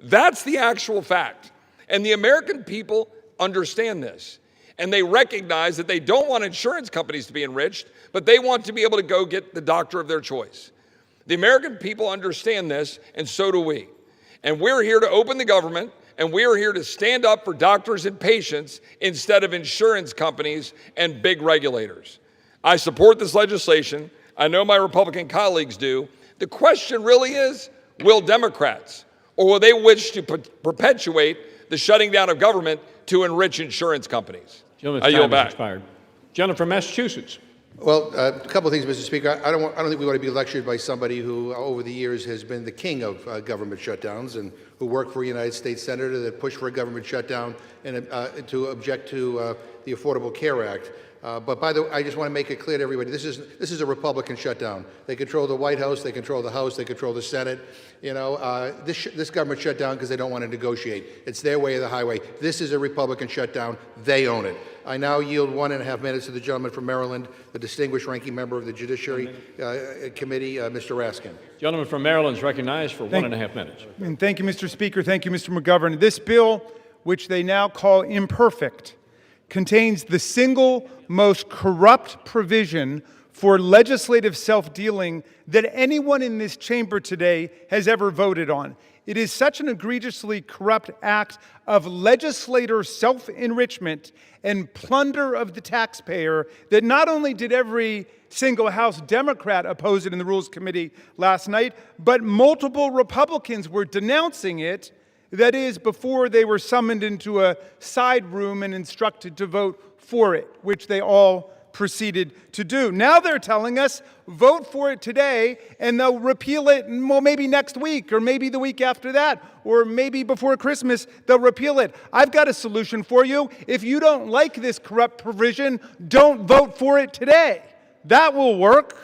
That's the actual fact. And the American people understand this. And they recognize that they don't want insurance companies to be enriched, but they want to be able to go get the doctor of their choice. The American people understand this, and so do we. And we're here to open the government, and we're here to stand up for doctors and patients instead of insurance companies and big regulators. I support this legislation. I know my Republican colleagues do. The question really is, will Democrats, or will they wish to perpetuate the shutting down of government to enrich insurance companies? I yield back. Expired. Gentleman from Massachusetts. Well, a couple of things, Mr. Speaker. I don't think we want to be lectured by somebody who, over the years, has been the king of government shutdowns and who worked for a United States senator that pushed for a government shutdown and to object to the Affordable Care Act. But by the way, I just want to make it clear to everybody: this is a Republican shutdown. They control the White House, they control the House, they control the Senate. You know, this government shut down because they don't want to negotiate. It's their way or the highway. This is a Republican shutdown. They own it. I now yield 1.5 minutes to the gentleman from Maryland, the distinguished ranking member of the Judiciary Committee, Mr. Raskin. Gentleman from Maryland is recognized for 1.5 minutes. And thank you, Mr. Speaker. Thank you, Mr. McGovern. This bill, which they now call imperfect, contains the single most corrupt provision for legislative self-dealing that anyone in this chamber today has ever voted on. It is such an egregiously corrupt act of legislator self-enrichment and plunder of the taxpayer that not only did every single House Democrat oppose it in the Rules Committee last night, but multiple Republicans were denouncing it. That is, before they were summoned into a side room and instructed to vote for it, which they all proceeded to do. Now they're telling us, vote for it today, and they'll repeal it, well, maybe next week, or maybe the week after that, or maybe before Christmas, they'll repeal it. I've got a solution for you. If you don't like this corrupt provision, don't vote for it today. That will work.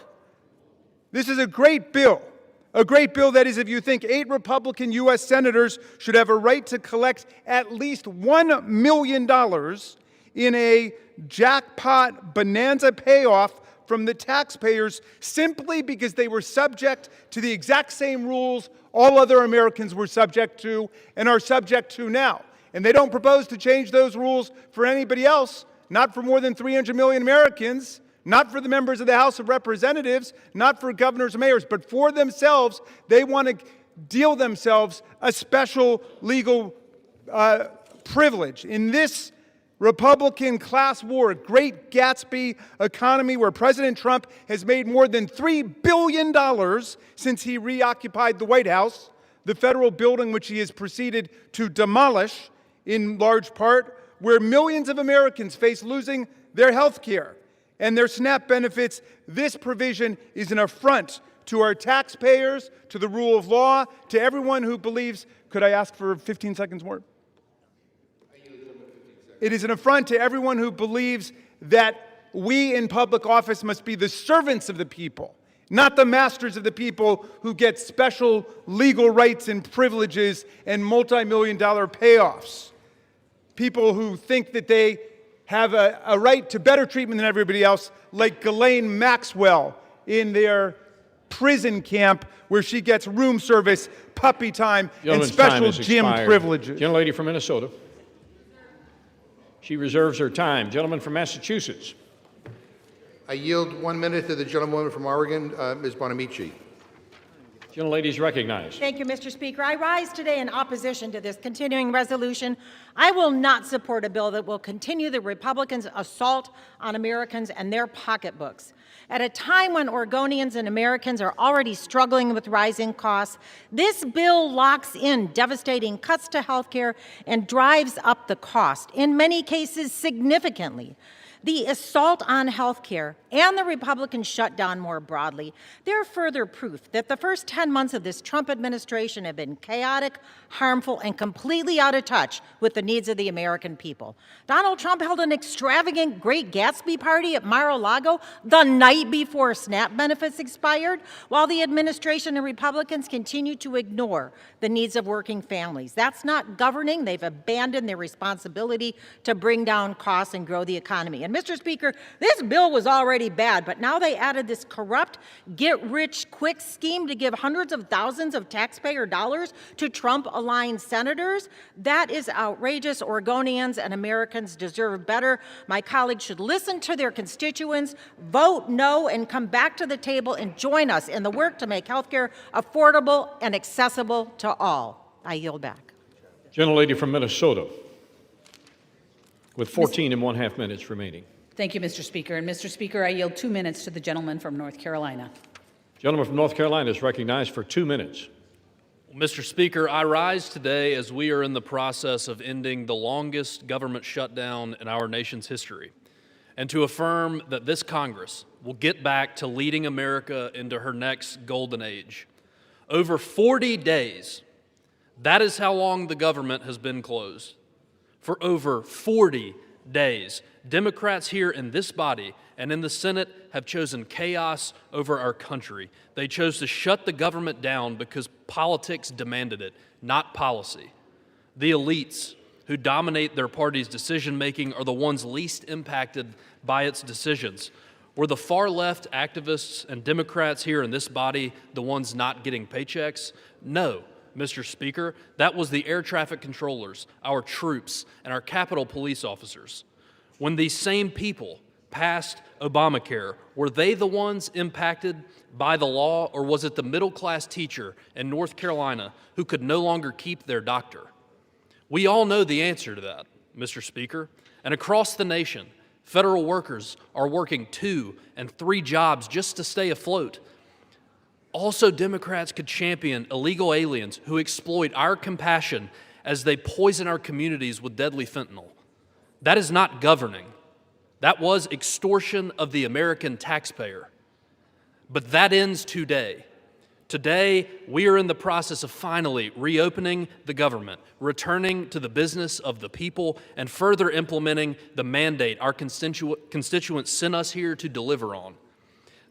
This is a great bill. A great bill, that is, if you think 8 Republican U.S. senators should have a right to collect at least $1 million in a jackpot bonanza payoff from the taxpayers simply because they were subject to the exact same rules all other Americans were subject to and are subject to now. And they don't propose to change those rules for anybody else, not for more than 300 million Americans, not for the members of the House of Representatives, not for governors and mayors, but for themselves. They want to deal themselves a special legal privilege. In this Republican class war, Great Gatsby economy where President Trump has made more than $3 billion since he reoccupied the White House, the federal building which he has proceeded to demolish in large part, where millions of Americans face losing their health care and their SNAP benefits. This provision is an affront to our taxpayers, to the rule of law, to everyone who believes. Could I ask for 15 seconds more? It is an affront to everyone who believes that we in public office must be the servants of the people, not the masters of the people who get special legal rights and privileges and multi-million-dollar payoffs. People who think that they have a right to better treatment than everybody else, like Ghislaine Maxwell in their prison camp where she gets room service, puppy time, and special gym privileges. Gentlelady from Minnesota. She reserves her time. Gentleman from Massachusetts. I yield 1 minute to the gentlewoman from Oregon, Ms. Bonamici. Gentlelady is recognized. Thank you, Mr. Speaker. I rise today in opposition to this continuing resolution. I will not support a bill that will continue the Republicans' assault on Americans and their pocketbooks. At a time when Oregonians and Americans are already struggling with rising costs, this bill locks in devastating cuts to health care and drives up the cost, in many cases significantly. The assault on health care and the Republican shutdown more broadly, they're further proof that the first 10 months of this Trump administration have been chaotic, harmful, and completely out of touch with the needs of the American people. Donald Trump held an extravagant Great Gatsby party at Mar-a-Lago the night before SNAP benefits expired, while the administration and Republicans continue to ignore the needs of working families. That's not governing. They've abandoned their responsibility to bring down costs and grow the economy. And Mr. Speaker, this bill was already bad, but now they added this corrupt, get-rich-quick scheme to give hundreds of thousands of taxpayer dollars to Trump-aligned senators. That is outrageous. Oregonians and Americans deserve better. My colleagues should listen to their constituents, vote no, and come back to the table and join us in the work to make health care affordable and accessible to all. I yield back. Gentlelady from Minnesota, with 14 and 1/2 minutes remaining. Thank you, Mr. Speaker. And Mr. Speaker, I yield 2 minutes to the gentleman from North Carolina. Gentleman from North Carolina is recognized for 2 minutes. Mr. Speaker, I rise today as we are in the process of ending the longest government shutdown in our nation's history, and to affirm that this Congress will get back to leading America into her next golden age. Over 40 days, that is how long the government has been closed. For over 40 days, Democrats here in this body and in the Senate have chosen chaos over our country. They chose to shut the government down because politics demanded it, not policy. The elites who dominate their party's decision-making are the ones least impacted by its decisions. Were the far-left activists and Democrats here in this body the ones not getting paychecks? No, Mr. Speaker. That was the air traffic controllers, our troops, and our Capitol police officers. When these same people passed Obamacare, were they the ones impacted by the law, or was it the middle-class teacher in North Carolina who could no longer keep their doctor? We all know the answer to that, Mr. Speaker. And across the nation, federal workers are working 2 and 3 jobs just to stay afloat. Also, Democrats could champion illegal aliens who exploit our compassion as they poison our communities with deadly fentanyl. That is not governing. That was extortion of the American taxpayer. But that ends today. Today, we are in the process of finally reopening the government, returning to the business of the people, and further implementing the mandate our constituents sent us here to deliver on.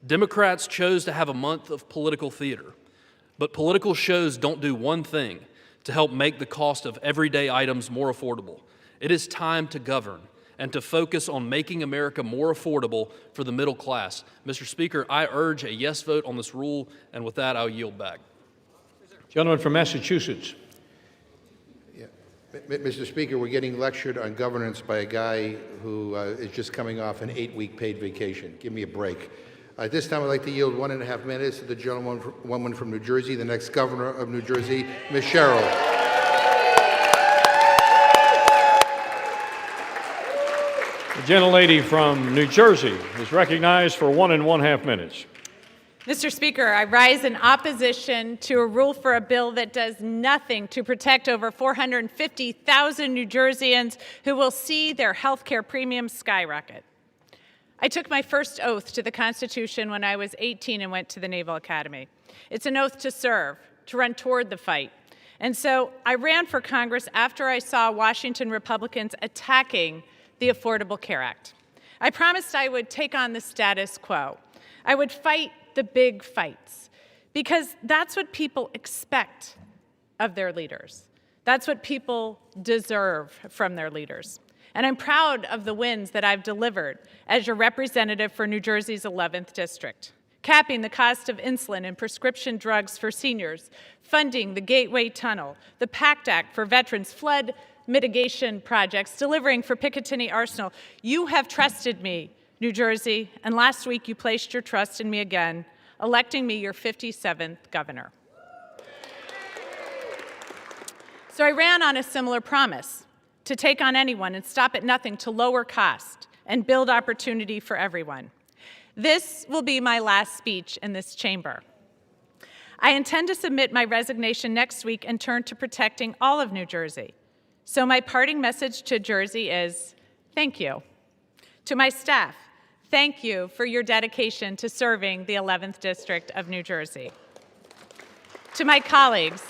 Democrats chose to have a month of political theater, but political shows don't do one thing to help make the cost of everyday items more affordable. It is time to govern and to focus on making America more affordable for the middle class. Mr. Speaker, I urge a yes vote on this rule, and with that, I'll yield back. Gentleman from Massachusetts. Mr. Speaker, we're getting lectured on governance by a guy who is just coming off an 8-week paid vacation. Give me a break. At this time, I'd like to yield 1.5 minutes to the gentlewoman from New Jersey, the next governor of New Jersey, Ms. Sherrill. The gentlelady from New Jersey is recognized for 1 1/2 minutes. Mr. Speaker, I rise in opposition to a rule for a bill that does nothing to protect over 450,000 New Jerseyans who will see their health care premiums skyrocket. I took my first oath to the Constitution when I was 18 and went to the Naval Academy. It's an oath to serve, to run toward the fight. And so I ran for Congress after I saw Washington Republicans attacking the Affordable Care Act. I promised I would take on the status quo. I would fight the big fights, because that's what people expect of their leaders. That's what people deserve from their leaders. And I'm proud of the wins that I've delivered as your representative for New Jersey's 11th District. Capping the cost of insulin and prescription drugs for seniors, funding the Gateway Tunnel, the PACT Act for veterans, flood mitigation projects, delivering for Picatinny Arsenal. You have trusted me, New Jersey, and last week you placed your trust in me again, electing me your 57th governor. So I ran on a similar promise, to take on anyone and stop at nothing to lower cost and build opportunity for everyone. This will be my last speech in this chamber. I intend to submit my resignation next week and turn to protecting all of New Jersey. So my parting message to Jersey is, thank you. To my staff, thank you for your dedication to serving the 11th District of New Jersey. To my colleagues,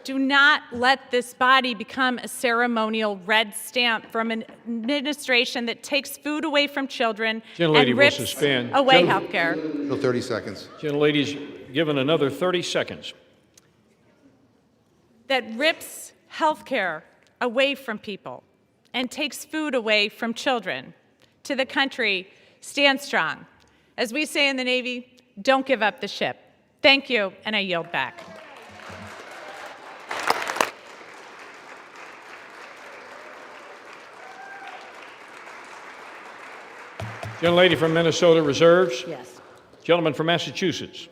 do not let this body become a ceremonial red stamp from an administration that takes food away from children and rips away health care. 30 seconds. Gentlelady's given another 30 seconds. That rips health care away from people and takes food away from children. to the country, stand strong. As we say in the Navy, don't give up the ship. Thank you, and I yield back. Gentlelady from Minnesota reserves. Yes. Gentleman from Massachusetts.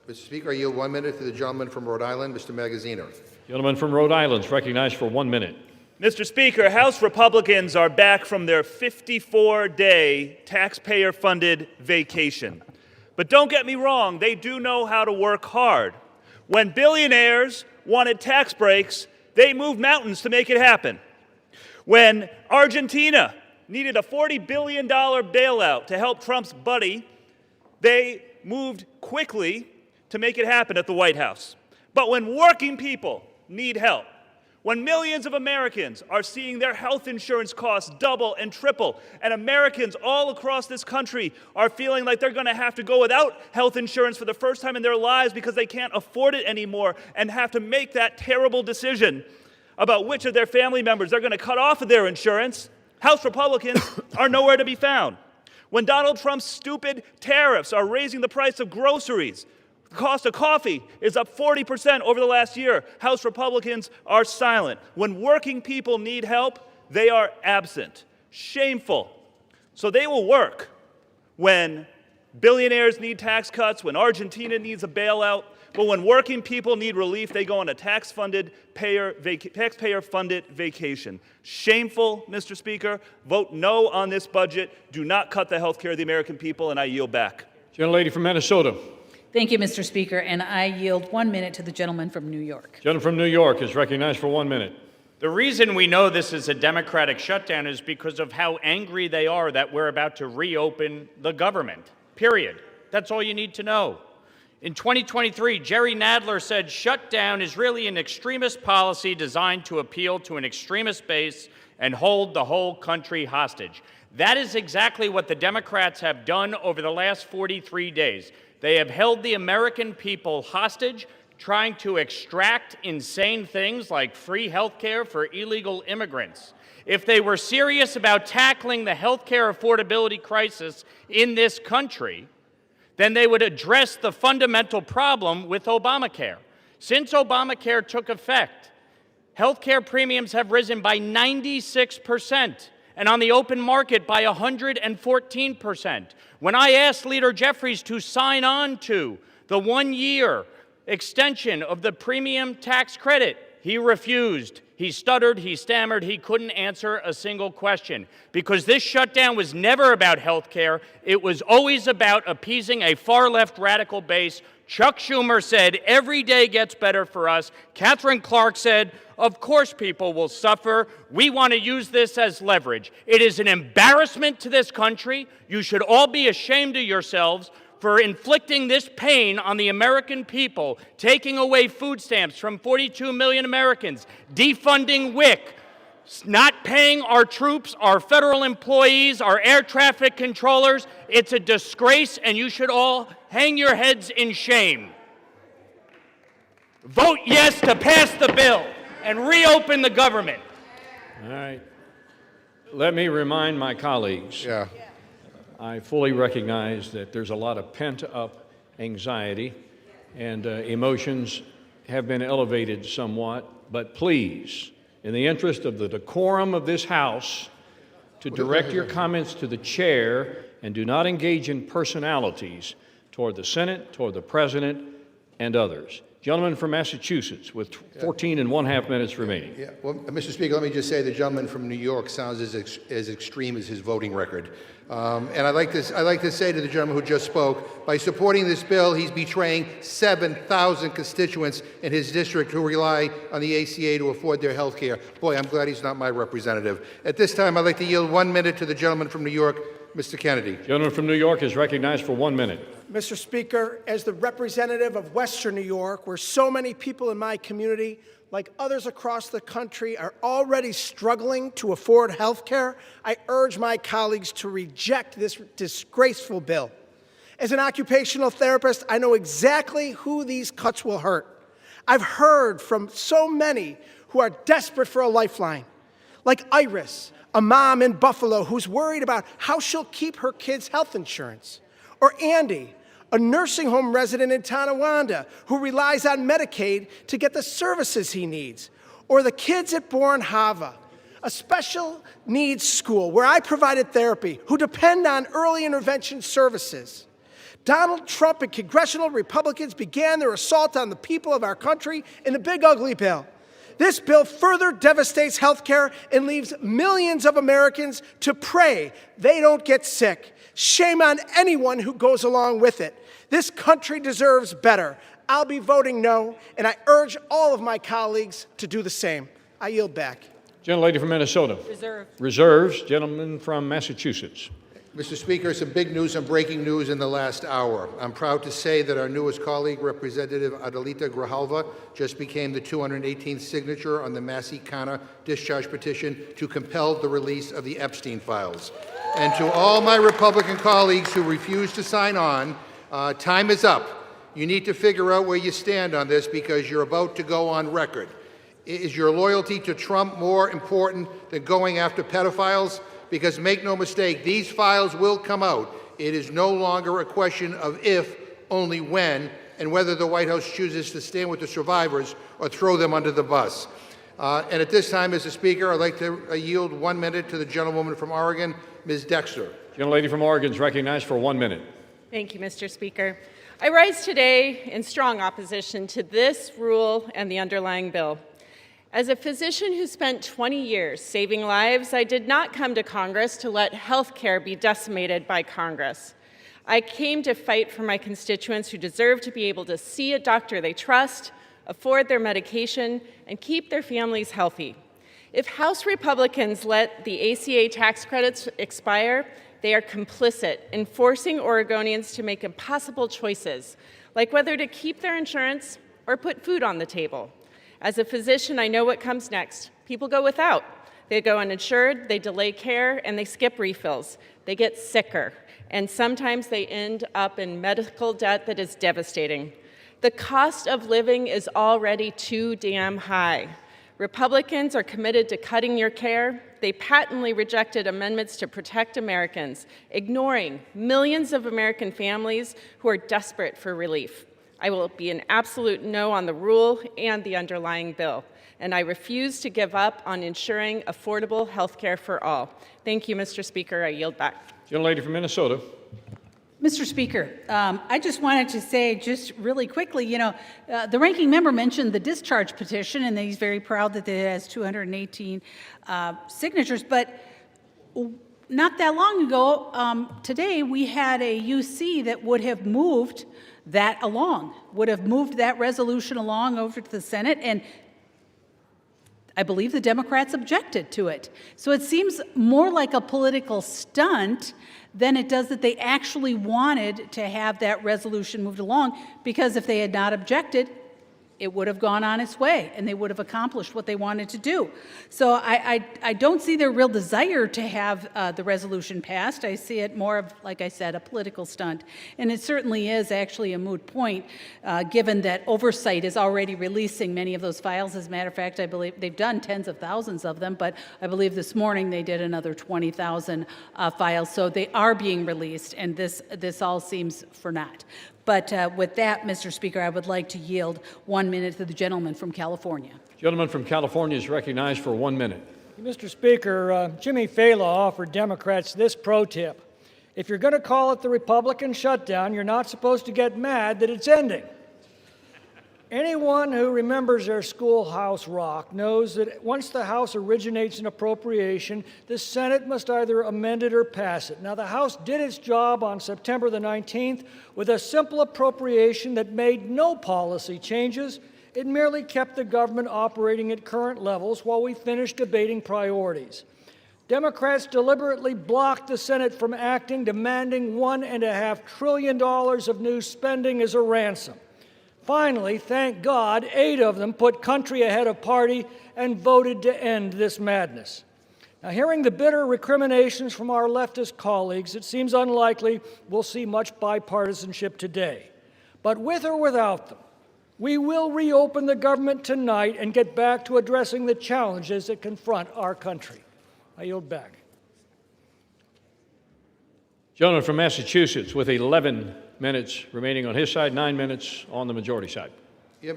Mr. Speaker, I yield 1 minute to the gentleman from Rhode Island, Mr. Magazzino. Gentleman from Rhode Island is recognized for 1 minute. Mr. Speaker, House Republicans are back from their 54-day taxpayer-funded vacation. But don't get me wrong, they do know how to work hard. When billionaires wanted tax breaks, they moved mountains to make it happen. When Argentina needed a $40 billion bailout to help Trump's buddy, they moved quickly to make it happen at the White House. But when working people need help, when millions of Americans are seeing their health insurance costs double and triple, and Americans all across this country are feeling like they're going to have to go without health insurance for the first time in their lives because they can't afford it anymore and have to make that terrible decision about which of their family members they're going to cut off of their insurance, House Republicans are nowhere to be found. When Donald Trump's stupid tariffs are raising the price of groceries, the cost of coffee is up 40% over the last year, House Republicans are silent. When working people need help, they are absent. Shameful. So they will work when billionaires need tax cuts, when Argentina needs a bailout, but when working people need relief, they go on a taxpayer-funded vacation. Shameful, Mr. Speaker. Vote no on this budget. Do not cut the health care of the American people, and I yield back. Gentlelady from Minnesota. Thank you, Mr. Speaker, and I yield 1 minute to the gentleman from New York. Gentleman from New York is recognized for 1 minute. The reason we know this is a Democratic shutdown is because of how angry they are that we're about to reopen the government, period. That's all you need to know. In 2023, Jerry Nadler said shutdown is really an extremist policy designed to appeal to an extremist base and hold the whole country hostage. That is exactly what the Democrats have done over the last 43 days. They have held the American people hostage, trying to extract insane things like free health care for illegal immigrants. If they were serious about tackling the health care affordability crisis in this country, then they would address the fundamental problem with Obamacare. Since Obamacare took effect, health care premiums have risen by 96%, and on the open market by 114%. When I asked Leader Jeffries to sign on to the 1-year extension of the premium tax credit, he refused. He stuttered, he stammered, he couldn't answer a single question. Because this shutdown was never about health care, it was always about appeasing a far-left radical base. Chuck Schumer said, every day gets better for us. Catherine Clark said, of course people will suffer. We want to use this as leverage. It is an embarrassment to this country. You should all be ashamed of yourselves for inflicting this pain on the American people, taking away food stamps from 42 million Americans, defunding WIC, not paying our troops, our federal employees, our air traffic controllers. It's a disgrace, and you should all hang your heads in shame. Vote yes to pass the bill and reopen the government. All right. Let me remind my colleagues. I fully recognize that there's a lot of pent-up anxiety and emotions have been elevated somewhat, but please, in the interest of the decorum of this House, to direct your comments to the chair and do not engage in personalities toward the Senate, toward the President, and others. Gentleman from Massachusetts with 14 and 1/2 minutes remaining. Well, Mr. Speaker, let me just say the gentleman from New York sounds as extreme as his voting record. And I'd like to say to the gentleman who just spoke, by supporting this bill, he's betraying 7,000 constituents in his district who rely on the ACA to afford their health care. Boy, I'm glad he's not my representative. At this time, I'd like to yield 1 minute to the gentleman from New York, Mr. Kennedy. Gentleman from New York is recognized for 1 minute. Mr. Speaker, as the representative of Western New York, where so many people in my community, like others across the country, are already struggling to afford health care, I urge my colleagues to reject this disgraceful bill. As an occupational therapist, I know exactly who these cuts will hurt. I've heard from so many who are desperate for a lifeline, like Iris, a mom in Buffalo who's worried about how she'll keep her kids' health insurance. Or Andy, a nursing home resident in Tonawanda who relies on Medicaid to get the services he needs. Or the kids at Bourne Hava, a special needs school where I provided therapy, who depend on early intervention services. Donald Trump and congressional Republicans began their assault on the people of our country in the big ugly bill. This bill further devastates health care and leaves millions of Americans to pray they don't get sick. Shame on anyone who goes along with it. This country deserves better. I'll be voting no, and I urge all of my colleagues to do the same. I yield back. Gentlelady from Minnesota. Reserve. Reserves. Gentleman from Massachusetts. Mr. Speaker, some big news and breaking news in the last hour. I'm proud to say that our newest colleague, Representative Adelita Grijalva, just became the 218th signature on the Massey Kana discharge petition to compel the release of the Epstein files. And to all my Republican colleagues who refuse to sign on, time is up. You need to figure out where you stand on this because you're about to go on record. Is your loyalty to Trump more important than going after pedophiles? Because make no mistake, these files will come out. It is no longer a question of if, only when, and whether the White House chooses to stand with the survivors or throw them under the bus. And at this time, Mr. Speaker, I'd like to yield 1 minute to the gentlewoman from Oregon, Ms. Dexter. Gentlelady from Oregon is recognized for 1 minute. Thank you, Mr. Speaker. I rise today in strong opposition to this rule and the underlying bill. As a physician who spent 20 years saving lives, I did not come to Congress to let health care be decimated by Congress. I came to fight for my constituents who deserve to be able to see a doctor they trust, afford their medication, and keep their families healthy. If House Republicans let the ACA tax credits expire, they are complicit in forcing Oregonians to make impossible choices, like whether to keep their insurance or put food on the table. As a physician, I know what comes next. People go without. They go uninsured, they delay care, and they skip refills. They get sicker, and sometimes they end up in medical debt that is devastating. The cost of living is already too damn high. Republicans are committed to cutting your care. They patently rejected amendments to protect Americans, ignoring millions of American families who are desperate for relief. I will be an absolute no on the rule and the underlying bill, and I refuse to give up on ensuring affordable health care for all. Thank you, Mr. Speaker. I yield back. Gentlelady from Minnesota. Mr. Speaker, I just wanted to say just really quickly, the ranking member mentioned the discharge petition, and he's very proud that it has 218 signatures, but not that long ago, today, we had a UC that would have moved that along, would have moved that resolution along over to the Senate, and I believe the Democrats objected to it. So it seems more like a political stunt than it does that they actually wanted to have that resolution moved along, because if they had not objected, it would have gone on its way, and they would have accomplished what they wanted to do. So I don't see their real desire to have the resolution passed. I see it more of, like I said, a political stunt. And it certainly is actually a moot point, given that oversight is already releasing many of those files. As a matter of fact, I believe they've done tens of thousands of them, but I believe this morning they did another 20,000 files. So they are being released, and this all seems for naught. But with that, Mr. Speaker, I would like to yield 1 minute to the gentleman from California. Gentleman from California is recognized for 1 minute. Mr. Speaker, Jimmy Fallon offered Democrats this pro tip. If you're going to call it the Republican shutdown, you're not supposed to get mad that it's ending. Anyone who remembers their schoolhouse rock knows that once the House originates an appropriation, the Senate must either amend it or pass it. Now, the House did its job on September the 19th with a simple appropriation that made no policy changes. It merely kept the government operating at current levels while we finished debating priorities. Democrats deliberately blocked the Senate from acting, demanding $1.5 trillion of new spending as a ransom. Finally, thank God, 8 of them put country ahead of party and voted to end this madness. Now, hearing the bitter recriminations from our leftist colleagues, it seems unlikely we'll see much bipartisanship today. But with or without them, we will reopen the government tonight and get back to addressing the challenges that confront our country. I yield back. Gentleman from Massachusetts with 11 minutes remaining on his side, 9 minutes on the majority side. Yeah,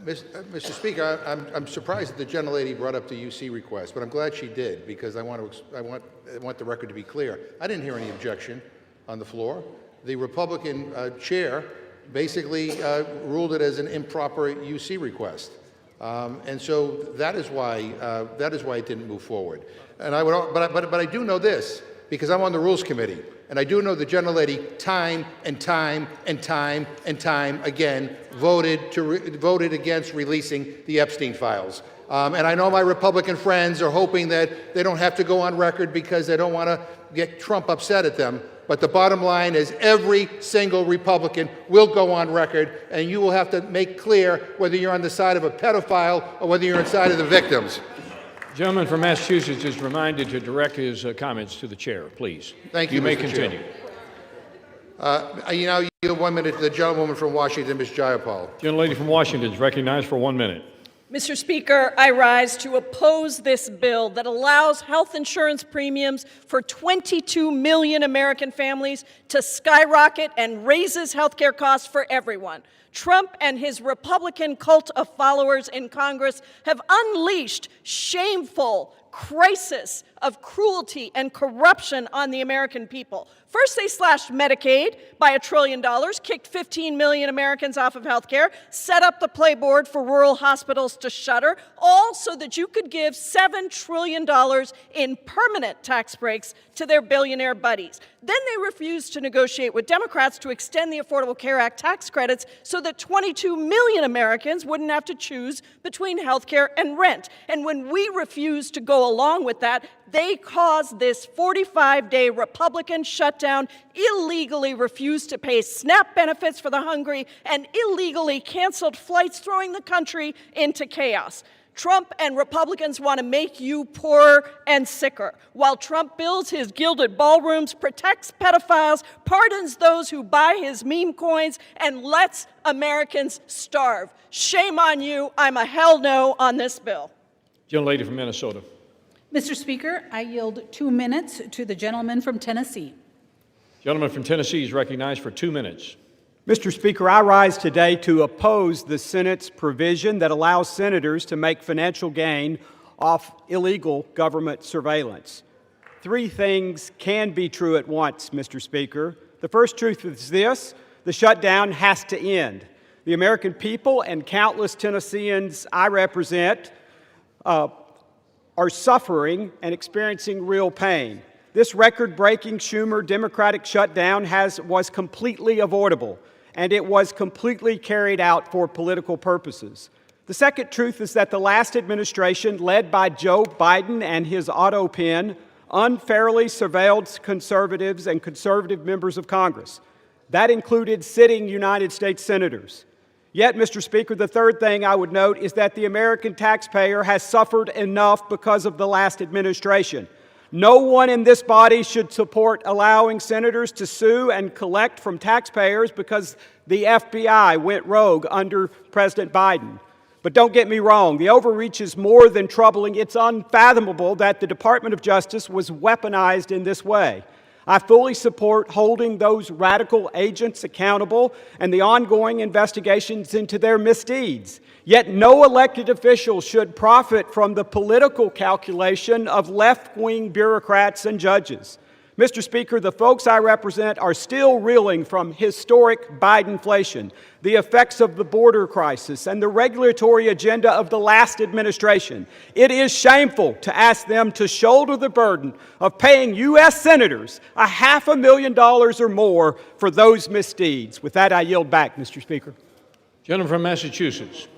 Mr. Speaker, I'm surprised that the gentlelady brought up the UC request, but I'm glad she did because I want the record to be clear. I didn't hear any objection on the floor. The Republican chair basically ruled it as an improper UC request, and so that is why it didn't move forward. And I would, but I do know this because I'm on the Rules Committee. And I do know the gentlelady time and time and time and time again voted against releasing the Epstein files. And I know my Republican friends are hoping that they don't have to go on record because they don't want to get Trump upset at them. But the bottom line is every single Republican will go on record, and you will have to make clear whether you're on the side of a pedophile or whether you're on the side of the victims. Gentleman from Massachusetts is reminded to direct his comments to the chair, please. Thank you, You may Mr. continue. Chair. You now yield 1 minute to the gentlewoman from Washington, Ms. Jayapal. Gentlelady from Washington is recognized for 1 minute. Mr. Speaker, I rise to oppose this bill that allows health insurance premiums for 22 million American families to skyrocket and raises health care costs for everyone. Trump and his Republican cult of followers in Congress have unleashed shameful crisis of cruelty and corruption on the American people. First, they slashed Medicaid by $1 trillion, kicked 15 million Americans off of health care, set up the playboard for rural hospitals to shutter, all so that you could give $7 trillion in permanent tax breaks to their billionaire buddies. Then they refused to negotiate with Democrats to extend the Affordable Care Act tax credits so that 22 million Americans wouldn't have to choose between health care and rent. And when we refused to go along with that, they caused this 45-day Republican shutdown, illegally refused to pay SNAP benefits for the hungry, and illegally canceled flights, throwing the country into chaos. Trump and Republicans want to make you poorer and sicker. While Trump builds his gilded ballrooms, protects pedophiles, pardons those who buy his meme coins, and lets Americans starve. Shame on you. I'm a hell no on this bill. Gentlelady from Minnesota. Mr. Speaker, I yield 2 minutes to the gentleman from Tennessee. Gentleman from Tennessee is recognized for 2 minutes. Mr. Speaker, I rise today to oppose the Senate's provision that allows senators to make financial gain off illegal government surveillance. 3 things can be true at once, Mr. Speaker. The first truth is this: the shutdown has to end. The American people and countless Tennesseans I represent are suffering and experiencing real pain. This record-breaking Schumer Democratic shutdown was completely avoidable, and it was completely carried out for political purposes. The second truth is that the last administration, led by Joe Biden and his auto pen, unfairly surveilled conservatives and conservative members of Congress. That included sitting United States senators. Yet, Mr. Speaker, the third thing I would note is that the American taxpayer has suffered enough because of the last administration. No one in this body should support allowing senators to sue and collect from taxpayers because the FBI went rogue under President Biden. But don't get me wrong, the overreach is more than troubling. It's unfathomable that the Department of Justice was weaponized in this way. I fully support holding those radical agents accountable and the ongoing investigations into their misdeeds. Yet no elected official should profit from the political calculation of left-wing bureaucrats and judges. Mr. Speaker, the folks I represent are still reeling from historic Bidenflation, the effects of the border crisis, and the regulatory agenda of the last administration. It is shameful to ask them to shoulder the burden of paying U.S. senators $500,000 or more for those misdeeds. With that, I yield back, Mr. Speaker. Gentleman from Massachusetts.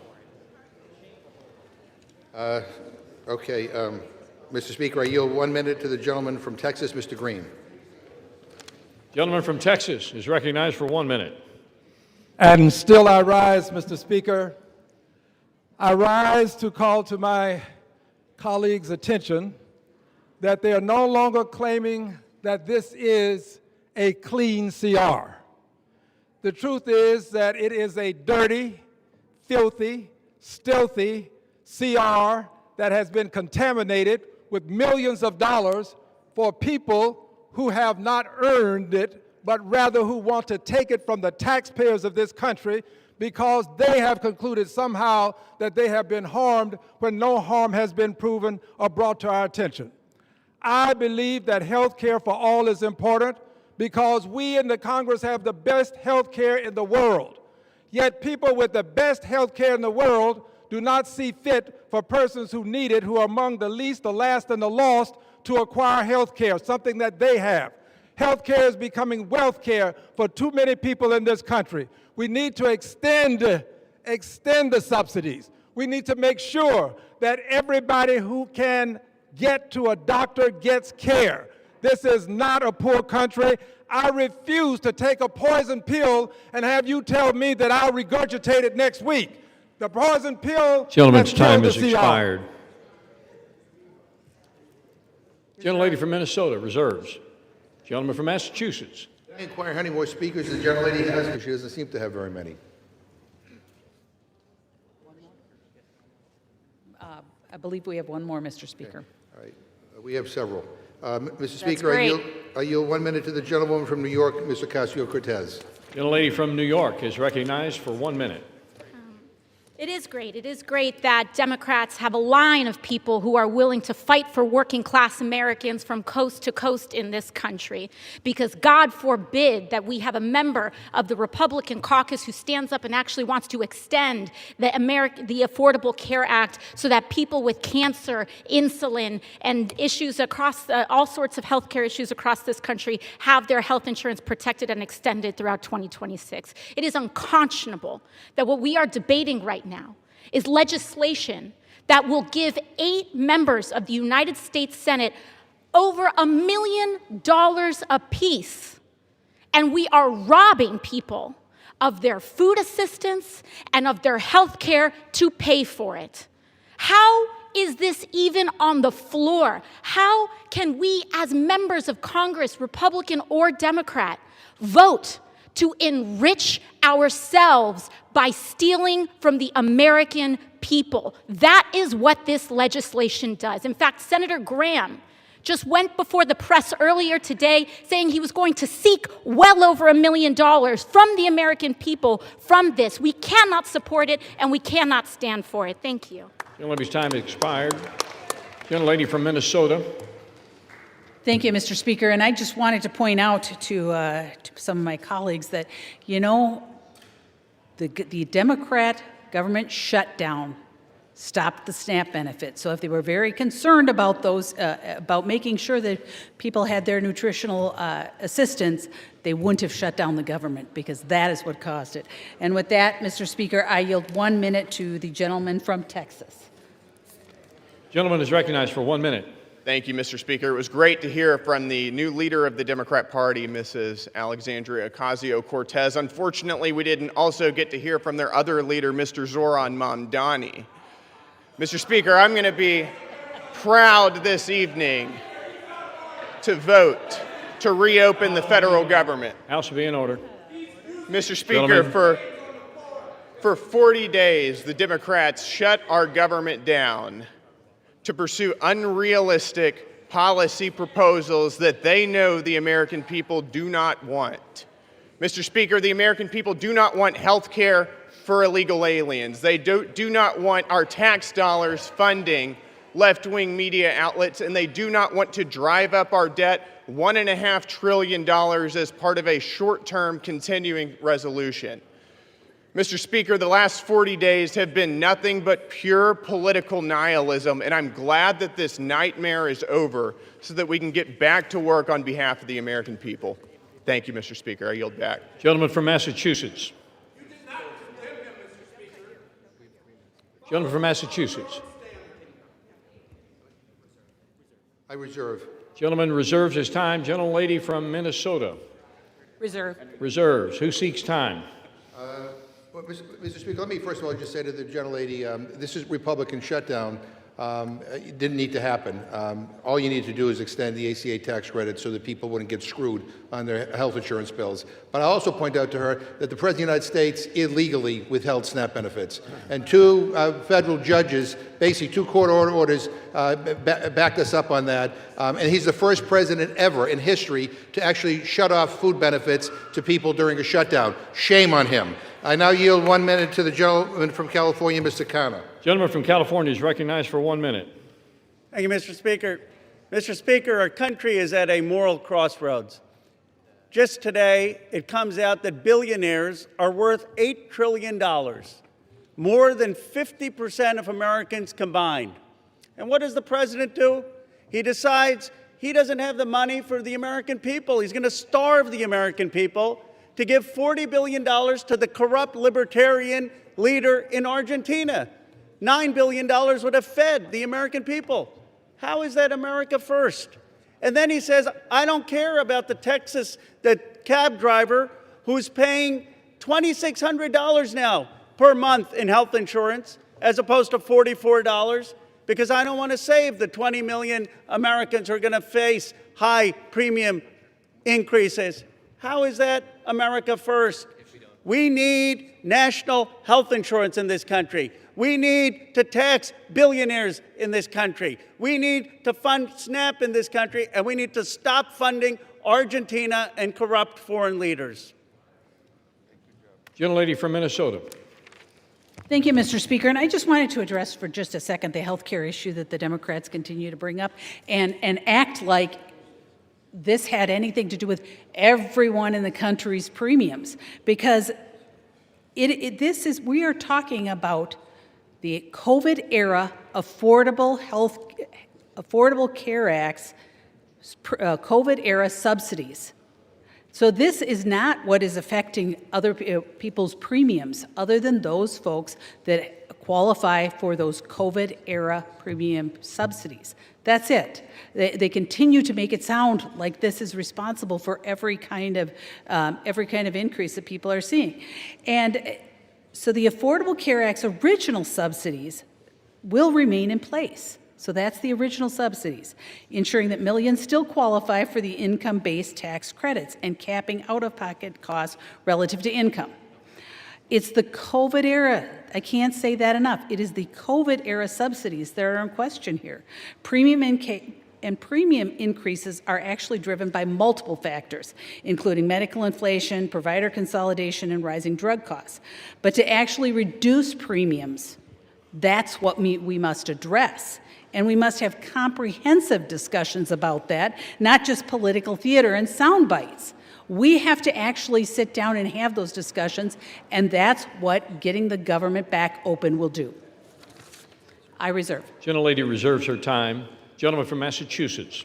Mr. Speaker, I yield 1 minute to the gentleman from Texas, Mr. Green. Gentleman from Texas is recognized for 1 minute. And still I rise, Mr. Speaker. I rise to call to my colleagues' attention that they are no longer claiming that this is a clean CR. The truth is that it is a dirty, filthy, stealthy CR that has been contaminated with millions of dollars for people who have not earned it, but rather who want to take it from the taxpayers of this country because they have concluded somehow that they have been harmed when no harm has been proven or brought to our attention. I believe that health care for all is important because we in the Congress have the best health care in the world. Yet people with the best health care in the world do not see fit for persons who need it, who are among the least, the last, and the lost, to acquire health care, something that they have. Health care is becoming wealth care for too many people in this country. We need to extend the subsidies. We need to make sure that everybody who can get to a doctor gets care. This is not a poor country. I refuse to take a poison pill and have you tell me that I'll regurgitate it next week. The poison pill. Gentleman's time has expired. Gentlelady from Minnesota, reserves. Gentleman from Massachusetts. I inquire how many more speakers the gentlelady has, because she doesn't seem to have very many. I believe we have one more, Mr. Speaker. Okay. All right. We have several. Mr. Speaker, great. I yield 1 minute to the gentlewoman from New York, Mr. Ocasio-Cortez. Gentlelady from New York is recognized for 1 minute. It is great. It is great that Democrats have a line of people who are willing to fight for working class Americans from coast to coast in this country. Because God forbid that we have a member of the Republican caucus who stands up and actually wants to extend the Affordable Care Act so that people with cancer, insulin, and issues across all sorts of health care issues across this country have their health insurance protected and extended throughout 2026. It is unconscionable that what we are debating right now is legislation that will give 8 members of the United States Senate over $1 million apiece. And we are robbing people of their food assistance and of their health care to pay for it. How is this even on the floor? How can we, as members of Congress, Republican or Democrat, vote to enrich ourselves by stealing from the American people? That is what this legislation does. In fact, Senator Graham just went before the press earlier today saying he was going to seek well over $1 million from the American people from this. We cannot support it, and we cannot stand for it. Thank you. Gentlelady's time has expired. Gentlelady from Minnesota. Thank you, Mr. Speaker. And I just wanted to point out to some of my colleagues that, you know, the Democrat government shutdown stopped the SNAP benefit. So if they were very concerned about those, about making sure that people had their nutritional assistance, they wouldn't have shut down the government, because that is what caused it. And with that, Mr. Speaker, I yield 1 minute to the gentleman from Texas. Gentleman is recognized for 1 minute. Thank you, Mr. Speaker. It was great to hear from the new leader of the Democrat Party, Mrs. Alexandria Ocasio-Cortez. Unfortunately, we didn't also get to hear from their other leader, Mr. Zoran Mamdani. Mr. Speaker, I'm going to be proud this evening to vote to reopen the federal government. House will be in order. Mr. Speaker, for 40 days, the Democrats shut our government down to pursue unrealistic policy proposals that they know the American people do not want. Mr. Speaker, the American people do not want health care for illegal aliens. They do not want our tax dollars funding left-wing media outlets, and they do not want to drive up our debt $1.5 trillion as part of a short-term continuing resolution. Mr. Speaker, the last 40 days have been nothing but pure political nihilism, and I'm glad that this nightmare is over so that we can get back to work on behalf of the American people. Thank you, Mr. Speaker. I yield back. Gentleman from Massachusetts. Gentleman from Massachusetts. I reserve. Gentleman reserves his time. Gentlelady from Minnesota. Reserve. Reserves. Who seeks time? Well, Mr. Speaker, let me first of all just say to the gentlelady, this is Republican shutdown. It didn't need to happen. All you need to do is extend the ACA tax credit so that people wouldn't get screwed on their health insurance bills. But I also point out to her that the President of the United States illegally withheld SNAP benefits. And two federal judges, basically two court orders, backed us up on that. And he's the first president ever in history to actually shut off food benefits to people during a shutdown. Shame on him. I now yield 1 minute to the gentleman from California, Mr. Khanna. Gentleman from California is recognized for 1 minute. Thank you, Mr. Speaker. Mr. Speaker, our country is at a moral crossroads. Just today, it comes out that billionaires are worth $8 trillion, more than 50% of Americans combined. And what does the president do? He decides he doesn't have the money for the American people. He's going to starve the American people to give $40 billion to the corrupt libertarian leader in Argentina. $9 billion would have fed the American people. How is that America first? And then he says, I don't care about the cab driver who's paying $2,600 now per month in health insurance as opposed to $44 because I don't want to save the 20 million Americans who are going to face high premium increases. How is that America first? We need national health insurance in this country. We need to tax billionaires in this country. We need to fund SNAP in this country, and we need to stop funding Argentina and corrupt foreign leaders. Gentlelady from Minnesota. Thank you, Mr. Speaker. And I just wanted to address for just a second the health care issue that the Democrats continue to bring up and act like this had anything to do with everyone in the country's premiums, because we are talking about the COVID era Affordable Care Act's COVID era subsidies. So this is not what is affecting other people's premiums, other than those folks that qualify for those COVID era premium subsidies. That's it. They continue to make it sound like this is responsible for every kind of increase that people are seeing. And so the Affordable Care Act's original subsidies will remain in place. So that's the original subsidies, ensuring that millions still qualify for the income-based tax credits and capping out-of-pocket costs relative to income. It's the COVID era. I can't say that enough. It is the COVID era subsidies that are in question here. Premium increases are actually driven by multiple factors, including medical inflation, provider consolidation, and rising drug costs. But to actually reduce premiums, that's what we must address. And we must have comprehensive discussions about that, not just political theater and sound bites. We have to actually sit down and have those discussions, and that's what getting the government back open will do. I reserve. Gentlelady reserves her time. Gentleman from Massachusetts.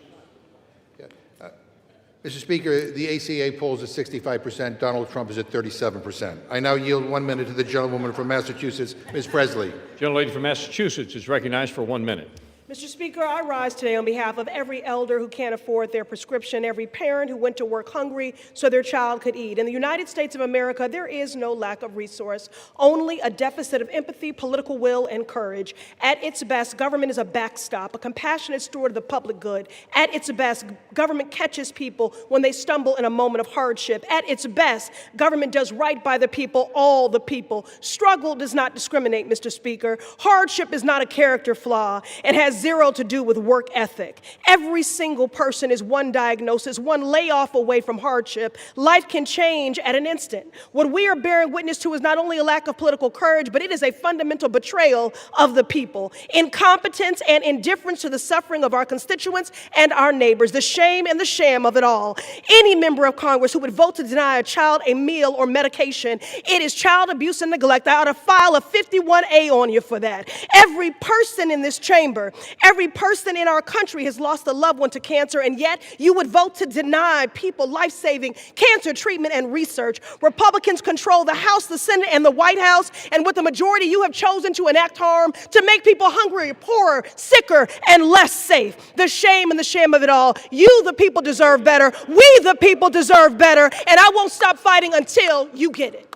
Mr. Speaker, the ACA polls at 65%. Donald Trump is at 37%. I now yield 1 minute to the gentlewoman from Massachusetts, Ms. Presley. Gentlelady from Massachusetts is recognized for 1 minute. Mr. Speaker, I rise today on behalf of every elder who can't afford their prescription, every parent who went to work hungry so their child could eat. In the United States of America, there is no lack of resource, only a deficit of empathy, political will, and courage. At its best, government is a backstop, a compassionate steward of the public good. At its best, government catches people when they stumble in a moment of hardship. At its best, government does right by the people, all the people. Struggle does not discriminate, Mr. Speaker. Hardship is not a character flaw and has zero to do with work ethic. Every single person is one diagnosis, one layoff away from hardship. Life can change at an instant. What we are bearing witness to is not only a lack of political courage, but it is a fundamental betrayal of the people. Incompetence and indifference to the suffering of our constituents and our neighbors. The shame and the sham of it all. Any member of Congress who would vote to deny a child a meal or medication, it is child abuse and neglect. I ought to file a 51A on you for that. Every person in this chamber, every person in our country has lost a loved one to cancer, and yet you would vote to deny people life-saving cancer treatment and research. Republicans control the House, the Senate, and the White House, and with the majority, you have chosen to enact harm to make people hungrier, poorer, sicker, and less safe. The shame and the shame of it all. You, the people, deserve better. We, the people, deserve better, and I won't stop fighting until you get it.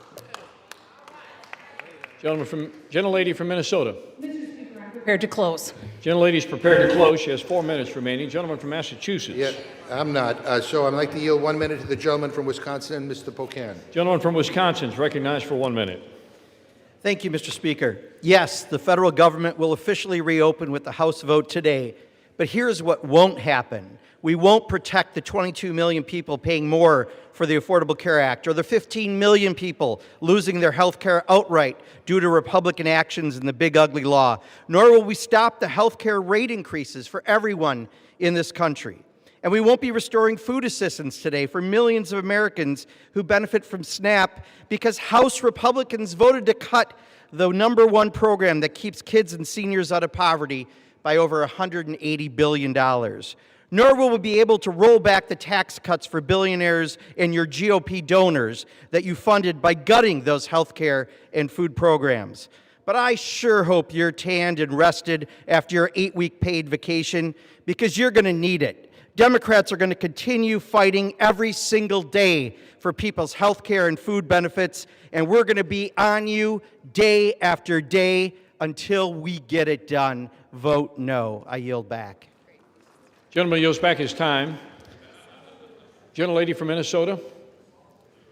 Gentlelady from Minnesota. Mr. Speaker, Prepared to close. Gentlelady's prepared to close. She has 4 minutes remaining. Gentleman from Massachusetts. Yeah, I'm not. So I'd like to yield 1 minute to the gentleman from Wisconsin, Mr. Pocan. Gentleman from Wisconsin is recognized for 1 minute. Thank you, Mr. Speaker. Yes, the federal government will officially reopen with the House vote today, but here's what won't happen. We won't protect the 22 million people paying more for the Affordable Care Act, or the 15 million people losing their health care outright due to Republican actions in the big ugly law, nor will we stop the health care rate increases for everyone in this country. And we won't be restoring food assistance today for millions of Americans who benefit from SNAP because House Republicans voted to cut the #1 program that keeps kids and seniors out of poverty by over $180 billion. Nor will we be able to roll back the tax cuts for billionaires and your GOP donors that you funded by gutting those health care and food programs. But I sure hope you're tanned and rested after your 8-week paid vacation, because you're going to need it. Democrats are going to continue fighting every single day for people's health care and food benefits, and we're going to be on you day after day until we get it done. Vote no. I yield back. Gentleman yields back his time. Gentlelady from Minnesota.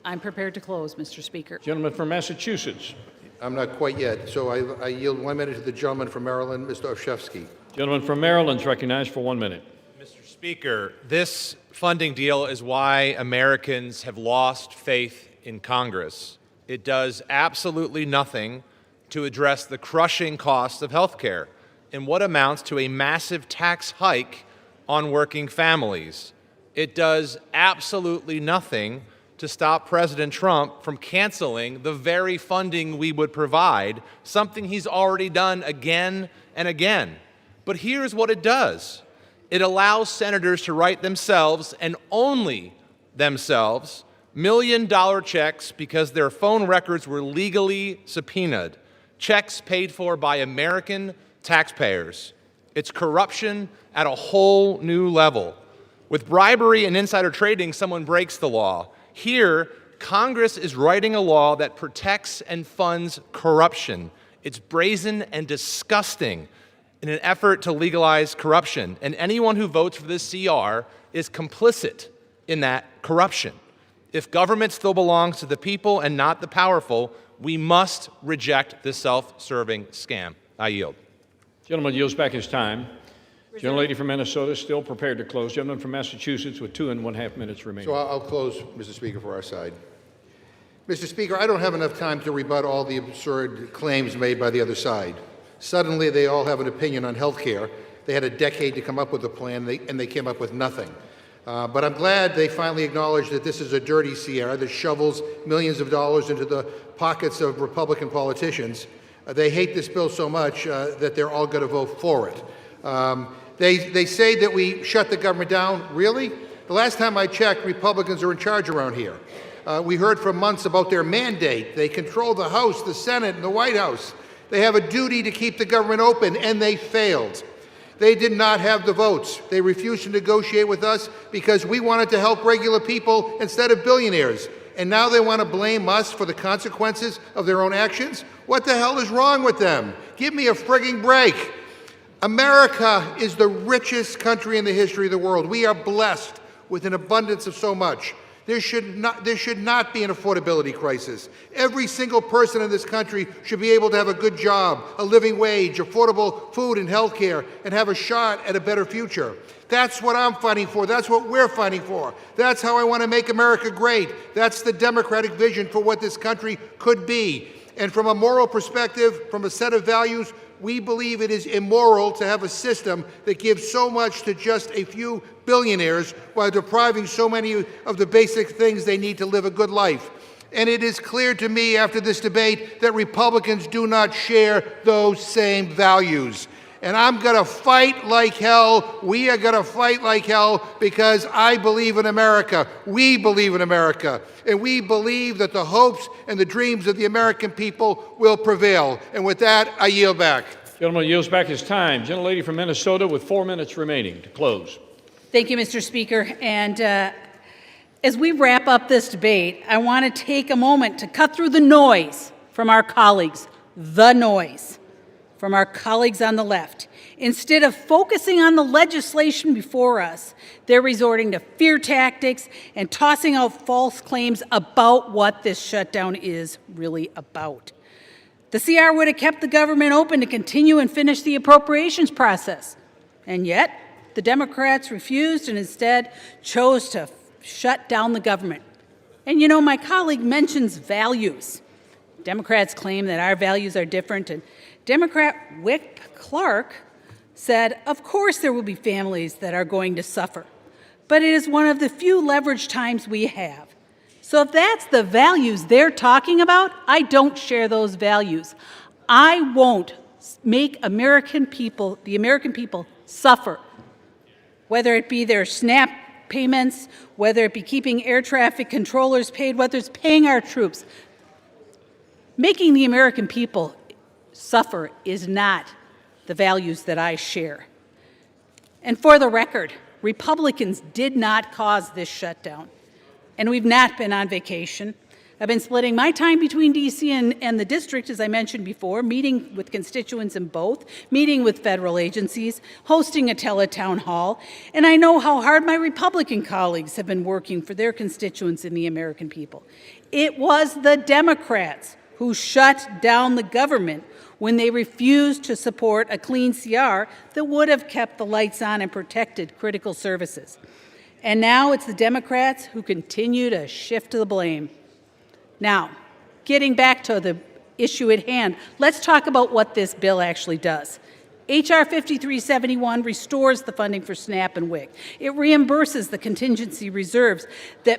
I'm prepared to close, Mr. Speaker. Gentleman from Massachusetts. I'm not quite yet, so I yield 1 minute to the gentleman from Maryland, Mr. Olszewski. Gentleman from Maryland is recognized for 1 minute. Mr. Speaker, this funding deal is why Americans have lost faith in Congress. It does absolutely nothing to address the crushing cost of health care and what amounts to a massive tax hike on working families. It does absolutely nothing to stop President Trump from canceling the very funding we would provide, something he's already done again and again. But here's what it does. It allows senators to write themselves, and only themselves, million-dollar checks because their phone records were legally subpoenaed, checks paid for by American taxpayers. It's corruption at a whole new level. With bribery and insider trading, someone breaks the law. Here, Congress is writing a law that protects and funds corruption. It's brazen and disgusting in an effort to legalize corruption. And anyone who votes for this CR is complicit in that corruption. If government still belongs to the people and not the powerful, we must reject this self-serving scam. I yield. Gentleman yields back his time. Gentlelady from Minnesota still prepared to close. Gentleman from Massachusetts with 2.5 minutes remaining. So I'll close, Mr. Speaker, for our side. Mr. Speaker, I don't have enough time to rebut all the absurd claims made by the other side. Suddenly, they all have an opinion on health care. They had a decade to come up with a plan, and they came up with nothing. But I'm glad they finally acknowledged that this is a dirty CR that shovels millions of dollars into the pockets of Republican politicians. They hate this bill so much that they're all going to vote for it. They say that we shut the government down. Really? The last time I checked, Republicans are in charge around here. We heard for months about their mandate. They control the House, the Senate, and the White House. They have a duty to keep the government open, and they failed. They did not have the votes. They refused to negotiate with us because we wanted to help regular people instead of billionaires. And now they want to blame us for the consequences of their own actions? What the hell is wrong with them? Give me a frigging break. America is the richest country in the history of the world. We are blessed with an abundance of so much. There should not be an affordability crisis. Every single person in this country should be able to have a good job, a living wage, affordable food and health care, and have a shot at a better future. That's what I'm fighting for. That's what we're fighting for. That's how I want to make America great. That's the Democratic vision for what this country could be. And from a moral perspective, from a set of values, we believe it is immoral to have a system that gives so much to just a few billionaires while depriving so many of the basic things they need to live a good life. And it is clear to me after this debate that Republicans do not share those same values. And I'm going to fight like hell. We are going to fight like hell because I believe in America. We believe in America. And we believe that the hopes and the dreams of the American people will prevail. And with that, I yield back. Gentleman yields back his time. Gentlelady from Minnesota with 4 minutes remaining to close. Thank you, Mr. Speaker. And as we wrap up this debate, I want to take a moment to cut through the noise from our colleagues, the noise. from our colleagues on the left. Instead of focusing on the legislation before us, they're resorting to fear tactics and tossing out false claims about what this shutdown is really about. The CR would have kept the government open to continue and finish the appropriations process. And yet, the Democrats refused and instead chose to shut down the government. And you know, my colleague mentions values. Democrats claim that our values are different, and Democrat Whip Clark said, of course there will be families that are going to suffer, but it is one of the few leverage times we have. So if that's the values they're talking about, I don't share those values. I won't make the American people suffer, whether it be their SNAP payments, whether it be keeping air traffic controllers paid, whether it's paying our troops. Making the American people suffer is not the values that I share. And for the record, Republicans did not cause this shutdown, and we've not been on vacation. I've been splitting my time between D.C. and the district, as I mentioned before, meeting with constituents in both, meeting with federal agencies, hosting a teletown hall, and I know how hard my Republican colleagues have been working for their constituents and the American people. It was the Democrats who shut down the government when they refused to support a clean CR that would have kept the lights on and protected critical services. And now it's the Democrats who continue to shift the blame. Now, getting back to the issue at hand, let's talk about what this bill actually does. H.R. 5371 restores the funding for SNAP and WIC. It reimburses the contingency reserves to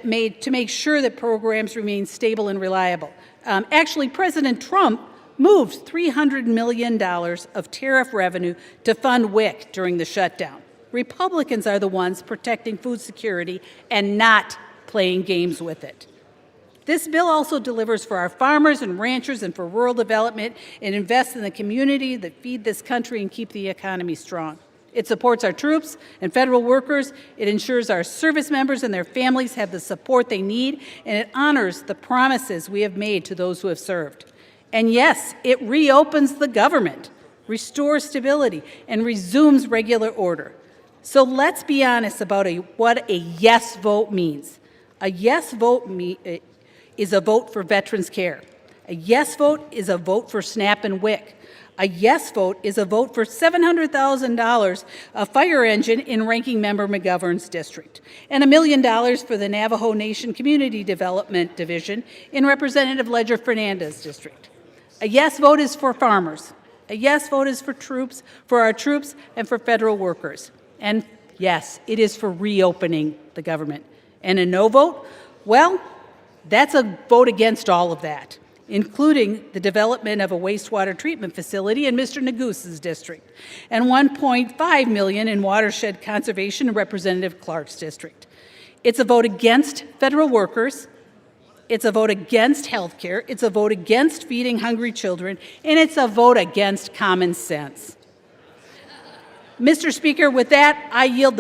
make sure that programs remain stable and reliable. Actually, President Trump moved $300 million of tariff revenue to fund WIC during the shutdown. Republicans are the ones protecting food security and not playing games with it. This bill also delivers for our farmers and ranchers and for rural development and invests in the community that feed this country and keep the economy strong. It supports our troops and federal workers. It ensures our service members and their families have the support they need, and it honors the promises we have made to those who have served. And yes, it reopens the government, restores stability, and resumes regular order. So let's be honest about what a yes vote means. A yes vote is a vote for veterans care. A yes vote is a vote for SNAP and WIC. A yes vote is a vote for $700,000 a fire engine in Ranking Member McGovern's district, and $1 million for the Navajo Nation Community Development Division in Representative Ledger Fernandez's district. A yes vote is for farmers. A yes vote is for our troops, and for federal workers. And yes, it is for reopening the government. And a no vote? Well, that's a vote against all of that, including the development of a wastewater treatment facility in Mr. Negus's district, and $1.5 million in watershed conservation in Representative Clark's district. It's a vote against federal workers. It's a vote against health care. It's a vote against feeding hungry children, and it's a vote against common sense. Mr. Speaker, with that, I yield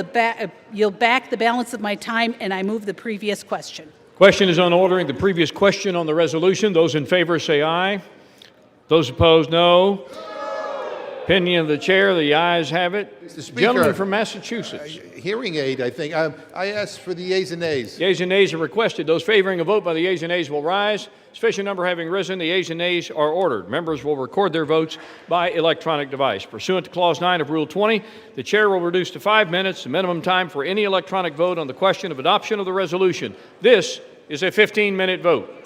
back the balance of my time, and I move the previous question. Question is on ordering the previous question on the resolution. Those in favor say aye. Those opposed, no. Opinion of the chair, the ayes have it. Mr. Speaker, Gentleman from Massachusetts. Hearing aid, I think. I asked for the yeas and nays. Yeas and nays are requested. Those favoring a vote by the yeas and nays will rise. Sufficient number having risen, the yeas and nays are ordered. Members will record their votes by electronic device. Pursuant to Clause 9 of Rule 20, the chair will reduce to 5 minutes the minimum time for any electronic vote on the question of adoption of the resolution. This is a 15-minute vote.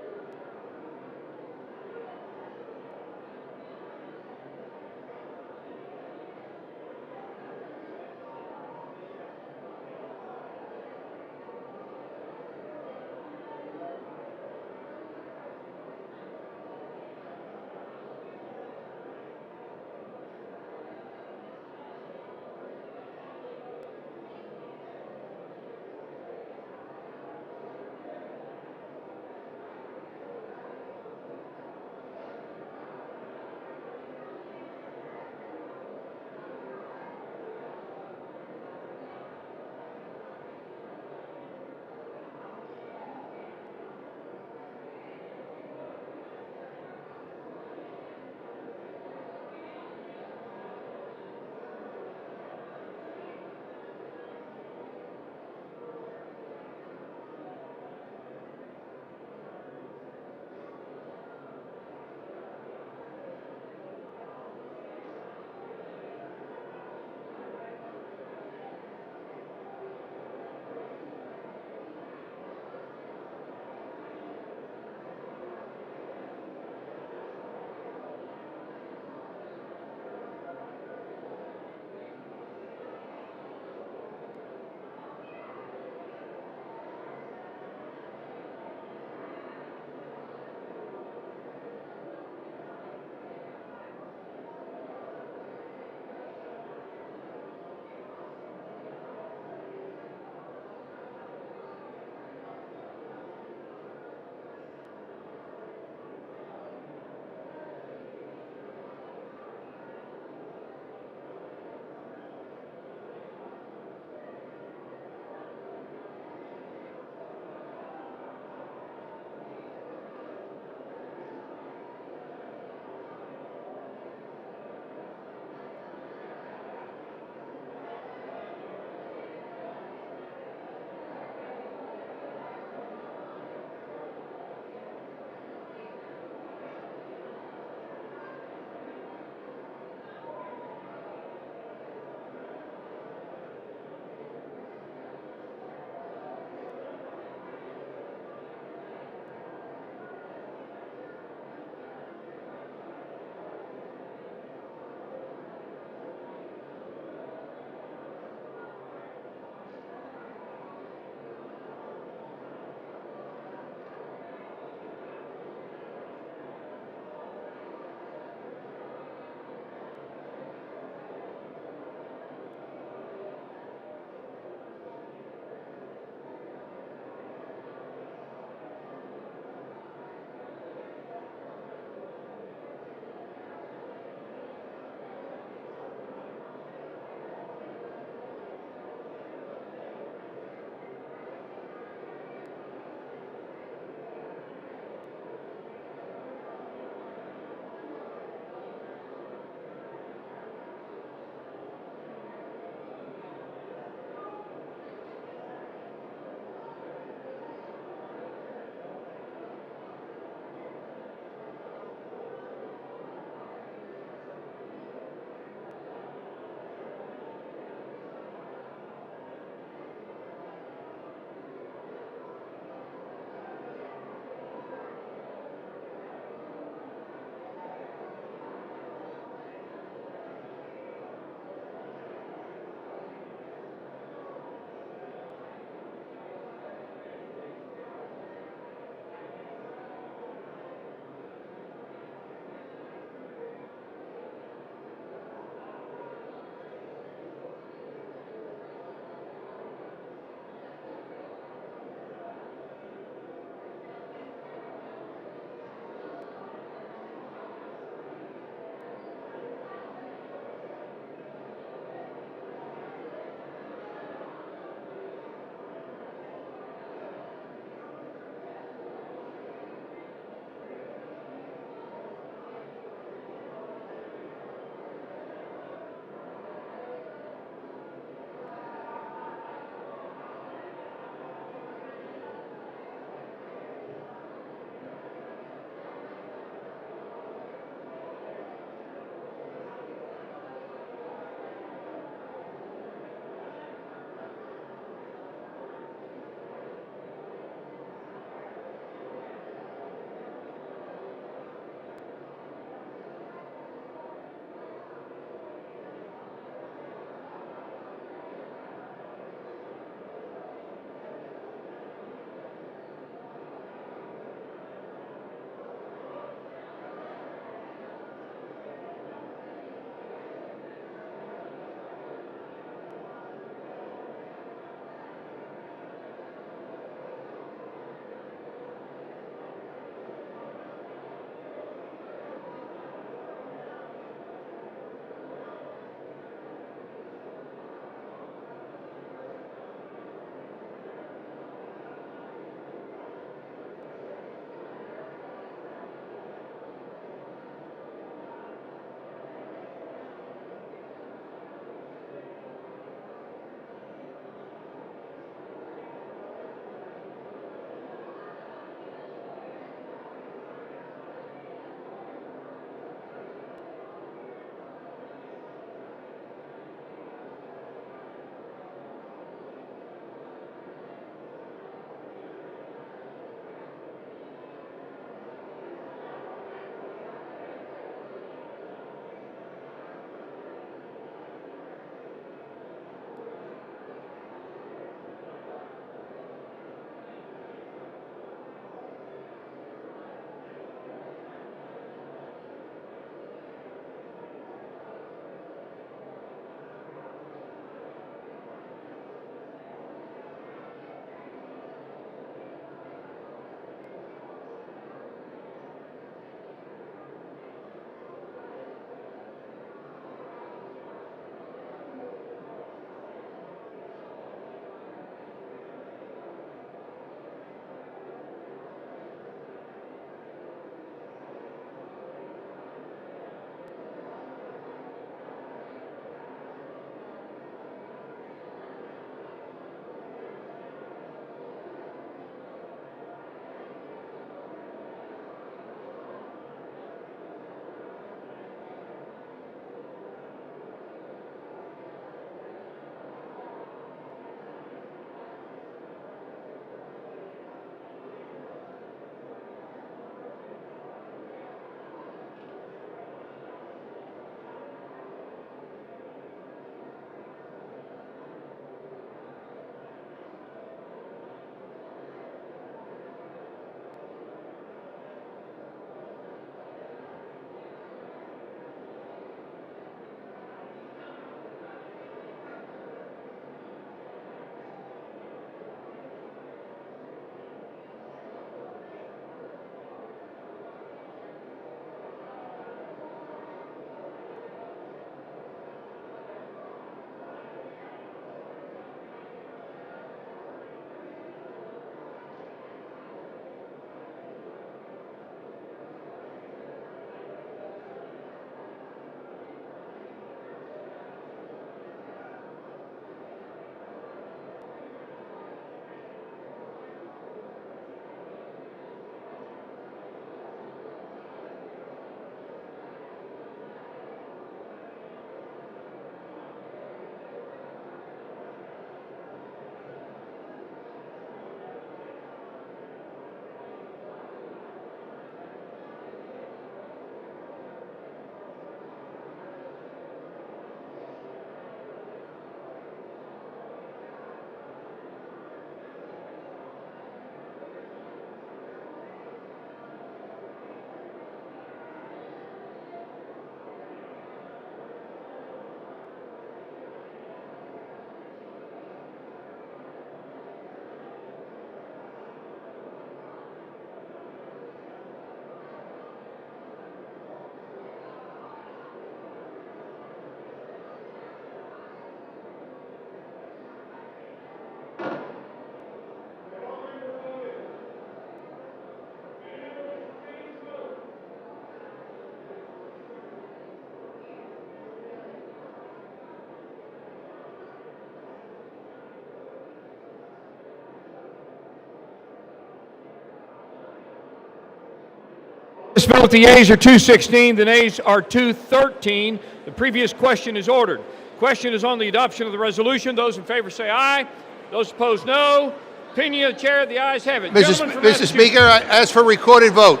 This vote, the yeas are 216, the nays are 213. The previous question is ordered. Question is on the adoption of the resolution. Those in favor say aye. Those opposed, no. Opinion of the chair, the ayes have it. Mr. Speaker, I ask for recorded vote.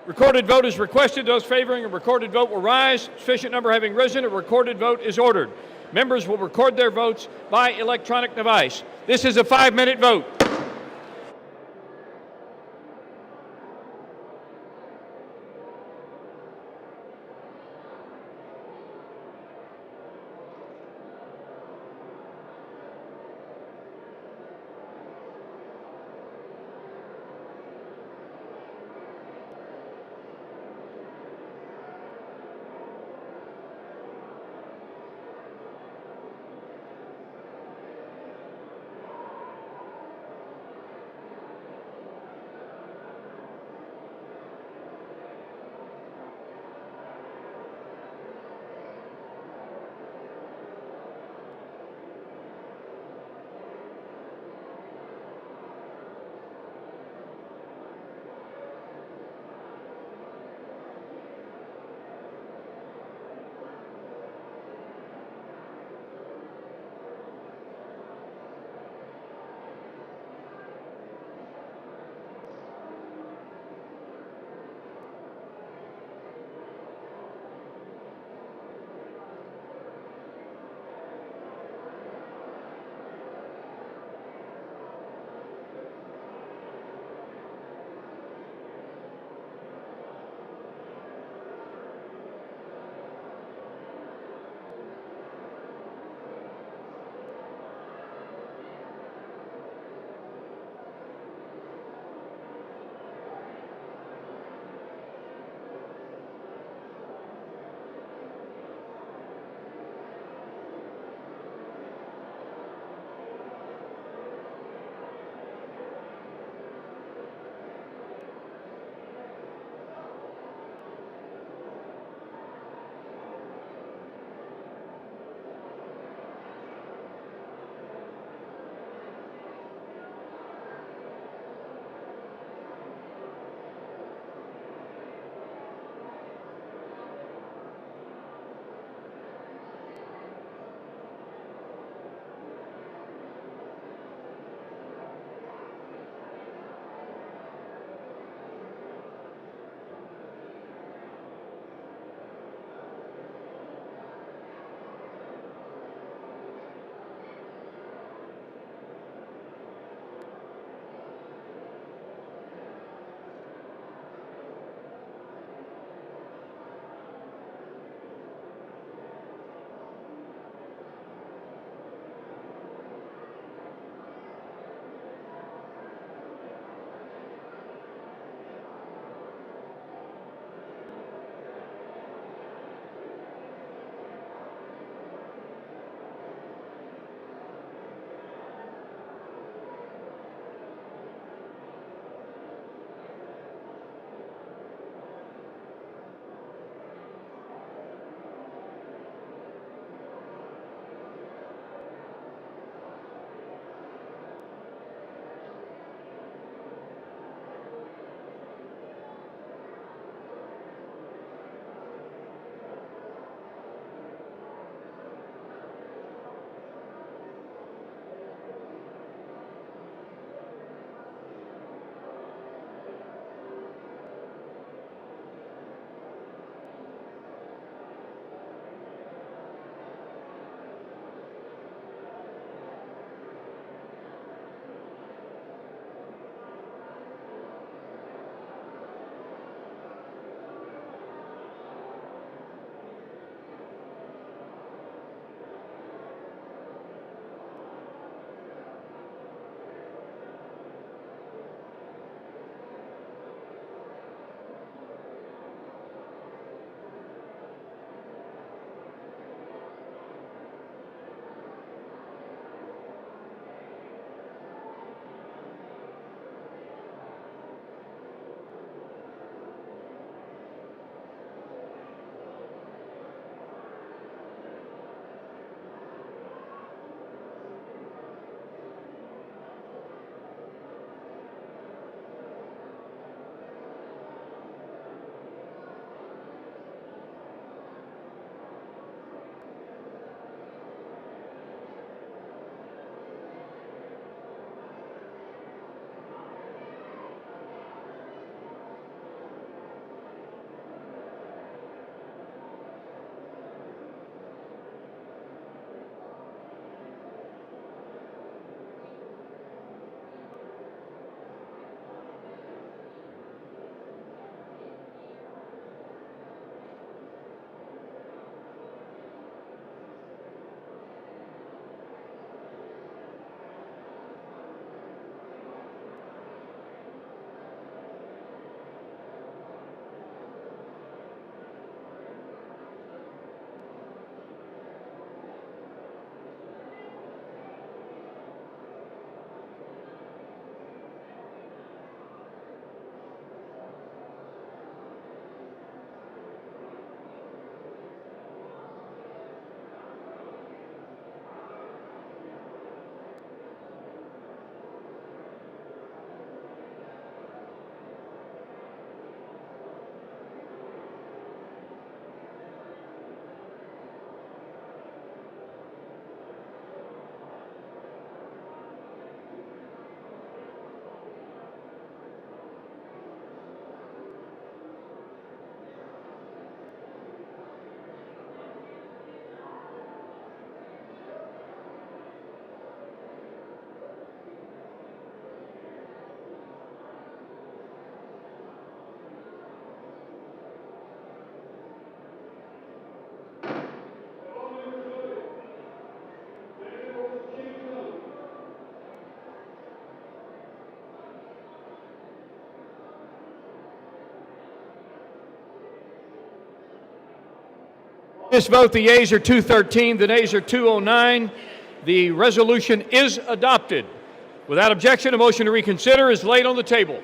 Recorded vote is requested. Those favoring a recorded vote will rise. Sufficient number having risen, a recorded vote is ordered. Members will record their votes by electronic device. This is a 5-minute vote. This vote, the yeas are 213, the nays are 209. The resolution is adopted. Without objection, a motion to reconsider is laid on the table.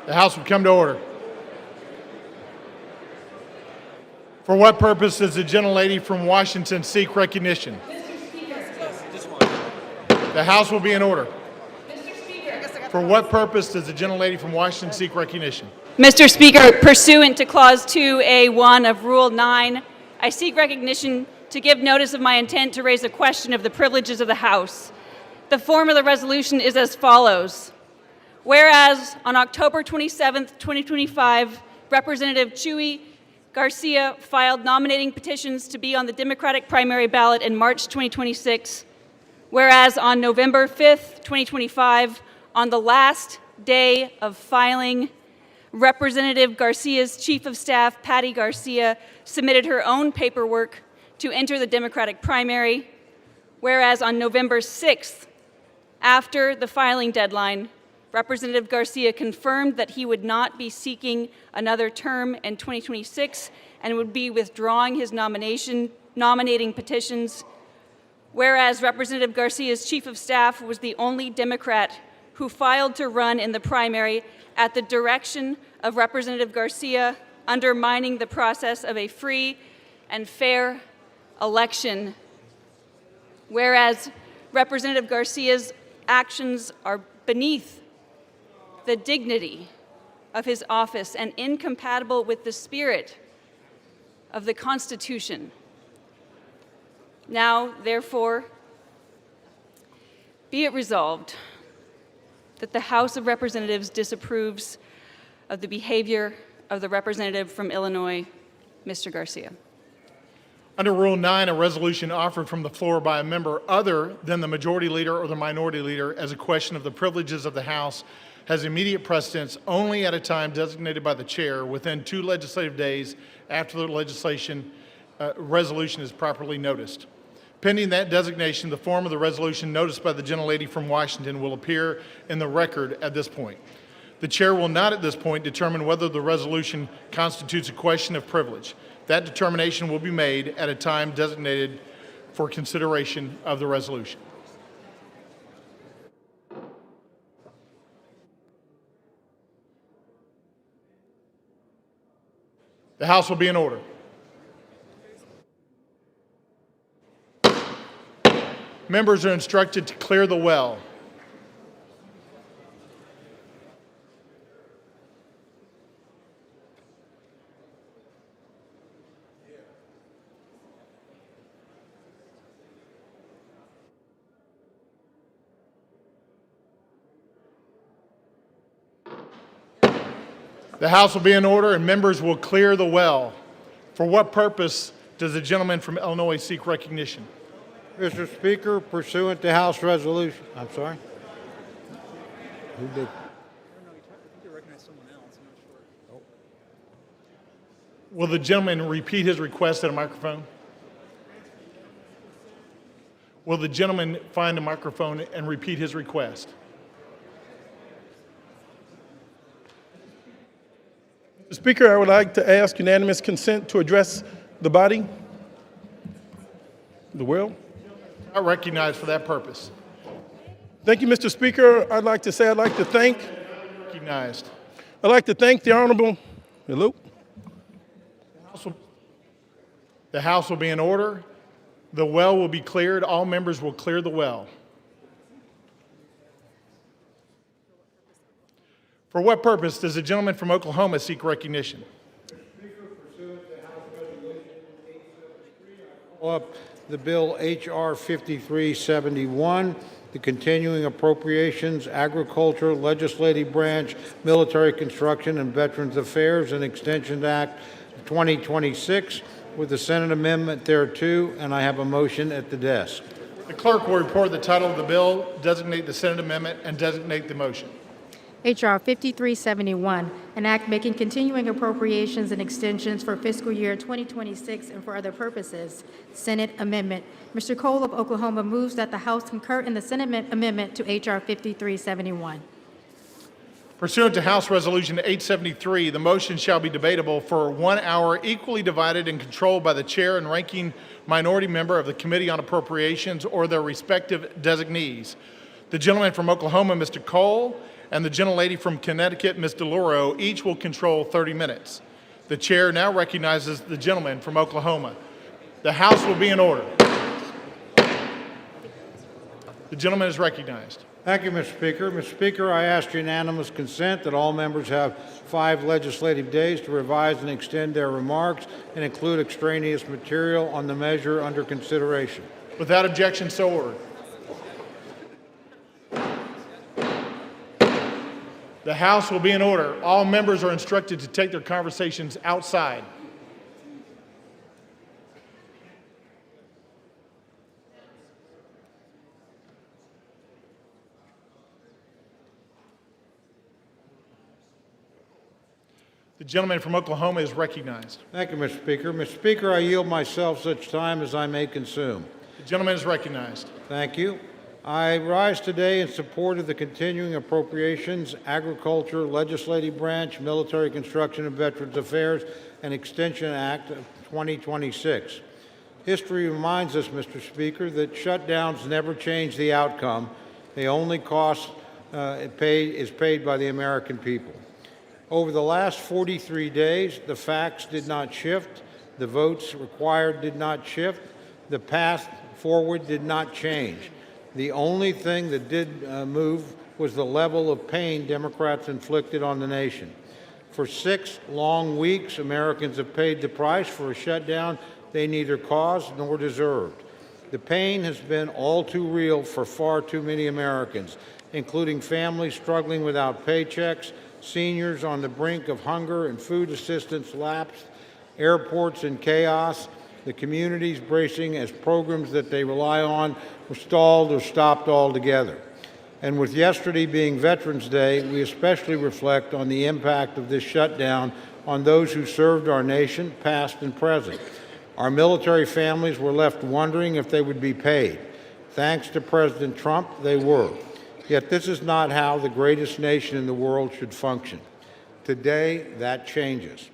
The House will come to order. For what purpose does the gentlelady from Washington seek recognition? The House will be in order. For what purpose does the gentlelady from Washington seek recognition? Mr. Speaker, pursuant to Clause 2A1 of Rule 9, I seek recognition to give notice of my intent to raise a question of the privileges of the House. The form of the resolution is as follows. Whereas on October 27, 2025, Representative KHOU Garcia filed nominating petitions to be on the Democratic primary ballot in March 2026. Whereas on November 5th, 2025, on the last day of filing, Representative Garcia's Chief of Staff, Patty Garcia, submitted her own paperwork to enter the Democratic primary. Whereas on November 6th, after the filing deadline, Representative Garcia confirmed that he would not be seeking another term in 2026 and would be withdrawing his nominating petitions. Whereas Representative Garcia's Chief of Staff was the only Democrat who filed to run in the primary at the direction of Representative Garcia, undermining the process of a free and fair election. Whereas Representative Garcia's actions are beneath the dignity of his office and incompatible with the spirit of the Constitution. Now, therefore, be it resolved that the House of Representatives disapproves of the behavior of the representative from Illinois, Mr. Garcia. Under Rule 9, a resolution offered from the floor by a member other than the majority leader or the minority leader as a question of the privileges of the House has immediate precedence only at a time designated by the chair within 2 legislative days after the resolution is properly noticed. Pending that designation, the form of the resolution noticed by the gentlelady from Washington will appear in the record at this point. The chair will not at this point determine whether the resolution constitutes a question of privilege. That determination will be made at a time designated for consideration of the resolution. The House will be in order. Members are instructed to clear the well. The House will be in order and members will clear the well. For what purpose does the gentleman from Illinois seek recognition? Mr. Speaker, pursuant to House Resolution, I'm sorry? Who did? Will the gentleman repeat his request at a microphone? Will the gentleman find a microphone and repeat his request? Mr. Speaker, I would like to ask unanimous consent to address the body, the will. Not recognized for that purpose. Thank you, Mr. Speaker. I'd like to thank Recognized. I'd like to thank the Honorable, hello? The House will be in order. The well will be cleared. All members will clear the well. For what purpose does the gentleman from Oklahoma seek recognition? Up the bill H.R. 5371, the Continuing Appropriations, Agriculture, Legislative Branch, Military Construction, and Veterans Affairs and Extension Act 2026, with the Senate amendment thereto, and I have a motion at the desk. The clerk will report the title of the bill, designate the Senate amendment, and designate the motion. H.R. 5371, an act making continuing appropriations and extensions for fiscal year 2026 and for other purposes. Senate amendment. Mr. Cole of Oklahoma moves that the House concur in the Senate amendment to H.R. 5371. Pursuant to House Resolution 873, the motion shall be debatable for 1 hour, equally divided and controlled by the chair and ranking minority member of the Committee on Appropriations or their respective designees. The gentleman from Oklahoma, Mr. Cole, and the gentlelady from Connecticut, Ms. DeLauro, each will control 30 minutes. The chair now recognizes the gentleman from Oklahoma. The House will be in order. The gentleman is recognized. Thank you, Mr. Speaker. Mr. Speaker, I ask unanimous consent that all members have 5 legislative days to revise and extend their remarks and include extraneous material on the measure under consideration. Without objection, so ordered. The House will be in order. All members are instructed to take their conversations outside. The gentleman from Oklahoma is recognized. Thank you, Mr. Speaker. Mr. Speaker, I yield myself such time as I may consume. The gentleman is recognized. Thank you. I rise today in support of the Continuing Appropriations, Agriculture, Legislative Branch, Military Construction and Veterans Affairs, and Extension Act of 2026. History reminds us, Mr. Speaker, that shutdowns never change the outcome. The only cost is paid by the American people. Over the last 43 days, the facts did not shift, the votes required did not shift, the path forward did not change. The only thing that did move was the level of pain Democrats inflicted on the nation. For 6 long weeks, Americans have paid the price for a shutdown they neither caused nor deserved. The pain has been all too real for far too many Americans, including families struggling without paychecks, seniors on the brink of hunger and food assistance lapse, airports in chaos, the communities bracing as programs that they rely on were stalled or stopped altogether. And with yesterday being Veterans Day, we especially reflect on the impact of this shutdown on those who served our nation, past and present. Our military families were left wondering if they would be paid. Thanks to President Trump, they were. Yet this is not how the greatest nation in the world should function. Today, that changes.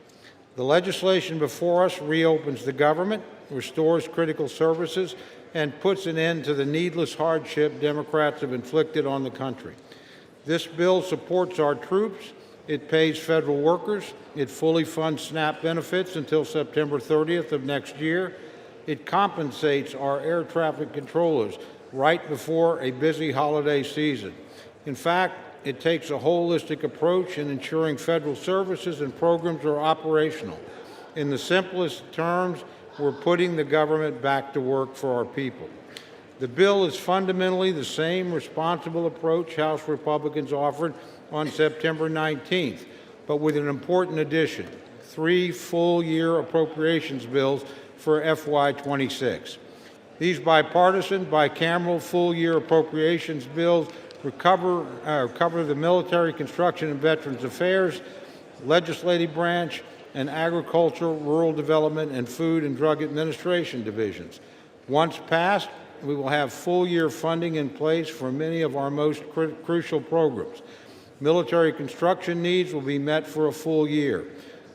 The legislation before us reopens the government, restores critical services, and puts an end to the needless hardship Democrats have inflicted on the country. This bill supports our troops, it pays federal workers, it fully funds SNAP benefits until September 30th of next year, it compensates our air traffic controllers right before a busy holiday season. In fact, it takes a holistic approach in ensuring federal services and programs are operational. In the simplest terms, we're putting the government back to work for our people. The bill is fundamentally the same responsible approach House Republicans offered on September 19th, but with an important addition: 3 full-year appropriations bills for FY26. These bipartisan, bicameral full-year appropriations bills cover the Military, Construction, and Veterans Affairs, Legislative Branch, and Agricultural, Rural Development, and Food and Drug Administration divisions. Once passed, we will have full-year funding in place for many of our most crucial programs. Military construction needs will be met for a full year,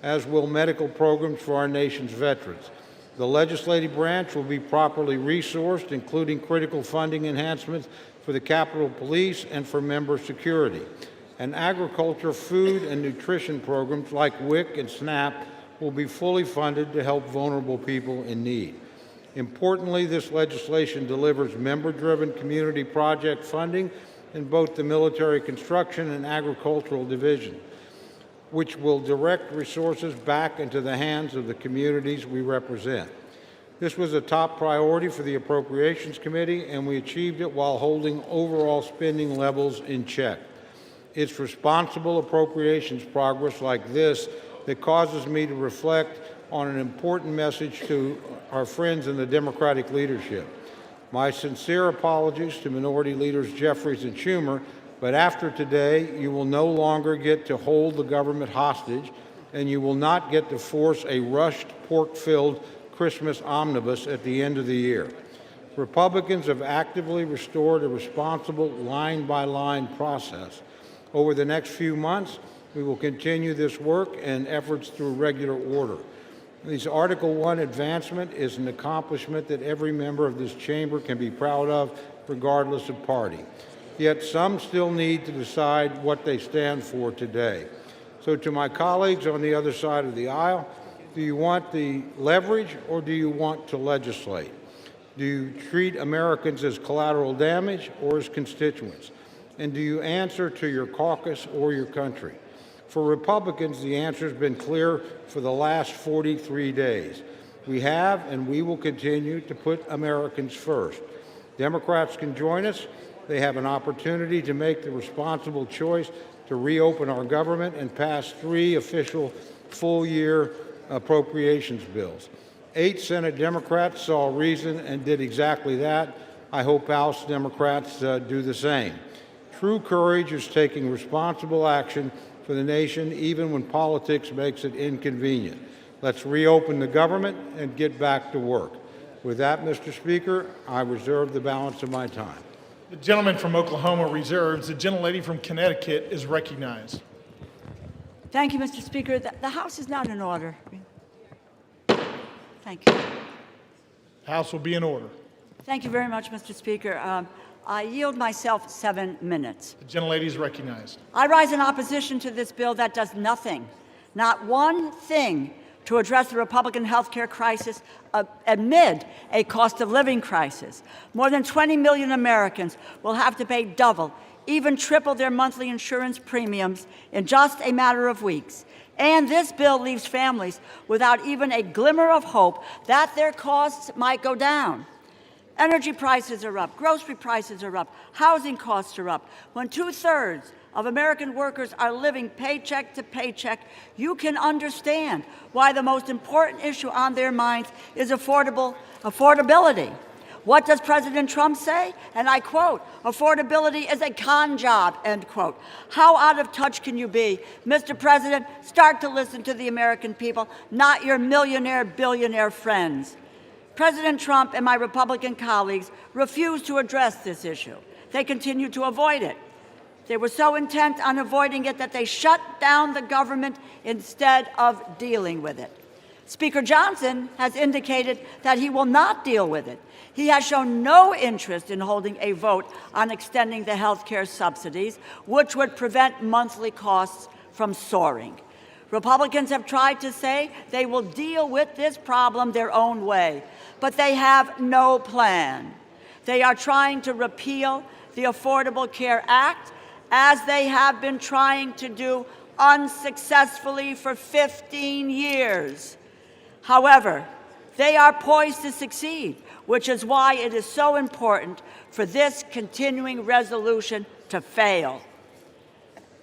as will medical programs for our nation's veterans. The legislative branch will be properly resourced, including critical funding enhancements for the Capitol Police and for member security. And agriculture, food, and nutrition programs like WIC and SNAP will be fully funded to help vulnerable people in need. Importantly, this legislation delivers member-driven community project funding in both the military construction and agricultural division, which will direct resources back into the hands of the communities we represent. This was a top priority for the Appropriations Committee, and we achieved it while holding overall spending levels in check. It's responsible appropriations progress like this that causes me to reflect on an important message to our friends in the Democratic leadership. My sincere apologies to Minority Leaders Jeffries and Schumer, but after today, you will no longer get to hold the government hostage, and you will not get to force a rushed, pork-filled Christmas omnibus at the end of the year. Republicans have actively restored a responsible line-by-line process. Over the next few months, we will continue this work and efforts through regular order. This Article I advancement is an accomplishment that every member of this chamber can be proud of, regardless of party. Yet some still need to decide what they stand for today. So to my colleagues on the other side of the aisle, do you want the leverage or do you want to legislate? Do you treat Americans as collateral damage or as constituents? And do you answer to your caucus or your country? For Republicans, the answer has been clear for the last 43 days. We have and we will continue to put Americans first. Democrats can join us. They have an opportunity to make the responsible choice to reopen our government and pass 3 official full-year appropriations bills. 8 Senate Democrats saw reason and did exactly that. I hope House Democrats do the same. True courage is taking responsible action for the nation, even when politics makes it inconvenient. Let's reopen the government and get back to work. With that, Mr. Speaker, I reserve the balance of my time. The gentleman from Oklahoma reserves. The gentlelady from Connecticut is recognized. Thank you, Mr. Speaker. The House is not in order. Thank you. House will be in order. Thank you very much, Mr. Speaker. I yield myself 7 minutes. The gentlelady is recognized. I rise in opposition to this bill that does nothing, not one thing, to address the Republican health care crisis amid a cost of living crisis. More than 20 million Americans will have to pay double, even triple their monthly insurance premiums in just a matter of weeks. And this bill leaves families without even a glimmer of hope that their costs might go down. Energy prices are up, grocery prices are up, housing costs are up. When 2/3 of American workers are living paycheck to paycheck, you can understand why the most important issue on their minds is affordability. What does President Trump say? And I quote, affordability is a con job, end quote. How out of touch can you be? Mr. President, start to listen to the American people, not your millionaire, billionaire friends. President Trump and my Republican colleagues refuse to address this issue. They continue to avoid it. They were so intent on avoiding it that they shut down the government instead of dealing with it. Speaker Johnson has indicated that he will not deal with it. He has shown no interest in holding a vote on extending the health care subsidies, which would prevent monthly costs from soaring. Republicans have tried to say they will deal with this problem their own way, but they have no plan. They are trying to repeal the Affordable Care Act, as they have been trying to do unsuccessfully for 15 years. However, they are poised to succeed, which is why it is so important for this continuing resolution to fail.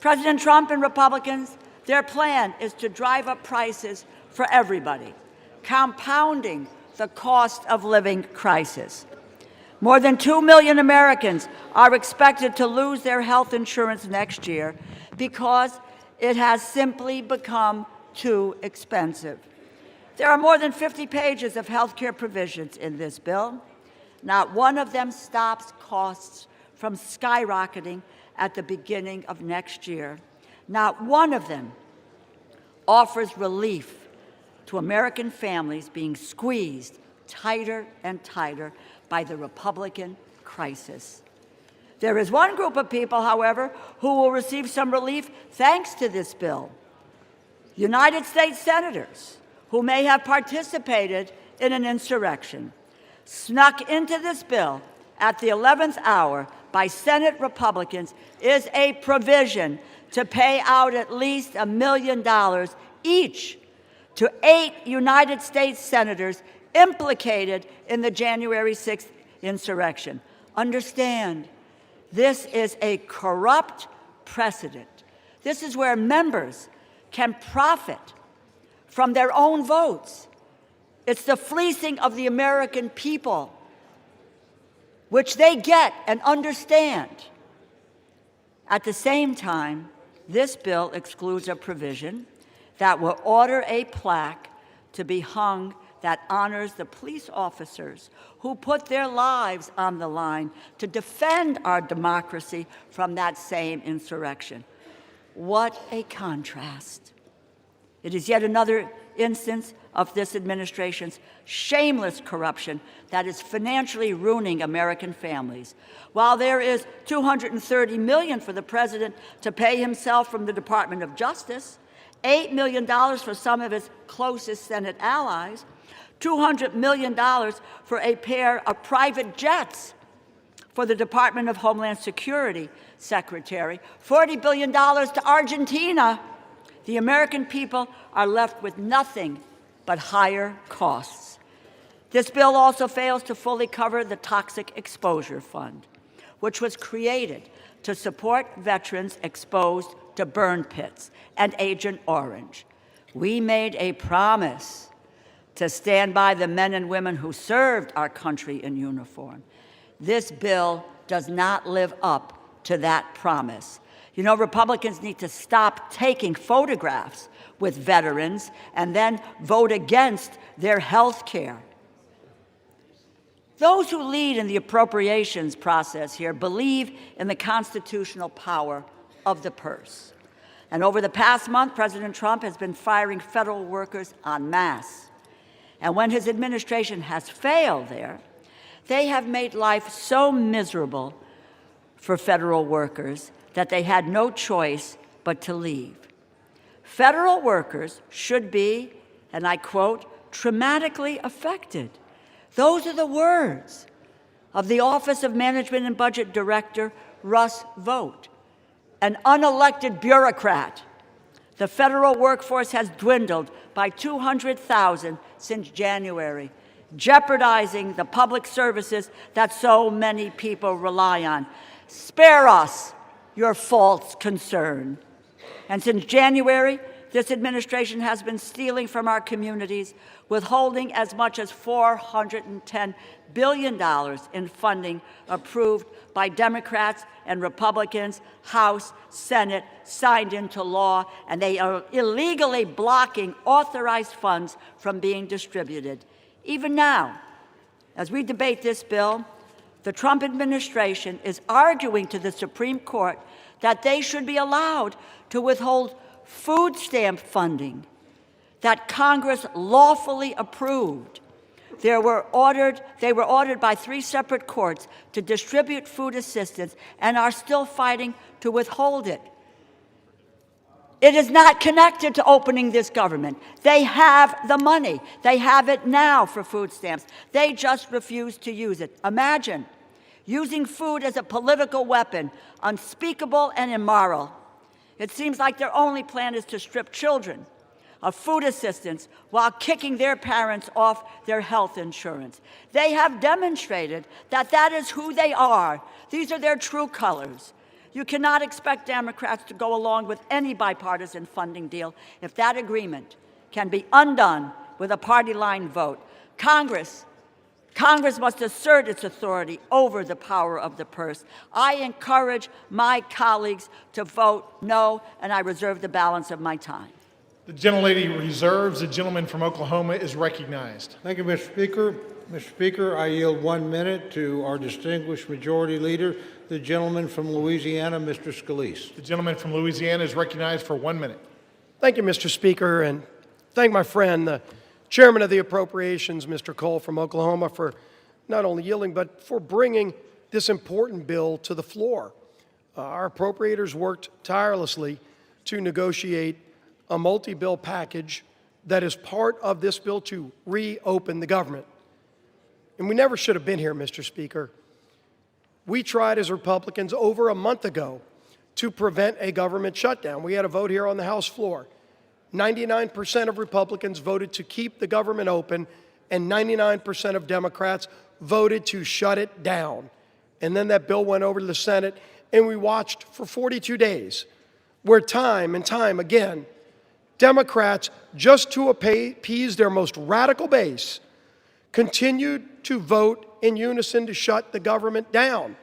President Trump and Republicans, their plan is to drive up prices for everybody, compounding the cost of living crisis. More than 2 million Americans are expected to lose their health insurance next year because it has simply become too expensive. There are more than 50 pages of health care provisions in this bill. Not one of them stops costs from skyrocketing at the beginning of next year. Not one of them offers relief to American families being squeezed tighter and tighter by the Republican crisis. There is one group of people, however, who will receive some relief thanks to this bill. United States senators who may have participated in an insurrection, snuck into this bill at the 11th hour by Senate Republicans, is a provision to pay out at least $1 million each to 8 United States senators implicated in the January 6th insurrection. Understand, this is a corrupt precedent. This is where members can profit from their own votes. It's the fleecing of the American people, which they get and understand. At the same time, this bill excludes a provision that will order a plaque to be hung that honors the police officers who put their lives on the line to defend our democracy from that same insurrection. What a contrast. It is yet another instance of this administration's shameless corruption that is financially ruining American families. While there is $230 million for the president to pay himself from the Department of Justice, $8 million for some of his closest Senate allies, $200 million for a pair of private jets for the Department of Homeland Security Secretary, $40 billion to Argentina, the American people are left with nothing but higher costs. This bill also fails to fully cover the Toxic Exposure Fund, which was created to support veterans exposed to burn pits and Agent Orange. We made a promise to stand by the men and women who served our country in uniform. This bill does not live up to that promise. You know, Republicans need to stop taking photographs with veterans and then vote against their health care. Those who lead in the appropriations process here believe in the constitutional power of the purse. And over the past month, President Trump has been firing federal workers en masse. And when his administration has failed there, they have made life so miserable for federal workers that they had no choice but to leave. Federal workers should be, and I quote, traumatically affected. Those are the words of the Office of Management and Budget Director, Russ Vought, an unelected bureaucrat. The federal workforce has dwindled by 200,000 since January, jeopardizing the public services that so many people rely on. Spare us your false concern. And since January, This administration has been stealing from our communities, withholding as much as $410 billion in funding approved by Democrats and Republicans, House, Senate, signed into law, and they are illegally blocking authorized funds from being distributed. Even now, as we debate this bill, the Trump administration is arguing to the Supreme Court that they should be allowed to withhold food stamp funding that Congress lawfully approved. They were ordered by 3 separate courts to distribute food assistance and are still fighting to withhold it. It is not connected to opening this government. They have the money. They have it now for food stamps. They just refuse to use it. Imagine using food as a political weapon, unspeakable and immoral. It seems like their only plan is to strip children of food assistance while kicking their parents off their health insurance. They have demonstrated that that is who they are. These are their true colors. You cannot expect Democrats to go along with any bipartisan funding deal if that agreement can be undone with a party line vote. Congress must assert its authority over the power of the purse. I encourage my colleagues to vote no, and I reserve the balance of my time. The gentlelady reserves. The gentleman from Oklahoma is recognized. Thank you, Mr. Speaker. Mr. Speaker, I yield 1 minute to our distinguished majority leader, the gentleman from Louisiana, Mr. Scalise. The gentleman from Louisiana is recognized for 1 minute. Thank you, Mr. Speaker, and thank my friend, the Chairman of the Appropriations, Mr. Cole from Oklahoma, for not only yielding, but for bringing this important bill to the floor. Our appropriators worked tirelessly to negotiate a multi-bill package that is part of this bill to reopen the government. And we never should have been here, Mr. Speaker. We tried as Republicans over a month ago to prevent a government shutdown. We had a vote here on the House floor. 99% of Republicans voted to keep the government open, and 99% of Democrats voted to shut it down. And then that bill went over to the Senate, and we watched for 42 days, where time and time again, Democrats, just to appease their most radical base, continued to vote in unison to shut the government down.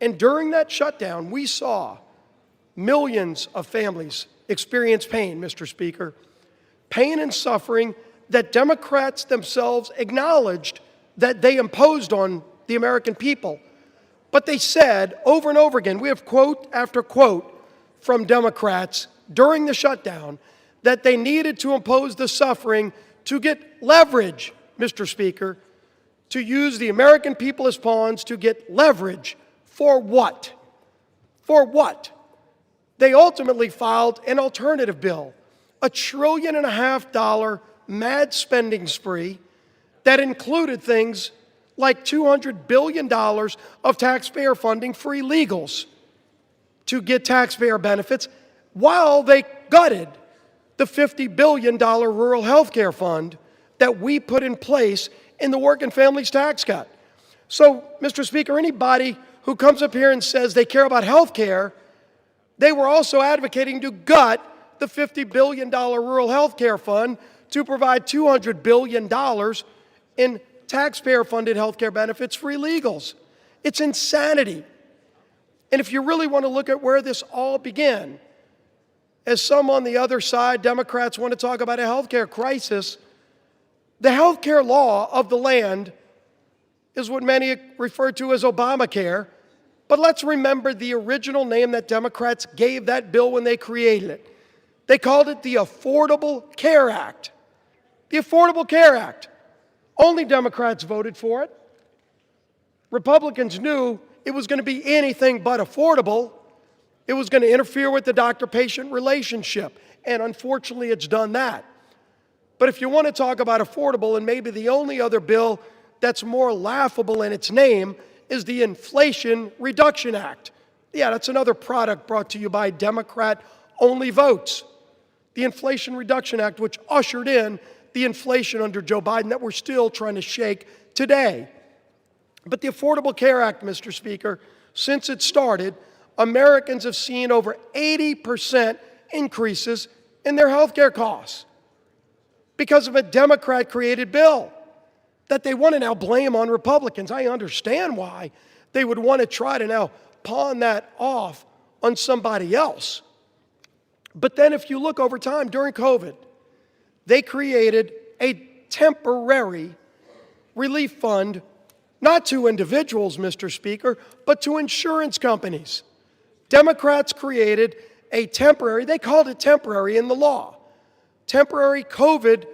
And during that shutdown, we saw millions of families experience pain, Mr. Speaker, pain and suffering that Democrats themselves acknowledged that they imposed on the American people. But they said over and over again, we have quote after quote from Democrats during the shutdown, that they needed to impose the suffering to get leverage, Mr. Speaker, to use the American people as pawns to get leverage. For what? For what? They ultimately filed an alternative bill, a $1.5 trillion mad spending spree that included things like $200 billion of taxpayer funding for illegals to get taxpayer benefits, while they gutted the $50 billion rural health care fund that we put in place in the Working Families Tax Cut. So, Mr. Speaker, anybody who comes up here and says they care about health care, they were also advocating to gut the $50 billion rural health care fund to provide $200 billion in taxpayer-funded health care benefits for illegals. It's insanity. And if you really want to look at where this all began, as some on the other side, Democrats, want to talk about a health care crisis, the health care law of the land is what many refer to as Obamacare. But let's remember the original name that Democrats gave that bill when they created it. They called it the Affordable Care Act. The Affordable Care Act. Only Democrats voted for it. Republicans knew it was going to be anything but affordable. It was going to interfere with the doctor-patient relationship. And unfortunately, it's done that. But if you want to talk about affordable, and maybe the only other bill that's more laughable in its name is the Inflation Reduction Act. Yeah, that's another product brought to you by Democrat-only votes. The Inflation Reduction Act, which ushered in the inflation under Joe Biden that we're still trying to shake today. But the Affordable Care Act, Mr. Speaker, since it started, Americans have seen over 80% increases in their health care costs because of a Democrat-created bill that they want to now blame on Republicans. I understand why they would want to try to now pawn that off on somebody else. But then if you look over time, during COVID, they created a temporary relief fund, not to individuals, Mr. Speaker, but to insurance companies. Democrats created a temporary, they called it temporary in the law, temporary COVID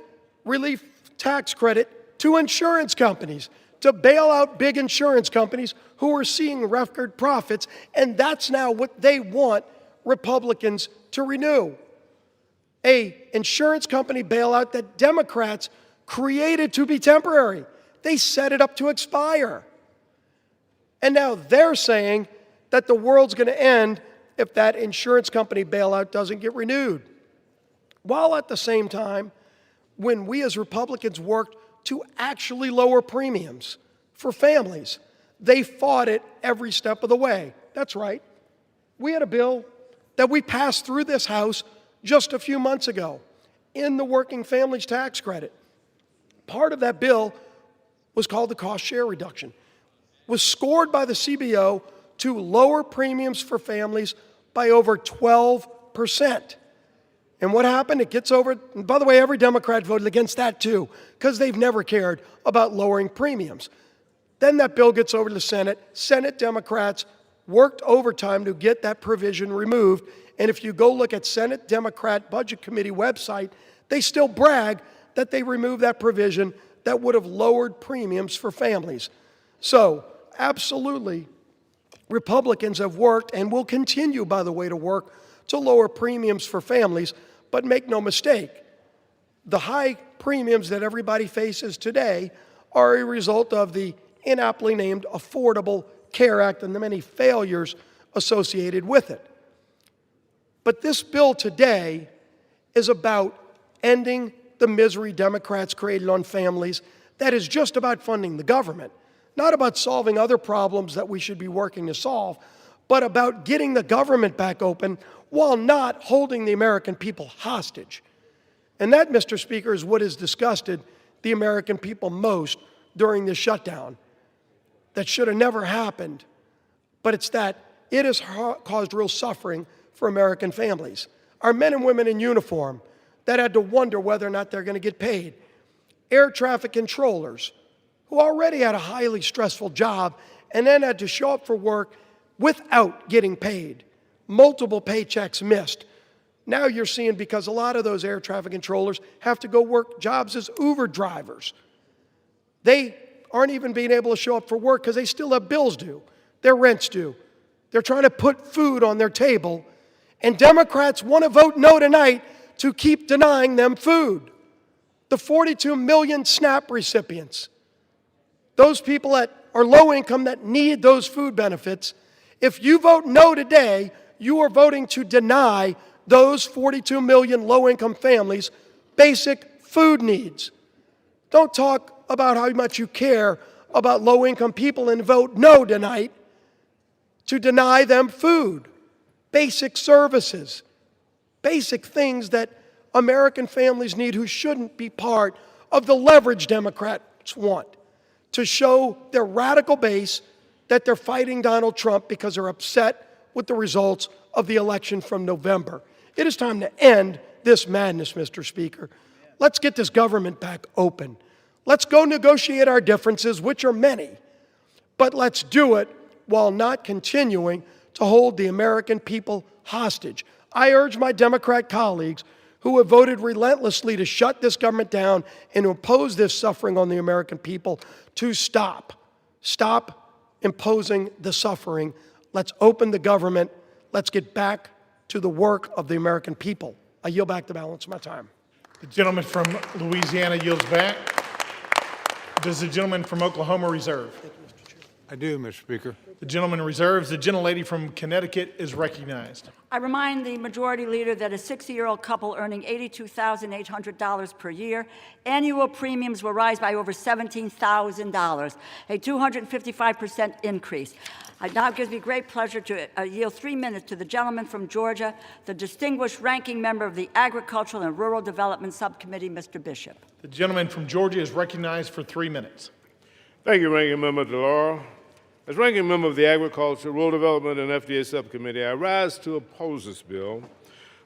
relief tax credit to insurance companies to bail out big insurance companies who are seeing record profits, and that's now what they want Republicans to renew. A insurance company bailout that Democrats created to be temporary. They set it up to expire. And now they're saying that the world's going to end if that insurance company bailout doesn't get renewed. While at the same time, when we as Republicans worked to actually lower premiums for families, they fought it every step of the way. That's right. We had a bill that we passed through this House just a few months ago in the Working Families Tax Credit. Part of that bill was called the cost share reduction, was scored by the CBO to lower premiums for families by over 12%. And what happened? It gets over, and by the way, every Democrat voted against that too, because they've never cared about lowering premiums. Then that bill gets over to the Senate. Senate Democrats worked overtime to get that provision removed. And if you go look at Senate Democrat Budget Committee website, they still brag that they removed that provision that would have lowered premiums for families. So, absolutely, Republicans have worked and will continue, by the way, to work to lower premiums for families, but make no mistake, the high premiums that everybody faces today are a result of the inaptly named Affordable Care Act and the many failures associated with it. But this bill today is about ending the misery Democrats created on families. That is just about funding the government, not about solving other problems that we should be working to solve, but about getting the government back open while not holding the American people hostage. And that, Mr. Speaker, is what has disgusted the American people most during this shutdown. That should have never happened, but it's that it has caused real suffering for American families. Our men and women in uniform that had to wonder whether or not they're going to get paid. Air traffic controllers who already had a highly stressful job and then had to show up for work without getting paid. Multiple paychecks missed. Now you're seeing, because a lot of those air traffic controllers have to go work jobs as Uber drivers. They aren't even being able to show up for work because they still have bills due, their rent's due. They're trying to put food on their table, and Democrats want to vote no tonight to keep denying them food. The 42 million SNAP recipients, those people that are low income that need those food benefits, if you vote no today, you are voting to deny those 42 million low-income families basic food needs. Don't talk about how much you care about low-income people and vote no tonight to deny them food, basic services, basic things that American families need who shouldn't be part of the leverage Democrats want to show their radical base that they're fighting Donald Trump because they're upset with the results of the election from November. It is time to end this madness, Mr. Speaker. Let's get this government back open. Let's go negotiate our differences, which are many, but let's do it while not continuing to hold the American people hostage. I urge my Democrat colleagues who have voted relentlessly to shut this government down and to impose this suffering on the American people to stop. Stop imposing the suffering. Let's open the government. Let's get back to the work of the American people. I yield back the balance of my time. The gentleman from Louisiana yields back. Does the gentleman from Oklahoma reserve? I do, Mr. Speaker. The gentleman reserves. The gentlelady from Connecticut is recognized. I remind the majority leader that a 60-year-old couple earning $82,800 per year, annual premiums will rise by over $17,000, a 255% increase. It now gives me great pleasure to yield 3 minutes to the gentleman from Georgia, the distinguished ranking member of the Agricultural and Rural Development Subcommittee, Mr. Bishop. The gentleman from Georgia is recognized for 3 minutes. Thank you, Ranking Member DeLauro. As Ranking Member of the Agriculture, Rural Development, and FDA Subcommittee, I rise to oppose this bill,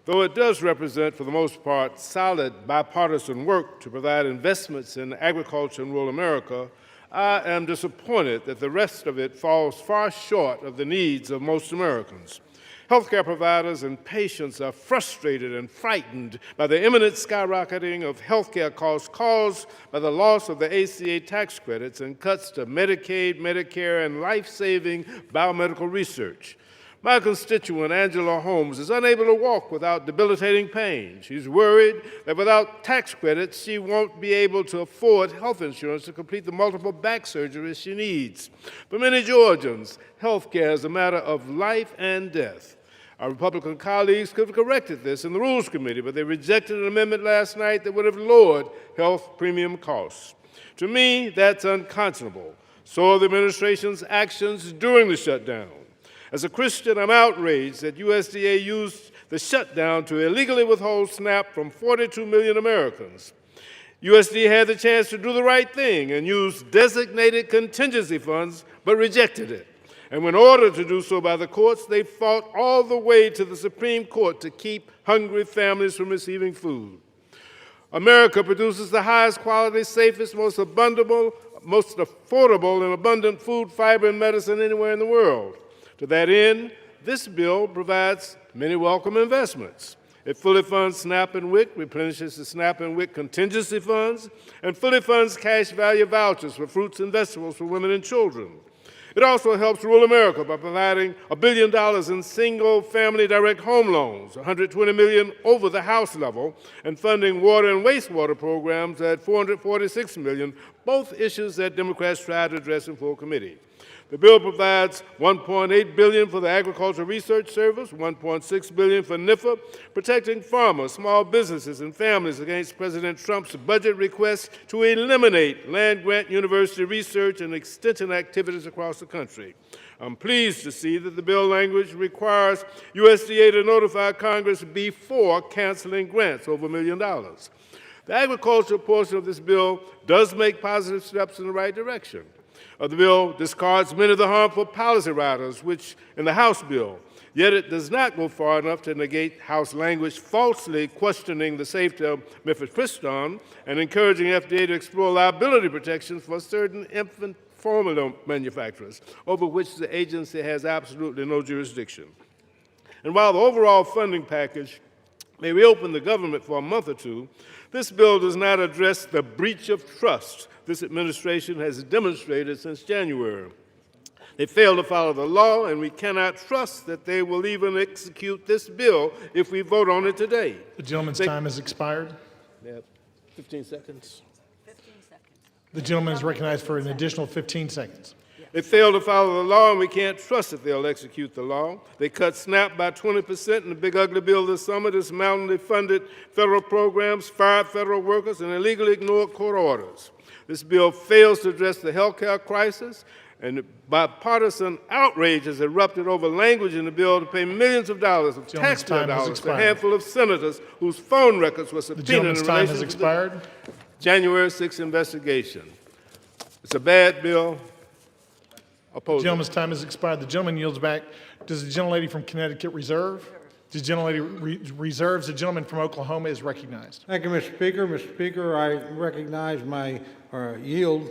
though it does represent, for the most part, solid bipartisan work to provide investments in agriculture in rural America. I am disappointed that the rest of it falls far short of the needs of most Americans. Healthcare providers and patients are frustrated and frightened by the imminent skyrocketing of healthcare costs caused by the loss of the ACA tax credits and cuts to Medicaid, Medicare, and life-saving biomedical research. My constituent, Angela Holmes, is unable to walk without debilitating pain. She's worried that without tax credits, she won't be able to afford health insurance to complete the multiple back surgeries she needs. For many Georgians, health care is a matter of life and death. Our Republican colleagues could have corrected this in the Rules Committee, but they rejected an amendment last night that would have lowered health premium costs. To me, that's unconscionable. So are the administration's actions during the shutdown. As a Christian, I'm outraged that USDA used the shutdown to illegally withhold SNAP from 42 million Americans. USDA had the chance to do the right thing and use designated contingency funds, but rejected it. And when ordered to do so by the courts, they fought all the way to the Supreme Court to keep hungry families from receiving food. America produces the highest quality, safest, most affordable, and abundant food, fiber, and medicine anywhere in the world. To that end, this bill provides many welcome investments. It fully funds SNAP and WIC, replenishes the SNAP and WIC contingency funds, and fully funds cash value vouchers for fruits and vegetables for women and children. It also helps rural America by providing $1 billion in single-family direct home loans, $120 million over the House level, and funding water and wastewater programs at $446 million, both issues that Democrats tried to address in full committee. The bill provides $1.8 billion for the Agricultural Research Service, $1.6 billion for NIFA, protecting farmers, small businesses, and families against President Trump's budget request to eliminate land-grant university research and extension activities across the country. I'm pleased to see that the bill language requires USDA to notify Congress before canceling grants over $1 million. The agricultural portion of this bill does make positive steps in the right direction. The bill discards many of the harmful policy riders, which in the House bill, yet it does not go far enough to negate House language falsely questioning the safety of mifepristone and encouraging FDA to explore liability protections for certain infant formula manufacturers, over which the agency has absolutely no jurisdiction. And while the overall funding package may reopen the government for a month or two, this bill does not address the breach of trust this administration has demonstrated since January. They fail to follow the law, and we cannot trust that they will even execute this bill if we vote on it today. The gentleman's time has expired. They have 15 seconds. 15 seconds. The gentleman is recognized for an additional 15 seconds. They fail to follow the law, and we can't trust that they'll execute the law. They cut SNAP by 20% in the big ugly bill this summer, dismantling funded federal programs, fired federal workers, and illegally ignored court orders. This bill fails to address the health care crisis, and bipartisan outrage has erupted over language in the bill to pay millions of dollars of taxpayer dollars to a handful of senators whose phone records were subpoenaed in relation to the January 6th investigation. It's a bad bill. The gentleman's time has expired. The gentleman yields back. Does the gentlelady from Connecticut reserve? The gentlelady reserves. The gentleman from Oklahoma is recognized. Thank you, Mr. Speaker. Mr. Speaker, I recognize yield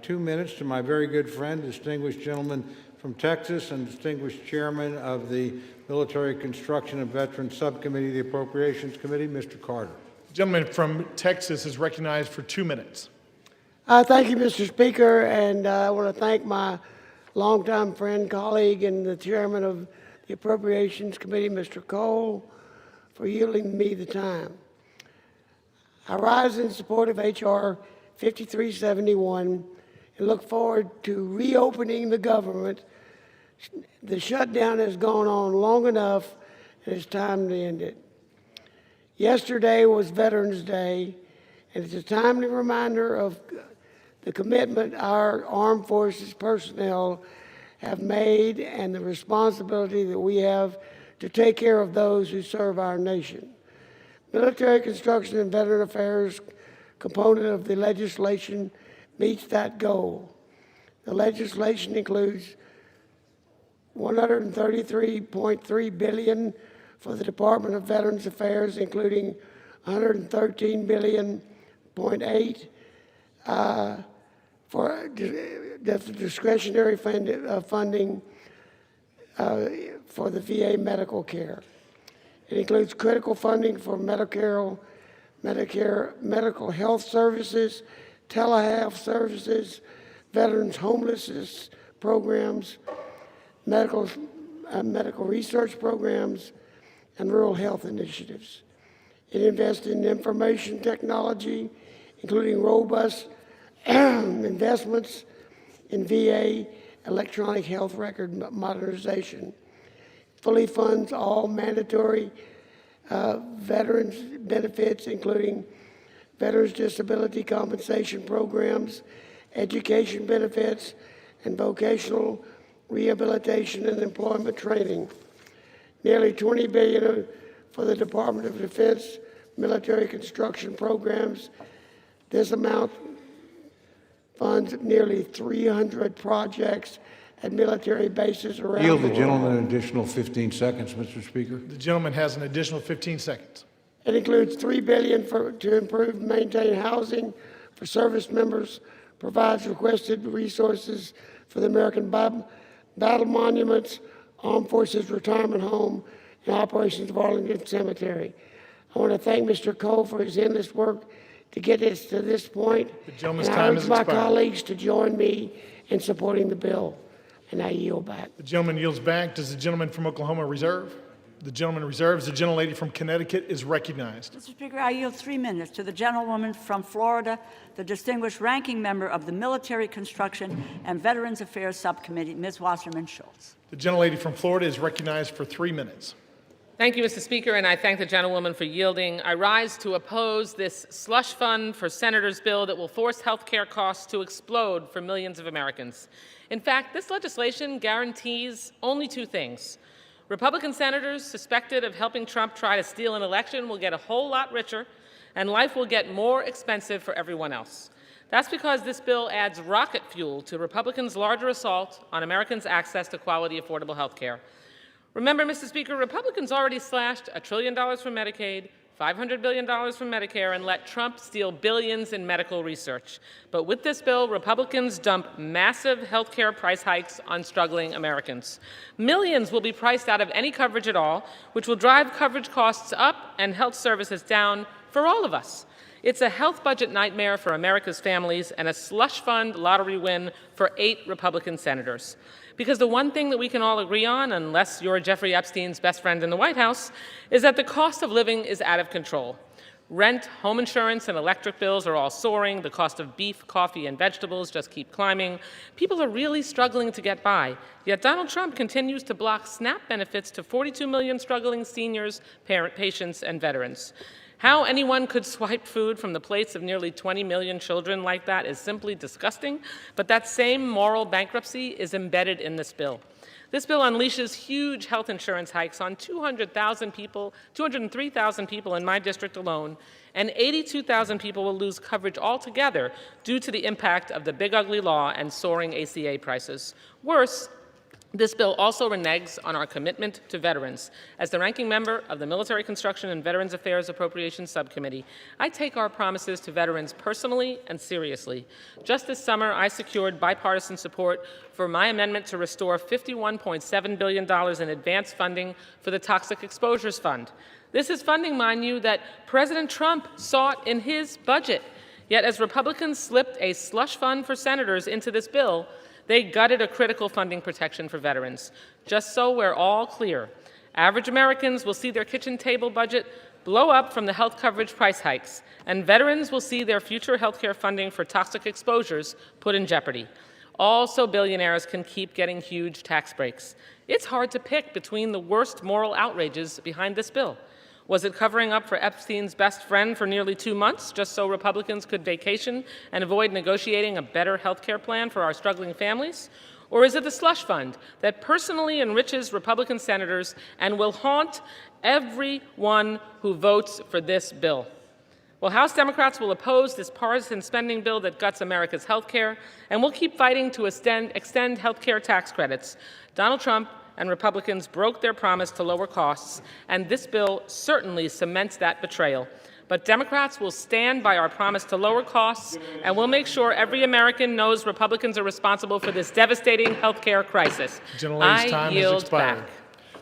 2 minutes to my very good friend, distinguished gentleman from Texas and distinguished chairman of the Military Construction and Veterans Subcommittee, the Appropriations Committee, Mr. Carter. The gentleman from Texas is recognized for 2 minutes. Thank you, Mr. Speaker, and I want to thank my longtime friend, colleague, and the chairman of the Appropriations Committee, Mr. Cole, for yielding me the time. I rise in support of H.R. 5371 and look forward to reopening the government. The shutdown has gone on long enough, and it's time to end it. Yesterday was Veterans Day, and it's a timely reminder of the commitment our armed forces personnel have made and the responsibility that we have to take care of those who serve our nation. Military Construction and Veteran Affairs component of the legislation meets that goal. The legislation includes $133.3 billion for the Department of Veterans Affairs, including $113.8 billion for the discretionary funding for the VA medical care. It includes critical funding for Medicare, medical health services, telehealth services, veterans homelessness programs, medical research programs, and rural health initiatives. It invests in information technology, including robust investments in VA electronic health record modernization. Fully funds all mandatory veterans benefits, including veterans disability compensation programs, education benefits, and vocational rehabilitation and employment training. Nearly $20 billion for the Department of Defense military construction programs. This amount funds nearly 300 projects at military bases around Yield the the world. gentleman an additional 15 seconds, Mr. Speaker. The gentleman has an additional 15 seconds. It includes $3 billion to improve and maintain housing for service members, provides requested resources for the American Battle Monuments, Armed Forces Retirement Home, and operations of Arlington Cemetery. I want to thank Mr. Cole for his endless work to get us to this point. The gentleman's and time I has urge my expired. colleagues to join me in supporting the bill. And I yield back. The gentleman yields back. Does the gentleman from Oklahoma reserve? The gentleman reserves. The gentlelady from Connecticut is recognized. Mr. Speaker, I yield 3 minutes to the gentlewoman from Florida, the distinguished ranking member of the Military Construction and Veterans Affairs Subcommittee, Ms. Wasserman Schultz. The gentlelady from Florida is recognized for 3 minutes. Thank you, Mr. Speaker, and I thank the gentlewoman for yielding. I rise to oppose this slush fund for senators bill that will force health care costs to explode for millions of Americans. In fact, this legislation guarantees only 2 things. Republican senators suspected of helping Trump try to steal an election will get a whole lot richer, and life will get more expensive for everyone else. That's because this bill adds rocket fuel to Republicans' larger assault on Americans' access to quality, affordable health care. Remember, Mr. Speaker, Republicans already slashed $1 trillion from Medicaid, $500 billion from Medicare, and let Trump steal billions in medical research. But with this bill, Republicans dump massive health care price hikes on struggling Americans. Millions will be priced out of any coverage at all, which will drive coverage costs up and health services down for all of us. It's a health budget nightmare for America's families and a slush fund lottery win for 8 Republican senators. Because the one thing that we can all agree on, unless you're Jeffrey Epstein's best friend in the White House, is that the cost of living is out of control. Rent, home insurance, and electric bills are all soaring. The cost of beef, coffee, and vegetables just keep climbing. People are really struggling to get by. Yet Donald Trump continues to block SNAP benefits to 42 million struggling seniors, patients, and veterans. How anyone could swipe food from the plates of nearly 20 million children like that is simply disgusting, but that same moral bankruptcy is embedded in this bill. This bill unleashes huge health insurance hikes on 203,000 people in my district alone, and 82,000 people will lose coverage altogether due to the impact of the big ugly law and soaring ACA prices. Worse, this bill also reneges on our commitment to veterans. As the ranking member of the Military Construction and Veterans Affairs Appropriations Subcommittee, I take our promises to veterans personally and seriously. Just this summer, I secured bipartisan support for my amendment to restore $51.7 billion in advance funding for the Toxic Exposures Fund. This is funding, mind you, that President Trump sought in his budget. Yet as Republicans slipped a slush fund for senators into this bill, they gutted a critical funding protection for veterans. Just so we're all clear, average Americans will see their kitchen table budget blow up from the health coverage price hikes, and veterans will see their future health care funding for toxic exposures put in jeopardy. Also, billionaires can keep getting huge tax breaks. It's hard to pick between the worst moral outrages behind this bill. Was it covering up for Epstein's best friend for nearly 2 months, just so Republicans could vacation and avoid negotiating a better health care plan for our struggling families? Or is it the slush fund that personally enriches Republican senators and will haunt everyone who votes for this bill? Well, House Democrats will oppose this partisan spending bill that guts America's health care, and we'll keep fighting to extend health care tax credits. Donald Trump and Republicans broke their promise to lower costs, and this bill certainly cements that betrayal. But Democrats will stand by our promise to lower costs, and we'll make sure every American knows Republicans are responsible for this devastating health care crisis. Gentlelady's time has yield expired. back.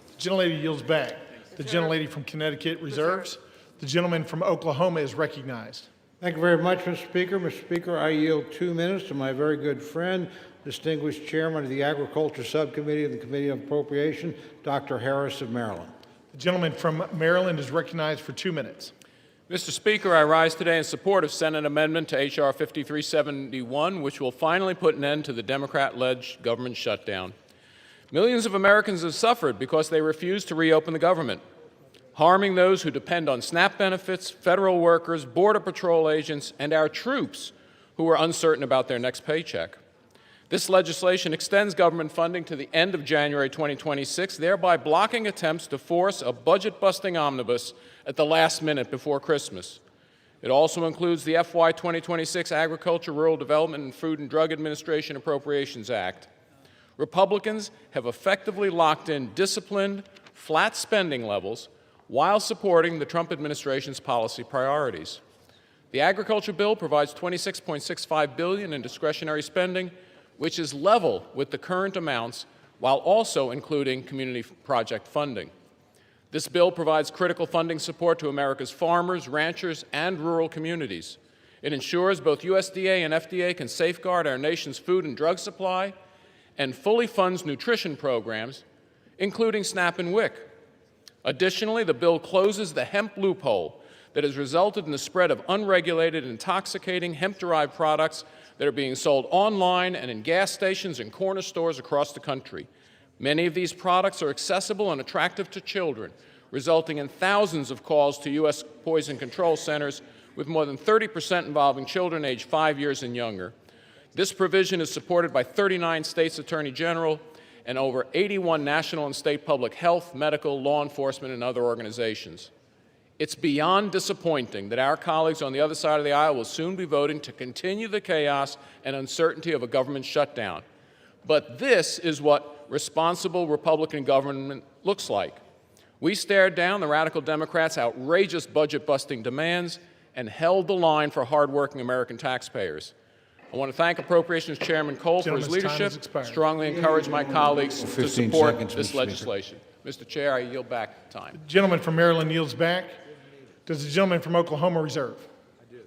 The gentlelady yields back. The gentlelady from Connecticut reserves. The gentleman from Oklahoma is recognized. Thank you very much, Mr. Speaker. Mr. Speaker, I yield 2 minutes to my very good friend, distinguished chairman of the Agriculture Subcommittee of the Committee on Appropriation, Dr. Harris of Maryland. The gentleman from Maryland is recognized for 2 minutes. Mr. Speaker, I rise today in support of Senate Amendment to H.R. 5371, which will finally put an end to the Democrat-led government shutdown. Millions of Americans have suffered because they refuse to reopen the government, harming those who depend on SNAP benefits, federal workers, Border Patrol agents, and our troops who are uncertain about their next paycheck. This legislation extends government funding to the end of January 2026, thereby blocking attempts to force a budget-busting omnibus at the last minute before Christmas. It also includes the FY 2026 Agriculture, Rural Development, and Food and Drug Administration Appropriations Act. Republicans have effectively locked in disciplined, flat spending levels while supporting the Trump administration's policy priorities. The agriculture bill provides $26.65 billion in discretionary spending, which is level with the current amounts while also including community project funding. This bill provides critical funding support to America's farmers, ranchers, and rural communities. It ensures both USDA and FDA can safeguard our nation's food and drug supply and fully funds nutrition programs, including SNAP and WIC. Additionally, the bill closes the hemp loophole that has resulted in the spread of unregulated, intoxicating hemp-derived products that are being sold online and in gas stations and corner stores across the country. Many of these products are accessible and attractive to children, resulting in thousands of calls to U.S. poison control centers, with more than 30% involving children aged 5 years and younger. This provision is supported by 39 states' attorney general and over 81 national and state public health, medical, law enforcement, and other organizations. It's beyond disappointing that our colleagues on the other side of the aisle will soon be voting to continue the chaos and uncertainty of a government shutdown. But this is what responsible Republican government looks like. We stared down the radical Democrats' outrageous budget-busting demands and held the line for hardworking American taxpayers. I want to thank Appropriations Chairman Cole for his leadership, strongly encourage my colleagues to support this legislation. Mr. Chair, I yield back time. The gentleman from Maryland yields back. Does the gentleman from Oklahoma reserve?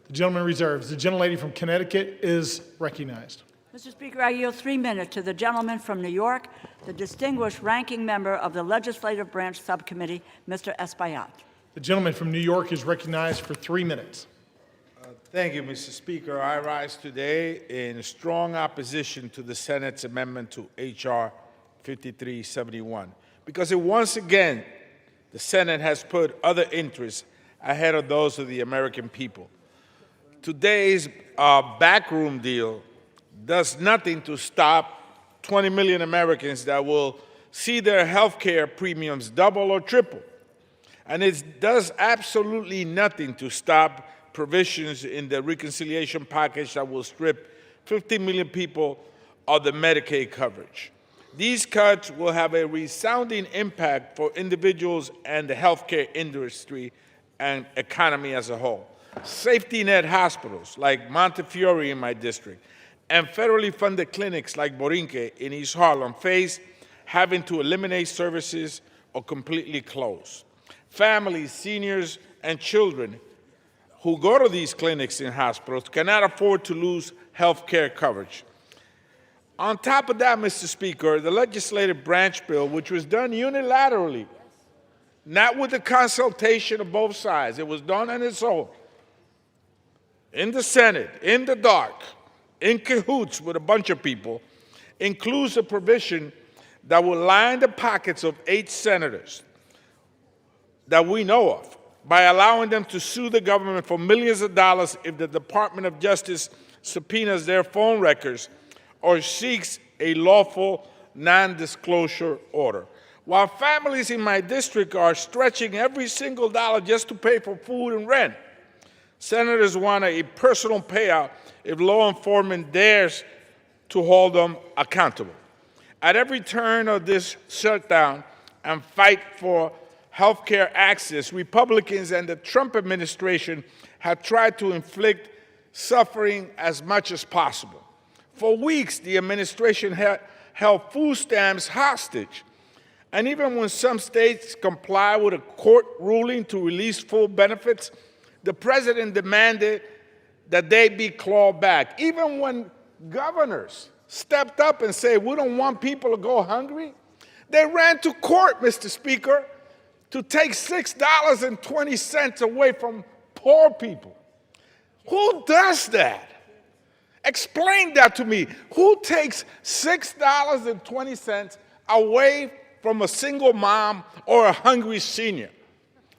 The gentleman reserves. The gentlelady from Connecticut is recognized. Mr. Speaker, I yield 3 minutes to the gentleman from New York, the distinguished ranking member of the Legislative Branch Subcommittee, Mr. Espaillat. The gentleman from New York is recognized for 3 minutes. Thank you, Mr. Speaker. I rise today in strong opposition to the Senate's amendment to H.R. 5371 because once again, the Senate has put other interests ahead of those of the American people. Today's backroom deal does nothing to stop 20 million Americans that will see their health care premiums double or triple. And it does absolutely nothing to stop provisions in the reconciliation package that will strip 50 million people of the Medicaid coverage. These cuts will have a resounding impact for individuals and the healthcare industry and economy as a whole. Safety net hospitals like Montefiore in my district and federally funded clinics like Borinque in East Harlem face having to eliminate services or completely close. Families, seniors, and children who go to these clinics and hospitals cannot afford to lose health care coverage. On top of that, Mr. Speaker, the legislative branch bill, which was done unilaterally, not with the consultation of both sides. It was done on its own, in the Senate, in the dark, in cahoots with a bunch of people, includes a provision that will line the pockets of 8 senators that we know of by allowing them to sue the government for millions of dollars if the Department of Justice subpoenas their phone records or seeks a lawful non-disclosure order. While families in my district are stretching every single dollar just to pay for food and rent, senators want a personal payout if law enforcement dares to hold them accountable. At every turn of this shutdown and fight for health care access, Republicans and the Trump administration have tried to inflict suffering as much as possible. For weeks, the administration held food stamps hostage. And even when some states comply with a court ruling to release full benefits, the president demanded that they be clawed back. Even when governors stepped up and said, we don't want people to go hungry, they ran to court, Mr. Speaker, to take $6.20 away from poor people. Who does that? Explain that to me. Who takes $6.20 away from a single mom or a hungry senior?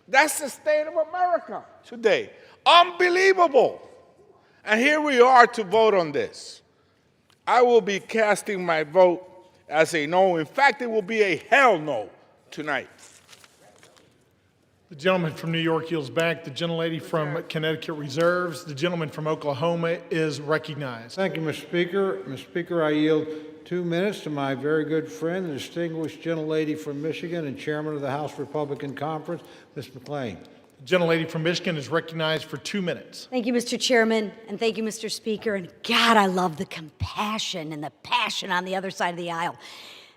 That's the state of America today. Unbelievable. And here we are to vote on this. I will be casting my vote as a no. In fact, it will be a hell no tonight. The gentleman from New York yields back. The gentlelady from Connecticut reserves. The gentleman from Oklahoma is recognized. Thank you, Mr. Speaker. Mr. Speaker, I yield 2 minutes to my very good friend, the distinguished gentlelady from Michigan and chairman of the House Republican Conference, Ms. McClain. The gentlelady from Michigan is recognized for 2 minutes. Thank you, Mr. Chairman, and thank you, Mr. Speaker. And God, I love the compassion and the passion on the other side of the aisle.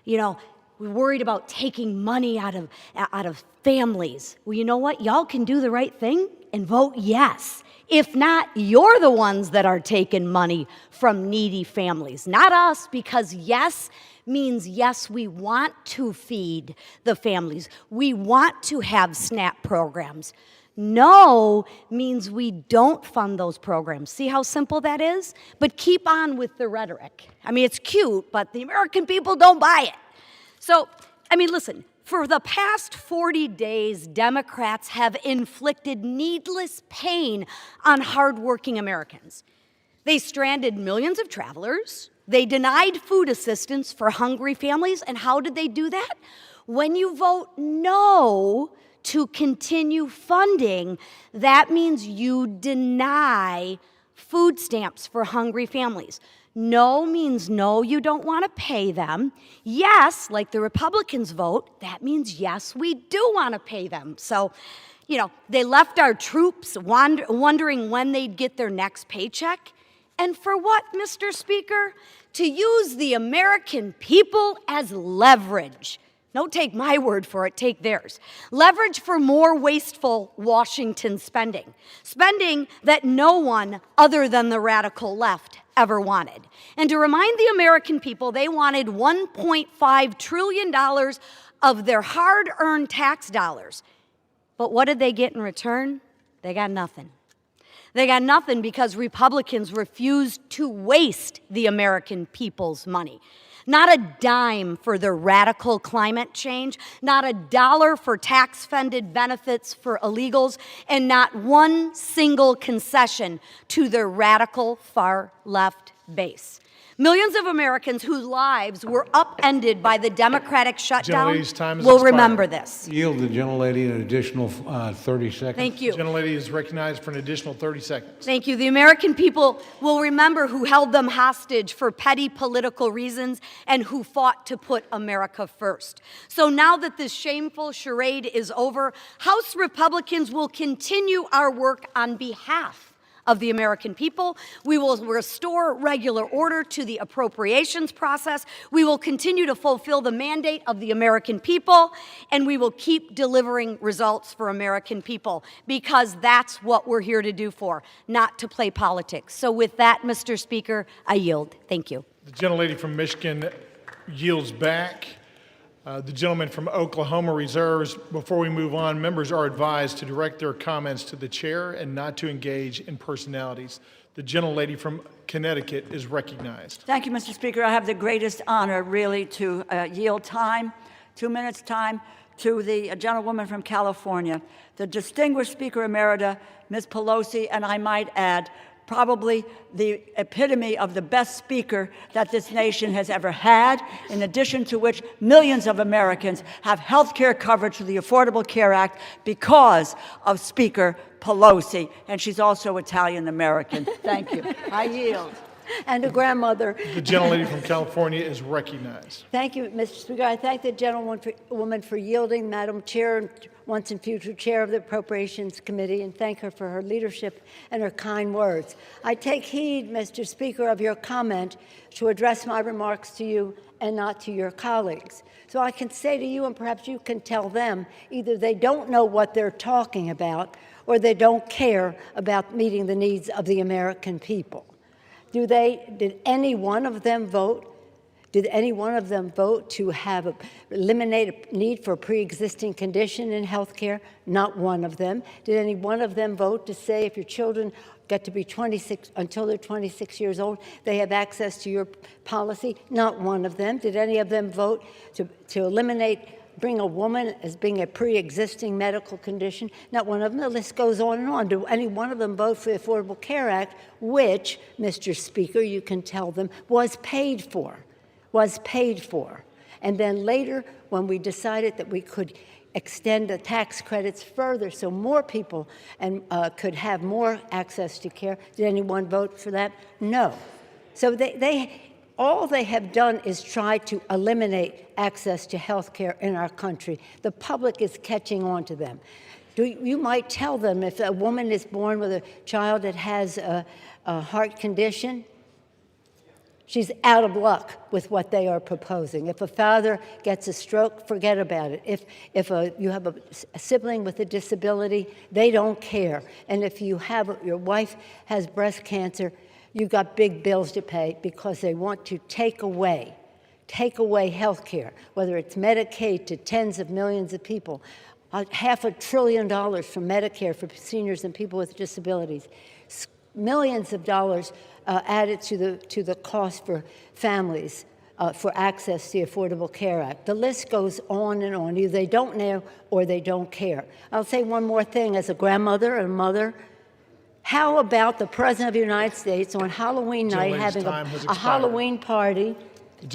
You know, we're worried about taking money out of families. Well, you know what? Y'all can do the right thing and vote yes. If not, you're the ones that are taking money from needy families, not us, because yes means yes, we want to feed the families. We want to have SNAP programs. No means we don't fund those programs. See how simple that is? But keep on with the rhetoric. I mean, it's cute, but the American people don't buy it. So, I mean, listen, for the past 40 days, Democrats have inflicted needless pain on hardworking Americans. They stranded millions of travelers. They denied food assistance for hungry families. And how did they do that? When you vote no to continue funding, that means you deny food stamps for hungry families. No means no, you don't want to pay them. Yes, like the Republicans vote, that means yes, we do want to pay them. So, you know, they left our troops wondering when they'd get their next paycheck. And for what, Mr. Speaker? To use the American people as leverage. Don't take my word for it, take theirs. Leverage for more wasteful Washington spending. Spending that no one other than the radical left ever wanted. And to remind the American people, they wanted $1.5 trillion of their hard-earned tax dollars. But what did they get in return? They got nothing. They got nothing because Republicans refused to waste the American people's money. Not a dime for their radical climate change, not a dollar for tax-funded benefits for illegals, and not one single concession to their radical far-left base. Millions of Americans whose lives were upended by the Democratic shutdown will remember this. Yield the gentlelady an additional 30 seconds. Thank you. The gentlelady is recognized for an additional 30 seconds. Thank you. The American people will remember who held them hostage for petty political reasons and who fought to put America first. So now that this shameful charade is over, House Republicans will continue our work on behalf of the American people. We will restore regular order to the appropriations process. We will continue to fulfill the mandate of the American people, and we will keep delivering results for American people, because that's what we're here to do for, not to play politics. So with that, Mr. Speaker, I yield. Thank you. The gentlelady from Michigan yields back. The gentleman from Oklahoma reserves. Before we move on, members are advised to direct their comments to the chair and not to engage in personalities. The gentlelady from Connecticut is recognized. Thank you, Mr. Speaker. I have the greatest honor, really, to yield time, 2 minutes time, to the gentlewoman from California, the distinguished Speaker Emerita, Ms. Pelosi, and I might add, probably the epitome of the best speaker that this nation has ever had, in addition to which millions of Americans have health care coverage through the Affordable Care Act because of Speaker Pelosi, and she's also Italian-American. Thank you. I yield. And a grandmother. The gentlelady from California is recognized. Thank you, Mr. Speaker. I thank the gentlewoman for yielding, Madam Chair, and once and future Chair of the Appropriations Committee, and thank her for her leadership and her kind words. I take heed, Mr. Speaker, of your comment to address my remarks to you and not to your colleagues. So I can say to you, and perhaps you can tell them, either they don't know what they're talking about or they don't care about meeting the needs of the American people. Did any one of them vote? Did any one of them vote to eliminate a need for a pre-existing condition in health care? Not one of them. Did any one of them vote to say if your children get to be 26, until they're 26 years old, they have access to your policy? Not one of them. Did any of them vote to eliminate, bring a woman as being a pre-existing medical condition? Not one of them. The list goes on and on. Do any one of them vote for the Affordable Care Act, which, Mr. Speaker, you can tell them, was paid for? And then later, when we decided that we could extend the tax credits further so more people could have more access to care, did anyone vote for that? No. So all they have done is try to eliminate access to health care in our country. The public is catching on to them. You might tell them if a woman is born with a child that has a heart condition, she's out of luck with what they are proposing. If a father gets a stroke, forget about it. If you have a sibling with a disability, they don't care. And if your wife has breast cancer, you've got big bills to pay because they want to take away health care, whether it's Medicaid to tens of millions of people, $500 billion from Medicare for seniors and people with disabilities, millions of dollars added to the cost for families for access to the Affordable Care Act. The list goes on and on. Either they don't know or they don't care. I'll say one more thing as a grandmother and a mother. How about the President of the United States on Halloween night having a Halloween party? And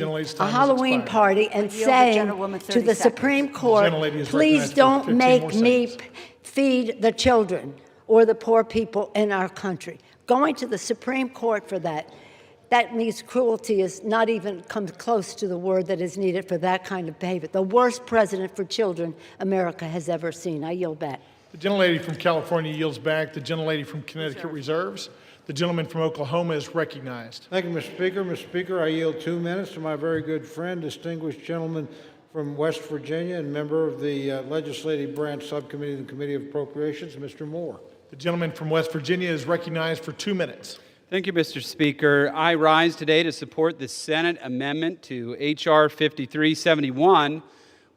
saying to the Supreme Court, please don't make me feed the children or the poor people in our country. Going to the Supreme Court for that means cruelty is not even comes close to the word that is needed for that kind of behavior. The worst president for children America has ever seen. I yield back. The gentlelady from California yields back. The gentlelady from Connecticut reserves. The gentleman from Oklahoma is recognized. Thank you, Mr. Speaker. Mr. Speaker, I yield 2 minutes to my very good friend, distinguished gentleman from West Virginia and member of the Legislative Branch Subcommittee and Committee of Appropriations, Mr. Moore. The gentleman from West Virginia is recognized for 2 minutes. Thank you, Mr. Speaker. I rise today to support the Senate amendment to H.R. 5371,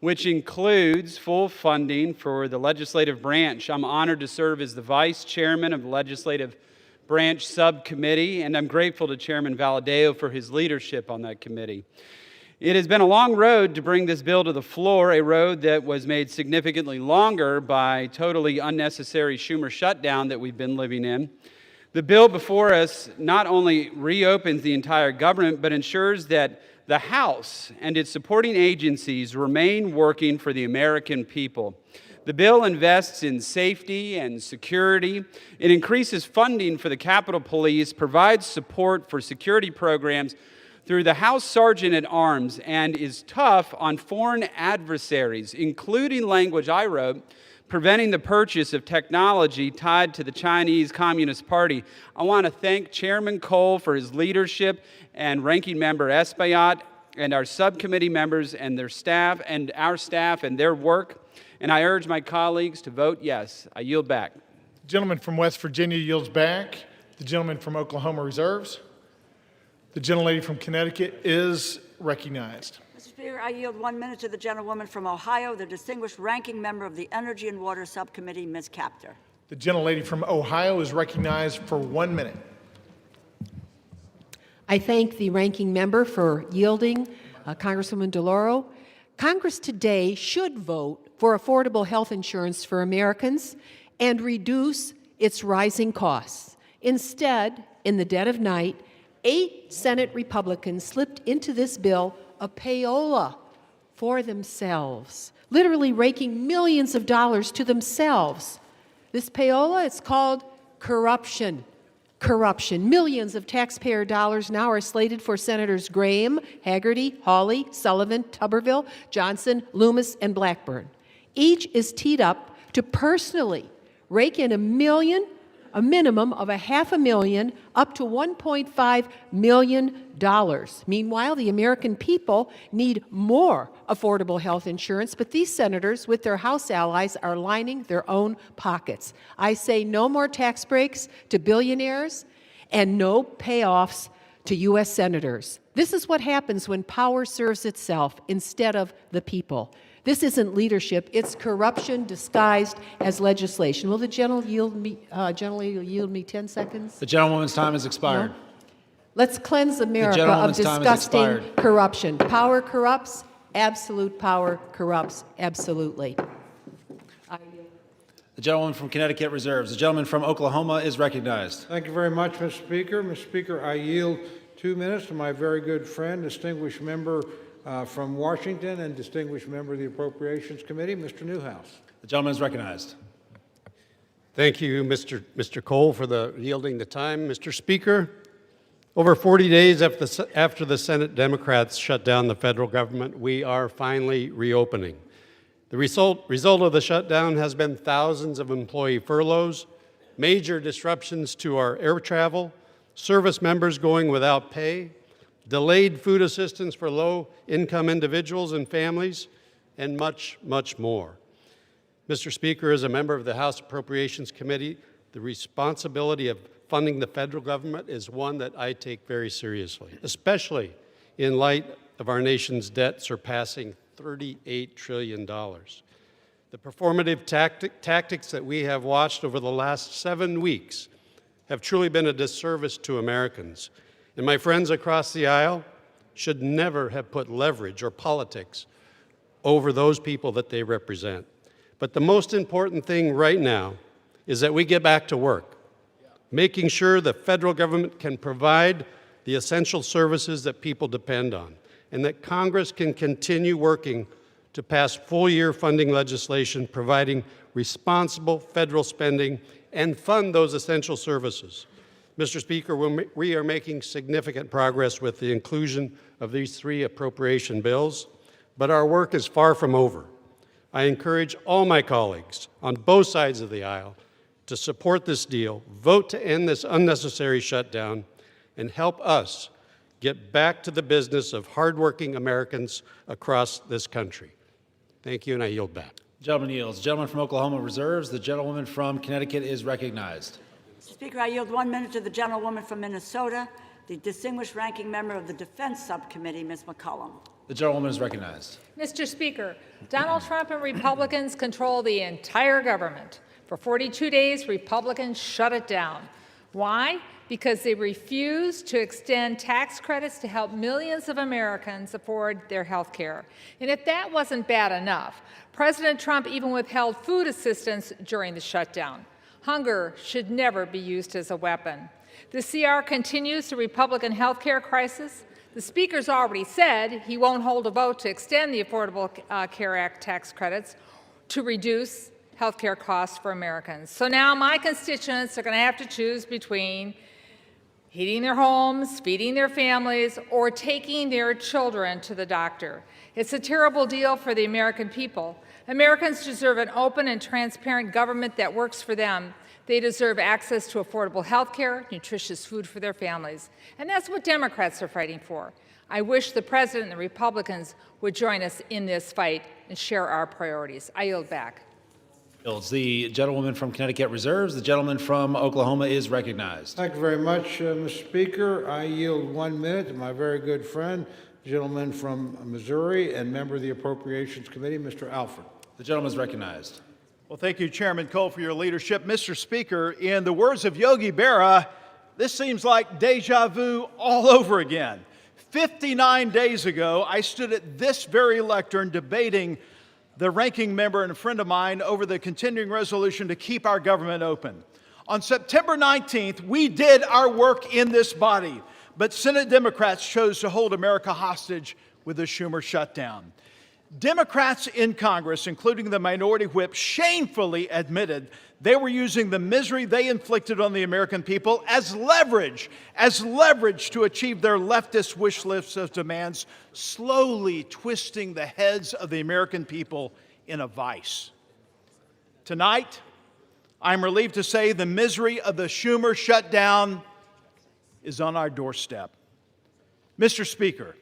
which includes full funding for the legislative branch. I'm honored to serve as the vice chairman of the Legislative Branch Subcommittee, and I'm grateful to Chairman Valadao for his leadership on that committee. It has been a long road to bring this bill to the floor, a road that was made significantly longer by totally unnecessary Schumer shutdown that we've been living in. The bill before us not only reopens the entire government, but ensures that the House and its supporting agencies remain working for the American people. The bill invests in safety and security. It increases funding for the Capitol Police, provides support for security programs through the House Sergeant at Arms, and is tough on foreign adversaries, including language I wrote, preventing the purchase of technology tied to the Chinese Communist Party. I want to thank Chairman Cole for his leadership and Ranking Member Espaillat and our subcommittee members and their staff and our staff and their work. And I urge my colleagues to vote yes. I yield back. The gentleman from West Virginia yields back. The gentleman from Oklahoma reserves. The gentlelady from Connecticut is recognized. Mr. Speaker, I yield 1 minute to the gentlewoman from Ohio, the distinguished ranking member of the Energy and Water Subcommittee, Ms. Capter. The gentlelady from Ohio is recognized for 1 minute. I thank the ranking member for yielding, Congresswoman DeLauro. Congress today should vote for affordable health insurance for Americans and reduce its rising costs. Instead, in the dead of night, 8 Senate Republicans slipped into this bill a payola for themselves, literally raking millions of dollars to themselves. This payola, it's called corruption. Corruption. Millions of taxpayer dollars now are slated for Senators Graham, Hagerty, Hawley, Sullivan, Tuberville, Johnson, Loomis, and Blackburn. Each is teed up to personally rake in a minimum of $500,000 up to $1.5 million. Meanwhile, the American people need more affordable health insurance, but these senators, with their House allies, are lining their own pockets. I say no more tax breaks to billionaires and no payoffs to U.S. senators. This is what happens when power serves itself instead of the people. This isn't leadership, it's corruption disguised as legislation. Will the gentleman yield me 10 seconds? The gentlewoman's time has expired. No? Let's cleanse America of gentlewoman's time has disgusting expired. corruption. Power corrupts, absolute power corrupts absolutely. The gentleman from Connecticut reserves. The gentleman from Oklahoma is recognized. Thank you very much, Mr. Speaker. Mr. Speaker, I yield 2 minutes to my very good friend, distinguished member from Washington and distinguished member of the Appropriations Committee, Mr. Newhouse. The gentleman is recognized. Thank you, Mr. Cole, for yielding the time. Mr. Speaker, over 40 days after the Senate Democrats shut down the federal government, we are finally reopening. The result of the shutdown has been thousands of employee furloughs, major disruptions to our air travel, service members going without pay, delayed food assistance for low-income individuals and families, and much, much more. Mr. Speaker, as a member of the House Appropriations Committee, the responsibility of funding the federal government is one that I take very seriously, especially in light of our nation's debt surpassing $38 trillion. The performative tactics that we have watched over the last 7 weeks have truly been a disservice to Americans. And my friends across the aisle should never have put leverage or politics over those people that they represent. But the most important thing right now is that we get back to work, making sure the federal government can provide the essential services that people depend on, and that Congress can continue working to pass full-year funding legislation providing responsible federal spending and fund those essential services. Mr. Speaker, we are making significant progress with the inclusion of these 3 appropriation bills, but our work is far from over. I encourage all my colleagues on both sides of the aisle to support this deal, vote to end this unnecessary shutdown, and help us get back to the business of hardworking Americans across this country. Thank you, and I yield back. Gentleman yields. The gentleman from Oklahoma reserves. The gentlewoman from Connecticut is recognized. Speaker, I yield 1 minute to the gentlewoman from Minnesota, the distinguished ranking member of the Defense Subcommittee, Ms. McCollum. The gentlewoman is recognized. Mr. Speaker, Donald Trump and Republicans control the entire government. For 42 days, Republicans shut it down. Why? Because they refuse to extend tax credits to help millions of Americans afford their health care. And if that wasn't bad enough, President Trump even withheld food assistance during the shutdown. Hunger should never be used as a weapon. The CR continues the Republican health care crisis. The Speaker's already said he won't hold a vote to extend the Affordable Care Act tax credits to reduce health care costs for Americans. So now my constituents are going to have to choose between heating their homes, feeding their families, or taking their children to the doctor. It's a terrible deal for the American people. Americans deserve an open and transparent government that works for them. They deserve access to affordable health care, nutritious food for their families. And that's what Democrats are fighting for. I wish the President and the Republicans would join us in this fight and share our priorities. I yield back. The gentlewoman from Connecticut reserves. The gentleman from Oklahoma is recognized. Thank you very much, Mr. Speaker. I yield 1 minute to my very good friend, Gentleman from Missouri and member of the Appropriations Committee, Mr. Alford. The gentleman is recognized. Well, thank you, Chairman Cole, for your leadership. Mr. Speaker, in the words of Yogi Berra, this seems like deja vu all over again. 59 days ago, I stood at this very lectern debating the ranking member and a friend of mine over the continuing resolution to keep our government open. On September 19th, we did our work in this body, but Senate Democrats chose to hold America hostage with the Schumer shutdown. Democrats in Congress, including the minority whip, shamefully admitted they were using the misery they inflicted on the American people as leverage to achieve their leftist wish list of demands, slowly twisting the heads of the American people in a vice. Tonight, I'm relieved to say the misery of the Schumer shutdown is on our doorstep. Mr. Speaker,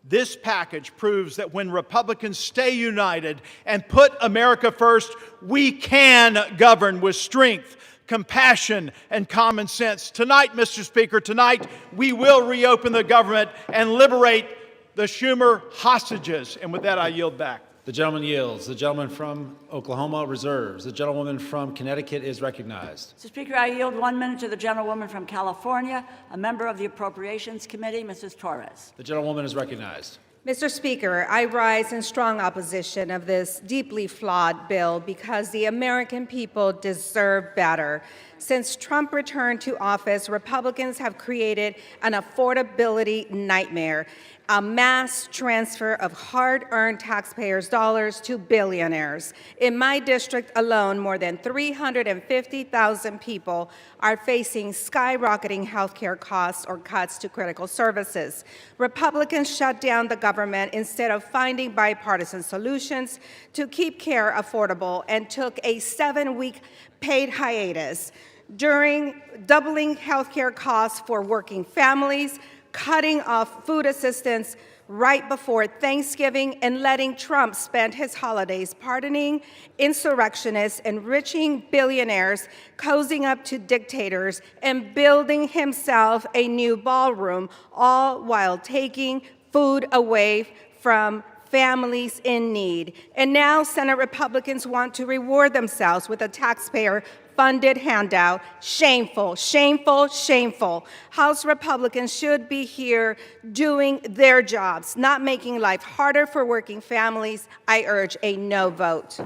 this package proves that when Republicans stay united and put America first, we can govern with strength, compassion, and common sense. Tonight, Mr. Speaker, tonight we will reopen the government and liberate the Schumer hostages. And with that, I yield back. The gentleman yields. The gentleman from Oklahoma reserves. The gentlewoman from Connecticut is recognized. Mr. Speaker, I yield 1 minute to the gentlewoman from California, a member of the Appropriations Committee, Mrs. Torres. The gentlewoman is recognized. Mr. Speaker, I rise in strong opposition of this deeply flawed bill because the American people deserve better. Since Trump returned to office, Republicans have created an affordability nightmare, a mass transfer of hard-earned taxpayers' dollars to billionaires. In my district alone, more than 350,000 people are facing skyrocketing health care costs or cuts to critical services. Republicans shut down the government instead of finding bipartisan solutions to keep care affordable and took a 7-week paid hiatus, during doubling health care costs for working families, cutting off food assistance right before Thanksgiving, and letting Trump spend his holidays pardoning insurrectionists, enriching billionaires, cozying up to dictators, and building himself a new ballroom, all while taking food away from families in need. And now Senate Republicans want to reward themselves with a taxpayer-funded handout. Shameful, shameful, shameful. House Republicans should be here doing their jobs, not making life harder for working families. I urge a no vote.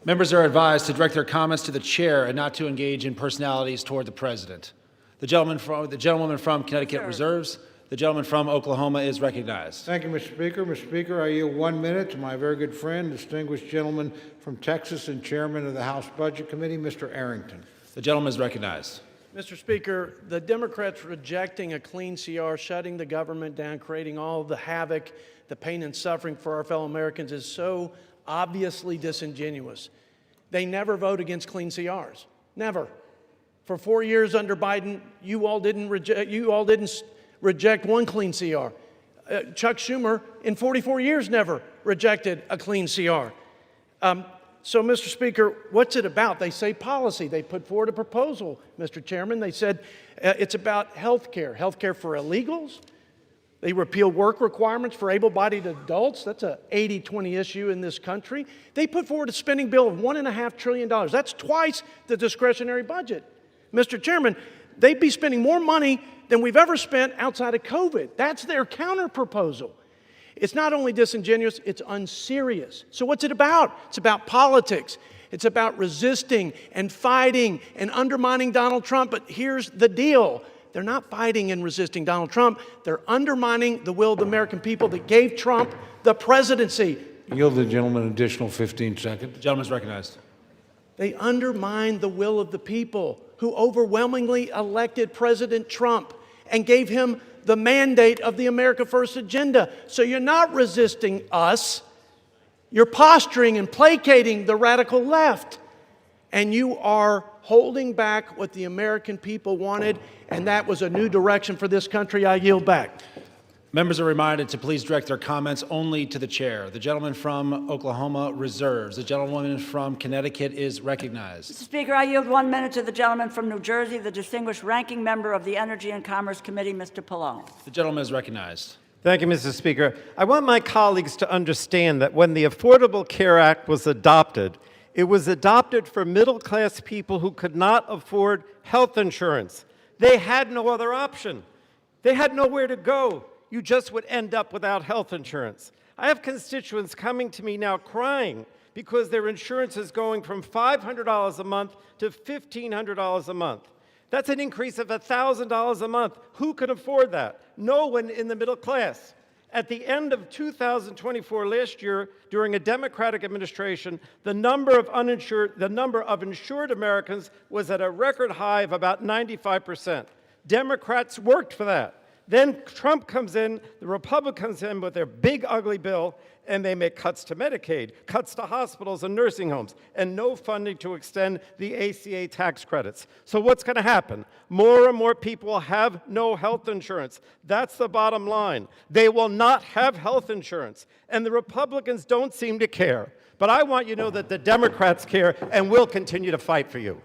Members are advised to direct their comments to the chair and not to engage in personalities toward the president. The gentlewoman from Connecticut reserves. The gentleman from Oklahoma is recognized. Thank you, Mr. Speaker. Mr. Speaker, I yield 1 minute to my very good friend, distinguished gentleman from Texas and chairman of the House Budget Committee, Mr. Arrington. The gentleman is recognized. Mr. Speaker, the Democrats rejecting a clean CR, shutting the government down, creating all the havoc, the pain and suffering for our fellow Americans is so obviously disingenuous. They never vote against clean CRs. Never. For 4 years under Biden, you all didn't reject one clean CR. Chuck Schumer, in 44 years, never rejected a clean CR. So, Mr. Speaker, what's it about? They say policy. They put forward a proposal, Mr. Chairman. They said it's about health care for illegals. They repeal work requirements for able-bodied adults. That's an 80-20 issue in this country. They put forward a spending bill of $1.5 trillion. That's twice the discretionary budget. Mr. Chairman, they'd be spending more money than we've ever spent outside of COVID. That's their counter-proposal. It's not only disingenuous, it's unserious. So what's it about? It's about politics. It's about resisting and fighting and undermining Donald Trump. But here's the deal. They're not fighting and resisting Donald Trump. They're undermining the will of the American people that gave Trump the presidency. Yield the gentleman an additional 15 seconds. The gentleman is recognized. They undermined the will of the people who overwhelmingly elected President Trump and gave him the mandate of the America First agenda. So you're not resisting us. You're posturing and placating the radical left. And you are holding back what the American people wanted, and that was a new direction for this country. I yield back. Members are reminded to please direct their comments only to the chair. The gentleman from Oklahoma reserves. The gentlewoman from Connecticut is recognized. Mr. Speaker, I yield 1 minute to the gentleman from New Jersey, the distinguished ranking member of the Energy and Commerce Committee, Mr. Pallone. The gentleman is recognized. Thank you, Mr. Speaker. I want my colleagues to understand that when the Affordable Care Act was adopted for middle-class people who could not afford health insurance. They had no other option. They had nowhere to go. You just would end up without health insurance. I have constituents coming to me now crying because their insurance is going from $500 a month to $1,500 a month. That's an increase of $1,000 a month. Who can afford that? No one in the middle class. At the end of 2024 last year, during a Democratic administration, the number of insured Americans was at a record high of about 95%. Democrats worked for that. Then Trump comes in, the Republicans come in with their big ugly bill, and they make cuts to Medicaid, cuts to hospitals and nursing homes, and no funding to extend the ACA tax credits. So what's going to happen? More and more people will have no health insurance. That's the bottom line. They will not have health insurance, and the Republicans don't seem to care. But I want you to know that the Democrats care and will continue to fight for you.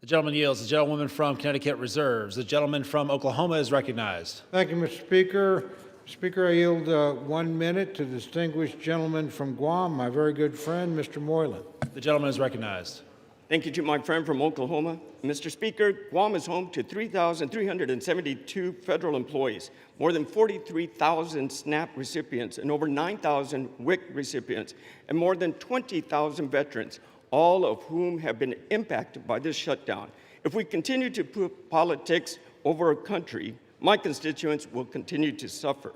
The gentleman yields. The gentlewoman from Connecticut reserves. The gentleman from Oklahoma is recognized. Thank you, Mr. Speaker. Speaker, I yield 1 minute to the distinguished gentleman from Guam, my very good friend, Mr. Moylan. The gentleman is recognized. Thank you to my friend from Oklahoma. Mr. Speaker, Guam is home to 3,372 federal employees, more than 43,000 SNAP recipients, and over 9,000 WIC recipients, and more than 20,000 veterans, all of whom have been impacted by this shutdown. If we continue to put politics over our country, my constituents will continue to suffer.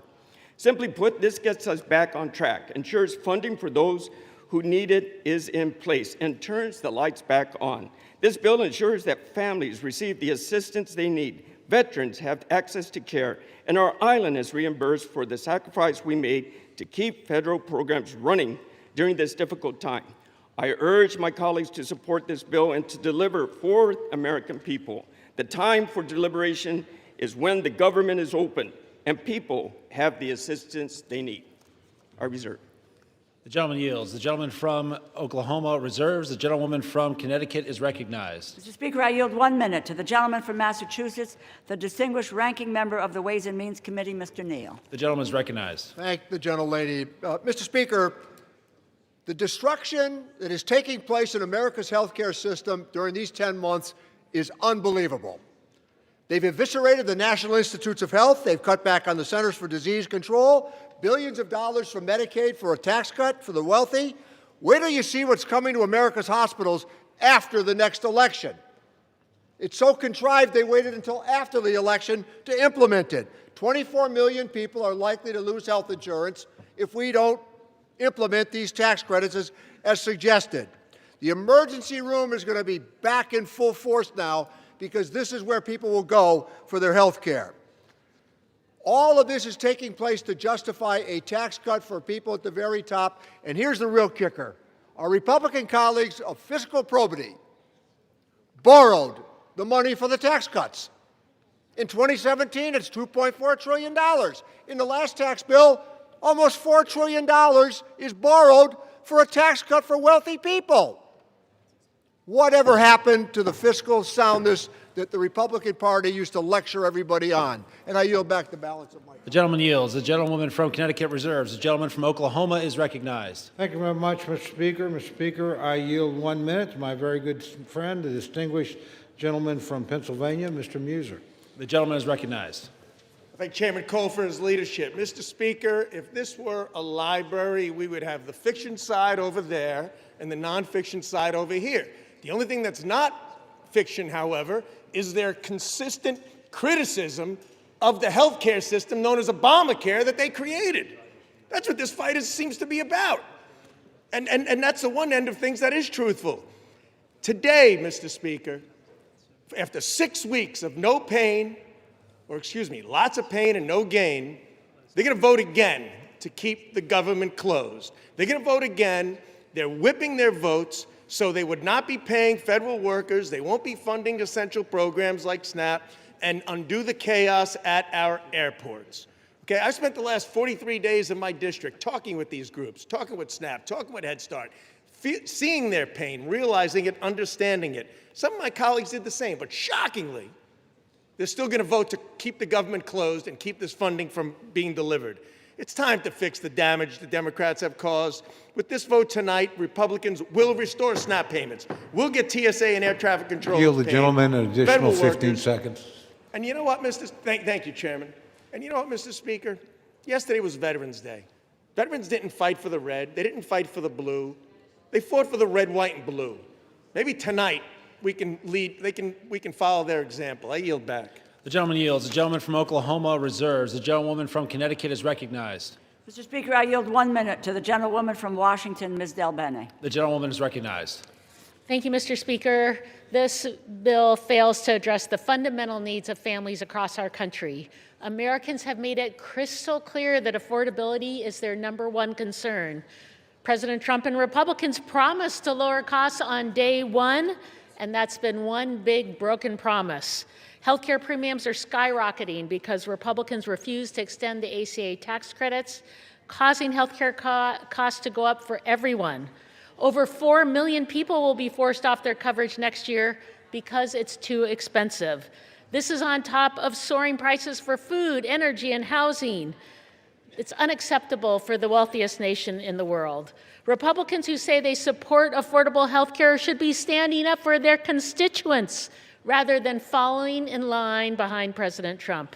Simply put, this gets us back on track, ensures funding for those who need it is in place, and turns the lights back on. This bill ensures that families receive the assistance they need, veterans have access to care, and our island is reimbursed for the sacrifice we made to keep federal programs running during this difficult time. I urge my colleagues to support this bill and to deliver for American people. The time for deliberation is when the government is open and people have the assistance they need. I reserve. The gentleman yields. The gentleman from Oklahoma reserves. The gentlewoman from Connecticut is recognized. Mr. Speaker, I yield 1 minute to the gentleman from Massachusetts, the distinguished ranking member of the Ways and Means Committee, Mr. Neal. The gentleman is recognized. Thank the gentlelady. Mr. Speaker, the destruction that is taking place in America's healthcare system during these 10 months is unbelievable. They've eviscerated the National Institutes of Health. They've cut back on the Centers for Disease Control, billions of dollars from Medicaid for a tax cut for the wealthy. Where do you see what's coming to America's hospitals after the next election? It's so contrived they waited until after the election to implement it. 24 million people are likely to lose health insurance if we don't implement these tax credits as suggested. The emergency room is going to be back in full force now because this is where people will go for their health care. All of this is taking place to justify a tax cut for people at the very top. And here's the real kicker. Our Republican colleagues of fiscal probity borrowed the money for the tax cuts. In 2017, it's $2.4 trillion. In the last tax bill, almost $4 trillion is borrowed for a tax cut for wealthy people. Whatever happened to the fiscal soundness that the Republican Party used to lecture everybody on? And I yield back the balance of my time. The gentleman yields. The gentlewoman from Connecticut reserves. The gentleman from Oklahoma is recognized. Thank you very much, Mr. Speaker. Mr. Speaker, I yield 1 minute to my very good friend, the distinguished gentleman from Pennsylvania, Mr. Muser. The gentleman is recognized. I thank Chairman Cole for his leadership. Mr. Speaker, if this were a library, we would have the fiction side over there and the nonfiction side over here. The only thing that's not fiction, however, is their consistent criticism of the healthcare system known as Obamacare that they created. That's what this fight seems to be about. And that's the one end of things that is truthful. Today, Mr. Speaker, after 6 weeks of no pain, lots of pain and no gain, they're going to vote again to keep the government closed. They're going to vote again. They're whipping their votes so they would not be paying federal workers. They won't be funding essential programs like SNAP and undo the chaos at our airports. Okay, I spent the last 43 days in my district talking with these groups, talking with SNAP, talking with Head Start, seeing their pain, realizing it, understanding it. Some of my colleagues did the same, but shockingly, They're still going to vote to keep the government closed and keep this funding from being delivered. It's time to fix the damage the Democrats have caused. With this vote tonight, Republicans will restore SNAP payments. We'll get TSA and air traffic control. Yield the gentleman an additional 15 seconds. And you know what, Thank you, Chairman. And you know what, Mr. Speaker? Yesterday was Veterans Day. Veterans didn't fight for the red. They didn't fight for the blue. They fought for the red, white, and blue. Maybe tonight we can follow their example. I yield back. The gentleman yields. The gentleman from Oklahoma reserves. The gentlewoman from Connecticut is recognized. Mr. Speaker, I yield 1 minute to the gentlewoman from Washington, Ms. Del Bene. The gentlewoman is recognized. Thank you, Mr. Speaker. This bill fails to address the fundamental needs of families across our country. Americans have made it crystal clear that affordability is their #1 concern. President Trump and Republicans promised to lower costs on day one, and that's been one big broken promise. Healthcare premiums are skyrocketing because Republicans refuse to extend the ACA tax credits, causing healthcare costs to go up for everyone. Over 4 million people will be forced off their coverage next year because it's too expensive. This is on top of soaring prices for food, energy, and housing. It's unacceptable for the wealthiest nation in the world. Republicans who say they support affordable health care should be standing up for their constituents rather than following in line behind President Trump.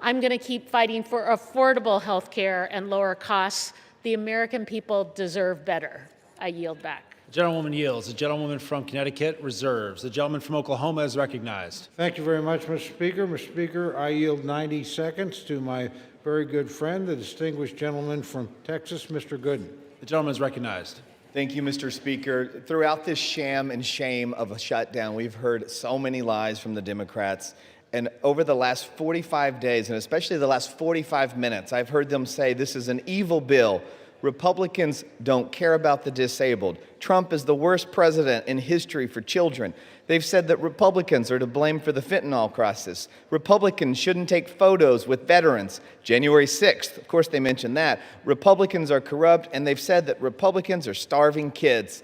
I'm going to keep fighting for affordable health care and lower costs. The American people deserve better. I yield back. The gentlewoman yields. The gentlewoman from Connecticut reserves. The gentleman from Oklahoma is recognized. Thank you very much, Mr. Speaker. Mr. Speaker, I yield 90 seconds to my very good friend, the distinguished gentleman from Texas, Mr. Gooden. The gentleman is recognized. Thank you, Mr. Speaker. Throughout this sham and shame of a shutdown, we've heard so many lies from the Democrats. And over the last 45 days, and especially the last 45 minutes, I've heard them say this is an evil bill. Republicans don't care about the disabled. Trump is the worst president in history for children. They've said that Republicans are to blame for the fentanyl crisis. Republicans shouldn't take photos with veterans. January 6th, of course they mentioned that. Republicans are corrupt, and they've said that Republicans are starving kids.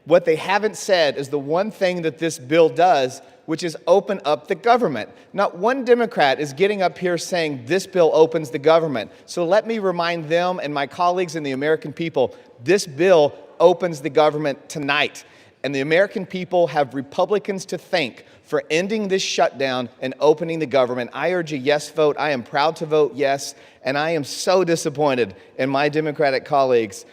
What they haven't said is the one thing that this bill does, which is open up the government. Not one Democrat is getting up here saying this bill opens the government. So let me remind them and my colleagues and the American people, this bill opens the government tonight. And the American people have Republicans to thank for ending this shutdown and opening the government. I urge a yes vote. I am proud to vote yes. And I am so disappointed in my Democratic colleagues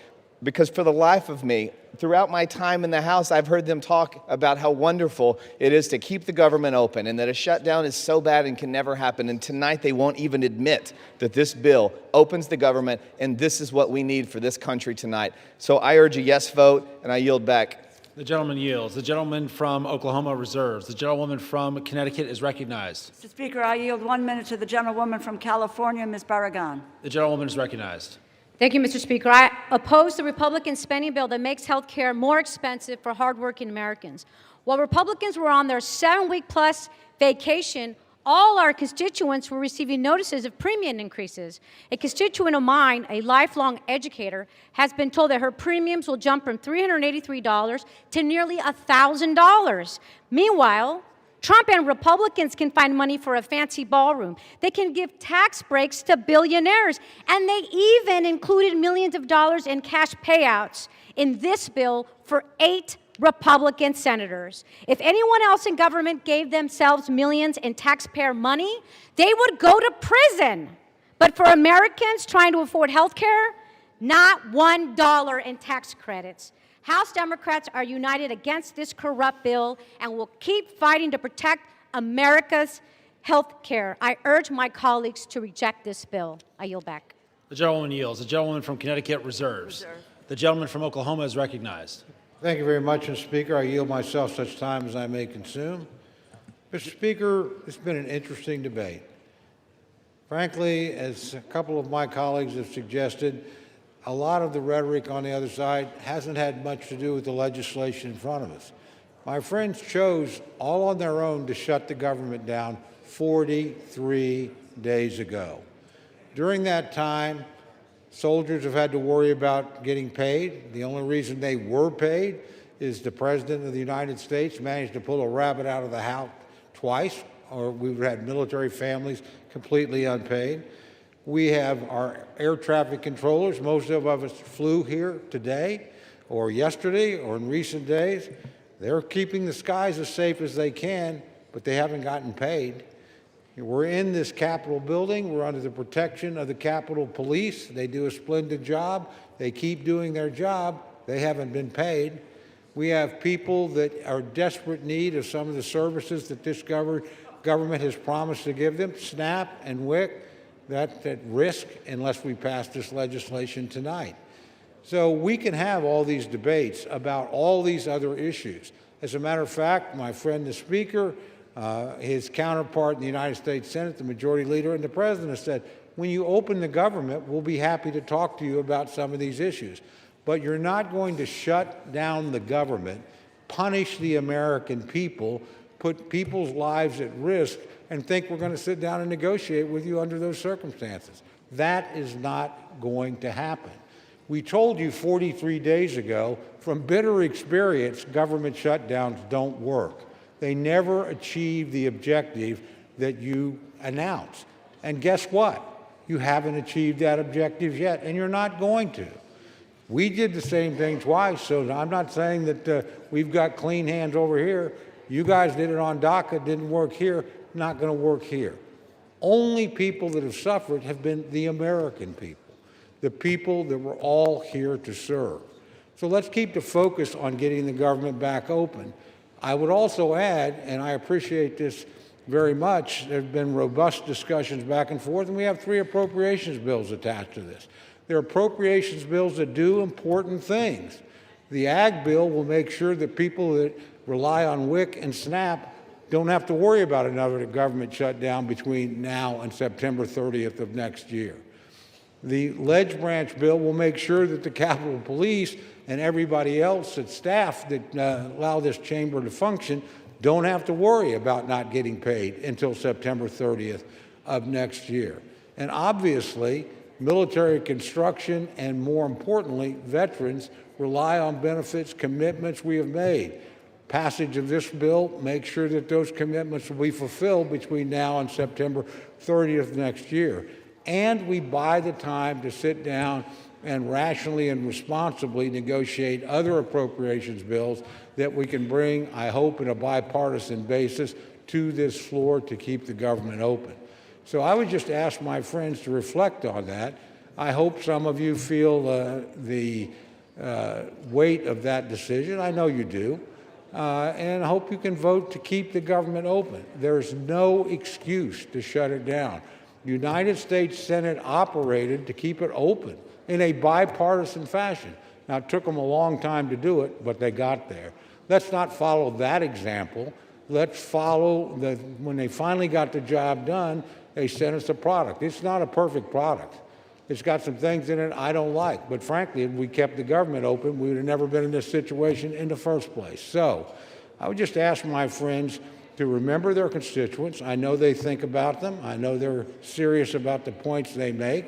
because for the life of me, throughout my time in the House, I've heard them talk about how wonderful it is to keep the government open and that a shutdown is so bad and can never happen. And tonight they won't even admit that this bill opens the government and this is what we need for this country tonight. So I urge a yes vote and I yield back. The gentleman yields. The gentleman from Oklahoma reserves. The gentlewoman from Connecticut is recognized. Mr. Speaker, I yield 1 minute to the gentlewoman from California, Ms. Barragan. The gentlewoman is recognized. Thank you, Mr. Speaker. I oppose the Republican spending bill that makes health care more expensive for hardworking Americans. While Republicans were on their 7-week-plus vacation, all our constituents were receiving notices of premium increases. A constituent of mine, a lifelong educator, has been told that her premiums will jump from $383 to nearly $1,000. Meanwhile, Trump and Republicans can find money for a fancy ballroom. They can give tax breaks to billionaires. And they even included millions of dollars in cash payouts in this bill for 8 Republican senators. If anyone else in government gave themselves millions in taxpayer money, they would go to prison. But for Americans trying to afford health care, not $1 in tax credits. House Democrats are united against this corrupt bill and will keep fighting to protect America's health care. I urge my colleagues to reject this bill. I yield back. The gentlewoman yields. The gentlewoman from Connecticut reserves. The gentleman from Oklahoma is recognized. Thank you very much, Mr. Speaker. I yield myself such time as I may consume. Mr. Speaker, it's been an interesting debate. Frankly, as a couple of my colleagues have suggested, a lot of the rhetoric on the other side hasn't had much to do with the legislation in front of us. My friends chose all on their own to shut the government down 43 days ago. During that time, soldiers have had to worry about getting paid. The only reason they were paid is the President of the United States managed to pull a rabbit out of the hat twice or we've had military families completely unpaid. We have our air traffic controllers. Most of us flew here today or yesterday or in recent days. They're keeping the skies as safe as they can, but they haven't gotten paid. We're in this Capitol building. We're under the protection of the Capitol Police. They do a splendid job. They keep doing their job. They haven't been paid. We have people that are in desperate need of some of the services that this government has promised to give them. SNAP and WIC, that's at risk unless we pass this legislation tonight. So we can have all these debates about all these other issues. As a matter of fact, my friend, the Speaker, his counterpart in the United States Senate, the Majority Leader, and the President said, when you open the government, we'll be happy to talk to you about some of these issues. But you're not going to shut down the government, punish the American people, put people's lives at risk, and think we're going to sit down and negotiate with you under those circumstances. That is not going to happen. We told you 43 days ago, from bitter experience, government shutdowns don't work. They never achieve the objective that you announced. And guess what? You haven't achieved that objective yet, and you're not going to. We did the same thing twice, so I'm not saying that we've got clean hands over here. You guys did it on DACA, didn't work here, not going to work here. Only people that have suffered have been the American people, the people that we're all here to serve. So let's keep the focus on getting the government back open. I would also add, and I appreciate this very much, there have been robust discussions back and forth, and we have 3 appropriations bills attached to this. They're appropriations bills that do important things. The Ag bill will make sure that people that rely on WIC and SNAP don't have to worry about another government shutdown between now and September 30th of next year. The Ledge Branch bill will make sure that the Capitol Police and everybody else at staff that allow this chamber to function don't have to worry about not getting paid until September 30th of next year. And obviously, military construction and, more importantly, veterans rely on benefits commitments we have made. Passage of this bill makes sure that those commitments will be fulfilled between now and September 30th next year. And we buy the time to sit down and rationally and responsibly negotiate other appropriations bills that we can bring, I hope, in a bipartisan basis to this floor to keep the government open. So I would just ask my friends to reflect on that. I hope some of you feel the weight of that decision. I know you do. And I hope you can vote to keep the government open. There's no excuse to shut it down. The United States Senate operated to keep it open in a bipartisan fashion. Now, it took them a long time to do it, but they got there. Let's not follow that example. Let's follow when they finally got the job done, they sent us a product. It's not a perfect product. It's got some things in it I don't like. But frankly, if we kept the government open, we would have never been in this situation in the first place. So I would just ask my friends to remember their constituents. I know they think about them. I know they're serious about the points they make.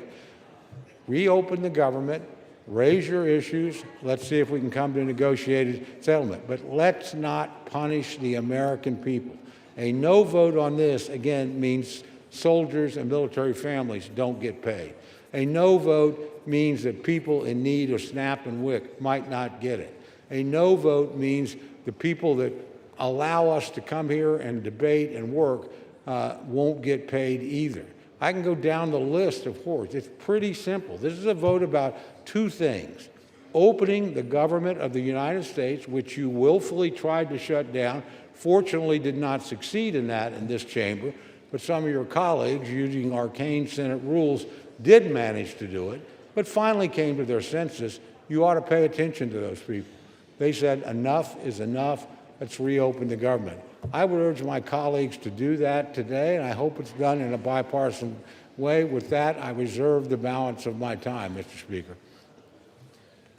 Reopen the government. Raise your issues. Let's see if we can come to a negotiated settlement. But let's not punish the American people. A no vote on this, again, means soldiers and military families don't get paid. A no vote means that people in need of SNAP and WIC might not get it. A no vote means the people that allow us to come here and debate and work won't get paid either. I can go down the list of horrors. It's pretty simple. This is a vote about 2 things. Opening the government of the United States, which you willfully tried to shut down, fortunately did not succeed in that in this chamber, but some of your colleagues, using arcane Senate rules, did manage to do it, but finally came to their senses. You ought to pay attention to those people. They said, enough is enough. Let's reopen the government. I would urge my colleagues to do that today, and I hope it's done in a bipartisan way. With that, I reserve the balance of my time, Mr. Speaker.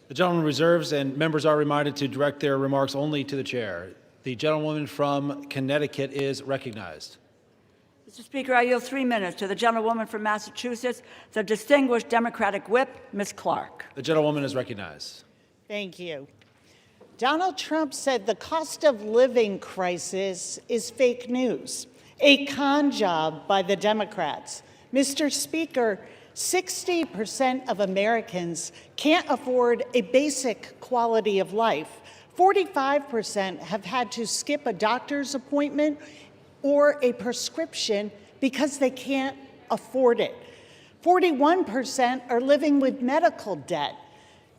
The gentleman reserves, and members are reminded to direct their remarks only to the chair. The gentlewoman from Connecticut is recognized. Mr. Speaker, I yield 3 minutes to the gentlewoman from Massachusetts, the distinguished Democratic whip, Ms. Clark. The gentlewoman is recognized. Thank you. Donald Trump said the cost of living crisis is fake news, A con job by the Democrats. Mr. Speaker, 60% of Americans can't afford a basic quality of life. 45% have had to skip a doctor's appointment or a prescription because they can't afford it. 41% are living with medical debt.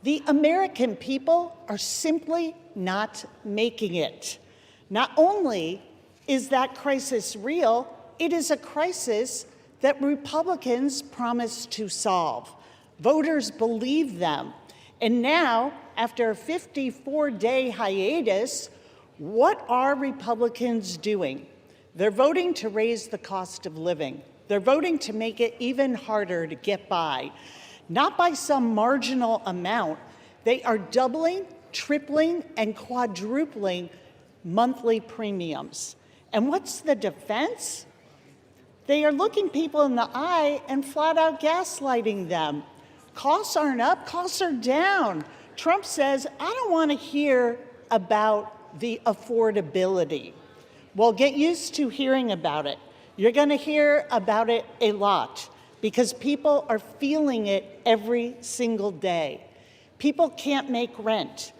The American people are simply not making it. Not only is that crisis real, it is a crisis that Republicans promised to solve. Voters believe them. And now, after a 54-day hiatus, what are Republicans doing? They're voting to raise the cost of living. They're voting to make it even harder to get by. Not by some marginal amount. They are doubling, tripling, and quadrupling monthly premiums. And what's the defense? They are looking people in the eye and flat out gaslighting them. Costs aren't up, costs are down. Trump says, I don't want to hear about the affordability. Well, get used to hearing about it. You're going to hear about it a lot because people are feeling it every single day. People can't make rent.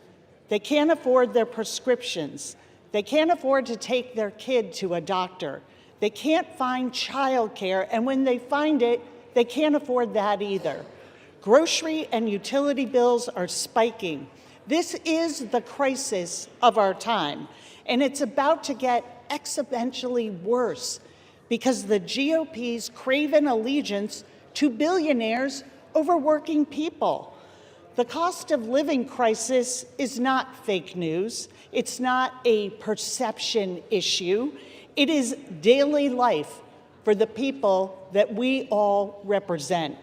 They can't afford their prescriptions. They can't afford to take their kid to a doctor. They can't find childcare, and when they find it, they can't afford that either. Grocery and utility bills are spiking. This is the crisis of our time, and it's about to get exponentially worse because the GOP's craven allegiance to billionaires over working people. The cost of living crisis is not fake news. It's not a perception issue. It is daily life for the people that we all represent.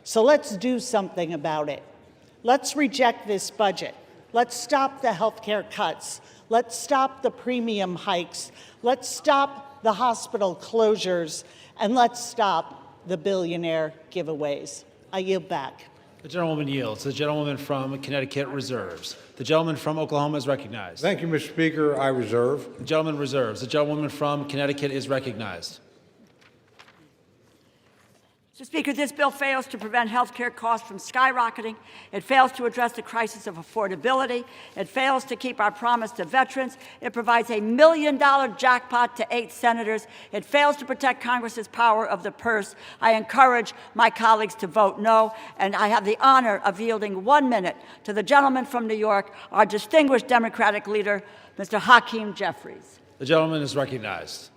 So let's do something about it. Let's reject this budget. Let's stop the health care cuts. Let's stop the premium hikes. Let's stop the hospital closures. And let's stop the billionaire giveaways. I yield back. The gentlewoman yields. The gentlewoman from Connecticut reserves. The gentleman from Oklahoma is recognized. Thank you, Mr. Speaker. I reserve. The gentleman reserves. The gentlewoman from Connecticut is recognized. Mr. Speaker, this bill fails to prevent health care costs from skyrocketing. It fails to address the crisis of affordability. It fails to keep our promise to veterans. It provides a $1 million jackpot to 8 senators. It fails to protect Congress's power of the purse. I encourage my colleagues to vote no, and I have the honor of yielding 1 minute to the gentleman from New York, our distinguished Democratic leader, Mr. Hakeem Jeffries. The gentleman is recognized.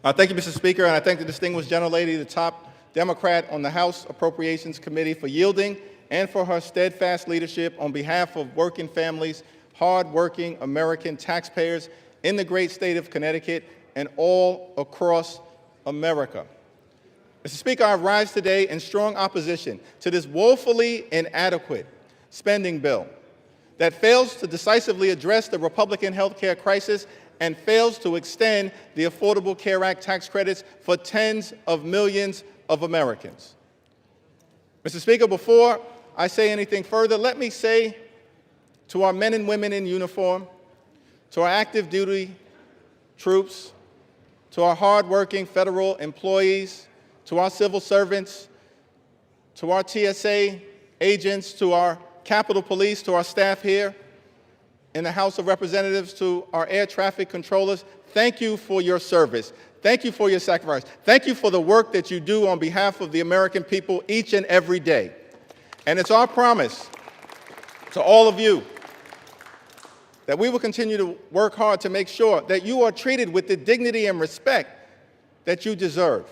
Thank you, Mr. Speaker, and I thank the distinguished gentlelady, the top Democrat on the House Appropriations Committee, for yielding and for her steadfast leadership on behalf of working families, hard-working American taxpayers in the great state of Connecticut and all across America. Mr. Speaker, I rise today in strong opposition to this woefully inadequate spending bill that fails to decisively address the Republican health care crisis and fails to extend the Affordable Care Act tax credits for tens of millions of Americans. Mr. Speaker, before I say anything further, let me say to our men and women in uniform, to our active duty troops, to our hardworking federal employees, to our civil servants, to our TSA agents, to our Capitol Police, to our staff here in the House of Representatives, to our air traffic controllers, thank you for your service. Thank you for your sacrifice. Thank you for the work that you do on behalf of the American people each and every day. And it's our promise to all of you that we will continue to work hard to make sure that you are treated with the dignity and respect that you deserve.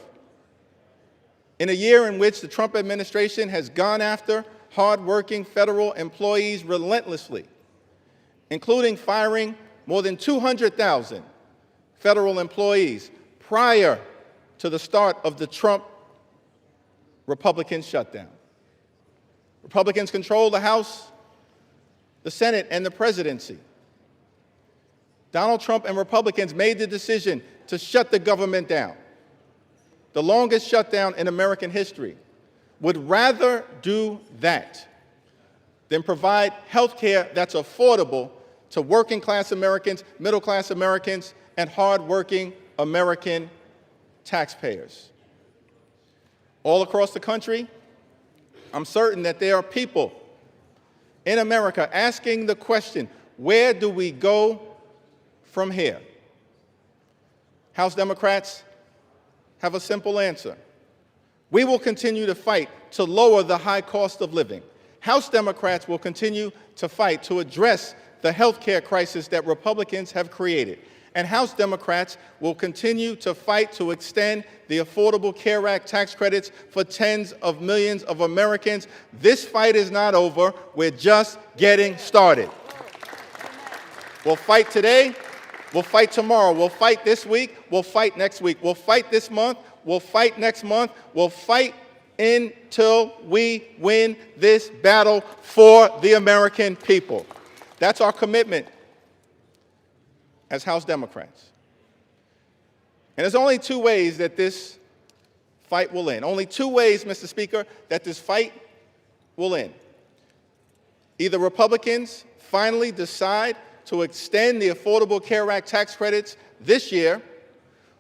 In a year in which the Trump administration has gone after hardworking federal employees relentlessly, including firing more than 200,000 federal employees prior to the start of the Trump Republican shutdown. Republicans control the House, the Senate, and the presidency. Donald Trump and Republicans made the decision to shut the government down, the longest shutdown in American history. Would rather do that than provide health care that's affordable to working class Americans, middle class Americans, and hardworking American taxpayers. All across the country, I'm certain that there are people in America asking the question, where do we go from here? House Democrats have a simple answer. We will continue to fight to lower the high cost of living. House Democrats will continue to fight to address the health care crisis that Republicans have created. And House Democrats will continue to fight to extend the Affordable Care Act tax credits for tens of millions of Americans. This fight is not over. We're just getting started. We'll fight today. We'll fight tomorrow. We'll fight this week. We'll fight next week. We'll fight this month. We'll fight next month. We'll fight until we win this battle for the American people. That's our commitment as House Democrats. And there's only two ways that this fight will end. Only two ways, Mr. Speaker, that this fight will end. Either Republicans finally decide to extend the Affordable Care Act tax credits this year,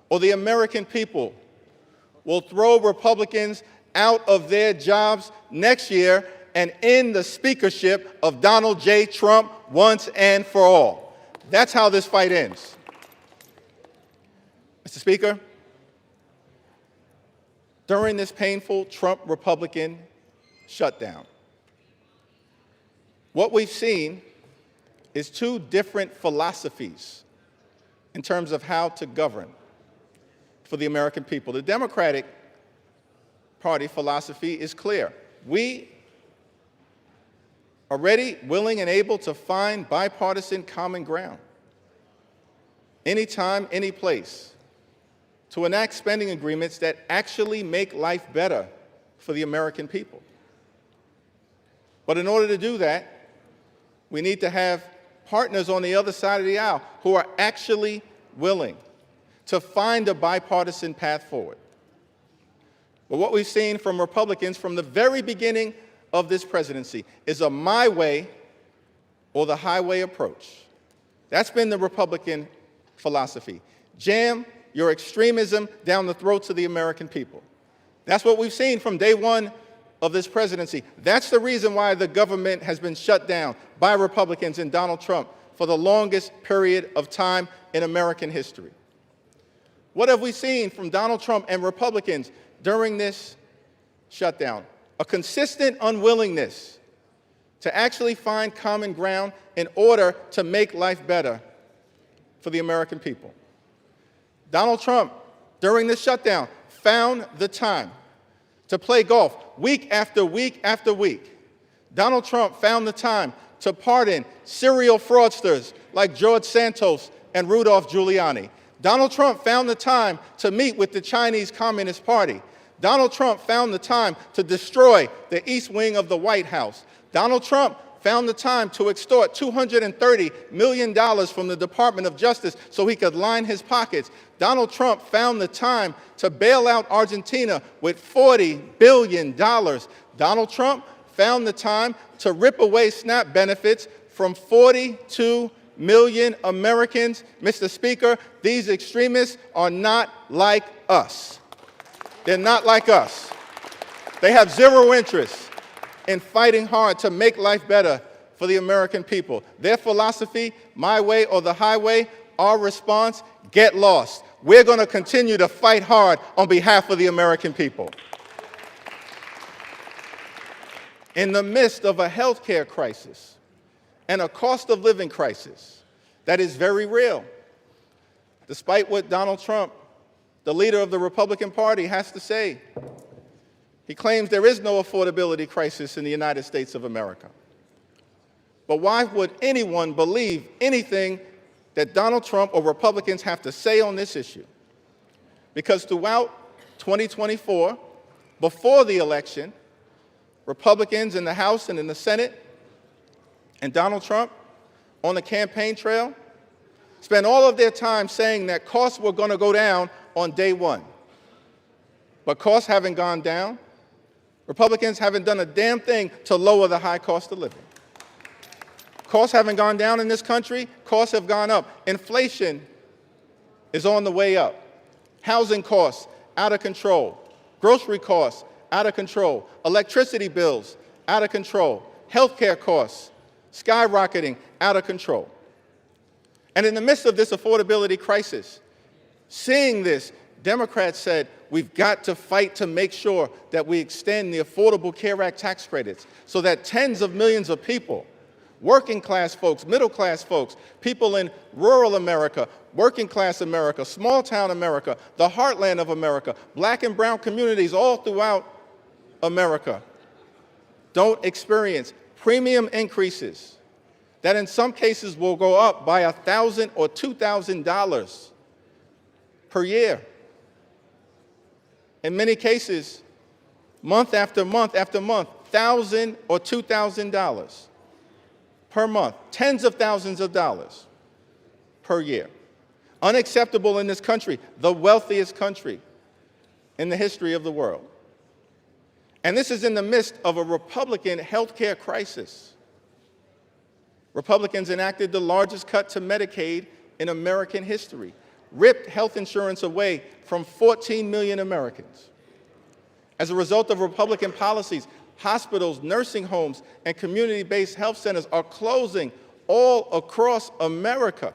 or the American people will throw Republicans out of their jobs next year and end the speakership of Donald J. Trump once and for all. That's how this fight ends. Mr. Speaker, during this painful Trump-Republican shutdown, what we've seen is two different philosophies in terms of how to govern for the American people. The Democratic Party philosophy is clear. We are ready, willing, and able to find bipartisan common ground anytime, any place, to enact spending agreements that actually make life better for the American people. But in order to do that, we need to have partners on the other side of the aisle who are actually willing to find a bipartisan path forward. But what we've seen from Republicans from the very beginning of this presidency is a my way or the highway approach. That's been the Republican philosophy. Jam your extremism down the throats of the American people. That's what we've seen from day one of this presidency. That's the reason why the government has been shut down by Republicans and Donald Trump for the longest period of time in American history. What have we seen from Donald Trump and Republicans during this shutdown? A consistent unwillingness to actually find common ground in order to make life better for the American people. Donald Trump, during this shutdown, found the time to play golf week after week after week. Donald Trump found the time to pardon serial fraudsters like George Santos and Rudolph Giuliani. Donald Trump found the time to meet with the Chinese Communist Party. Donald Trump found the time to destroy the East Wing of the White House. Donald Trump found the time to extort $230 million from the Department of Justice so he could line his pockets. Donald Trump found the time to bail out Argentina with $40 billion. Donald Trump found the time to rip away SNAP benefits from 42 million Americans. Mr. Speaker, these extremists are not like us. They're not like us. They have zero interest in fighting hard to make life better for the American people. Their philosophy, my way or the highway, our response, get lost. We're going to continue to fight hard on behalf of the American people. In the midst of a health care crisis and a cost of living crisis that is very real, despite what Donald Trump, the leader of the Republican Party, has to say. He claims there is no affordability crisis in the United States of America. But why would anyone believe anything that Donald Trump or Republicans have to say on this issue? Because throughout 2024, before the election, Republicans in the House and in the Senate and Donald Trump on the campaign trail spent all of their time saying that costs were going to go down on day one. But costs haven't gone down. Republicans haven't done a damn thing to lower the high cost of living. Costs haven't gone down in this country. Costs have gone up. Inflation is on the way up. Housing costs out of control. Grocery costs, out of control. Electricity bills, out of control. Healthcare costs, skyrocketing, out of control. And in the midst of this affordability crisis, seeing this, Democrats said, we've got to fight to make sure that we extend the Affordable Care Act tax credits so that tens of millions of people, working class folks, middle class folks, people in rural America, working class America, small town America, the heartland of America, black and brown communities all throughout America, don't experience premium increases that in some cases will go up by $1,000 or $2,000 per year. In many cases, month after month after month, $1,000 or $2,000 per month, tens of thousands of dollars per year. Unacceptable in this country, the wealthiest country in the history of the world. And this is in the midst of a Republican health care crisis. Republicans enacted the largest cut to Medicaid in American history, ripped health insurance away from 14 million Americans. As a result of Republican policies, hospitals, nursing homes, and community-based health centers are closing all across America,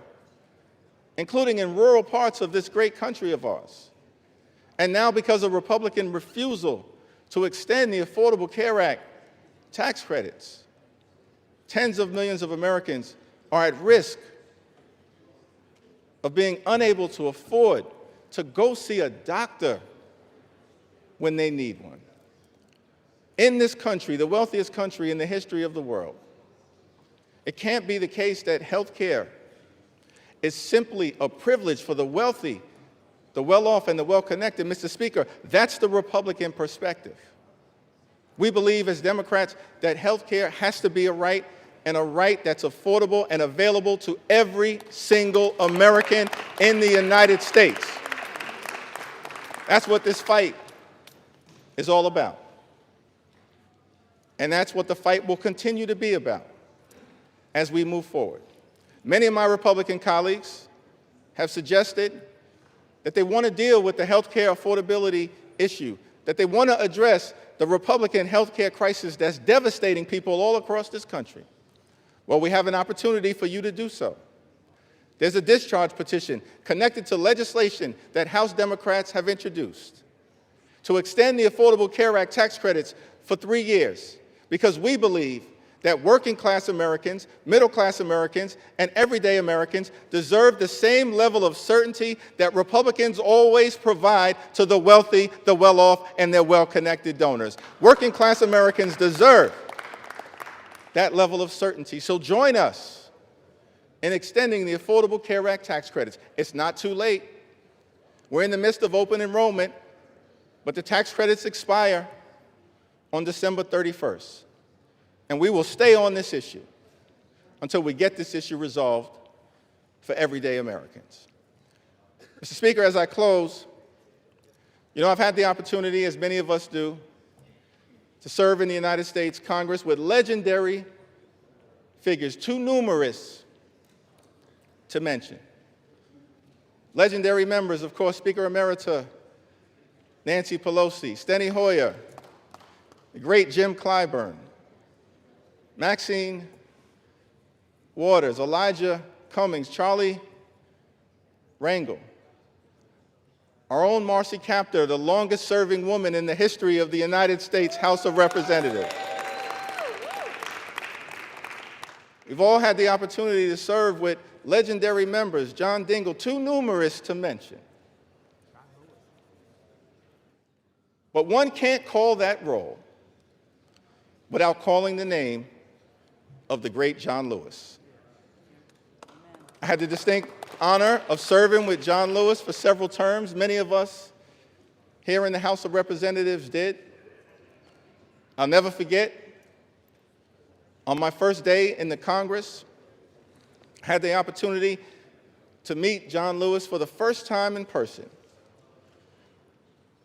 including in rural parts of this great country of ours. And now, because of Republican refusal to extend the Affordable Care Act tax credits, tens of millions of Americans are at risk of being unable to afford to go see a doctor when they need one. In this country, the wealthiest country in the history of the world, it can't be the case that health care is simply a privilege for the wealthy, the well-off, and the well-connected. Mr. Speaker, that's the Republican perspective. We believe as Democrats that health care has to be a right, and a right that's affordable and available to every single American in the United States. That's what this fight is all about. And that's what the fight will continue to be about as we move forward. Many of my Republican colleagues have suggested that they want to deal with the health care affordability issue, that they want to address the Republican health care crisis that's devastating people all across this country. Well, we have an opportunity for you to do so. There's a discharge petition connected to legislation that House Democrats have introduced to extend the Affordable Care Act tax credits for 3 years, because we believe that working class Americans, middle class Americans, and everyday Americans deserve the same level of certainty that Republicans always provide to the wealthy, the well-off, and their well-connected donors. Working class Americans deserve that level of certainty. So join us in extending the Affordable Care Act tax credits. It's not too late. We're in the midst of open enrollment, but the tax credits expire on December 31st. And we will stay on this issue until we get this issue resolved for everyday Americans. Mr. Speaker, as I close, I've had the opportunity, as many of us do, to serve in the United States Congress with legendary figures, too numerous to mention. Legendary members, of course, Speaker Emerita Nancy Pelosi, Steny Hoyer, the great Jim Clyburn, Maxine Waters, Elijah Cummings, Charlie Rangel, our own Marcy Kaptur, the longest-serving woman in the history of the United States House of Representatives. We've all had the opportunity to serve with legendary members, John Dingell, too numerous to mention. But one can't call that role without calling the name of the great John Lewis. I had the distinct honor of serving with John Lewis for several terms. Many of us here in the House of Representatives did. I'll never forget, on my first day in the Congress, I had the opportunity to meet John Lewis for the first time in person.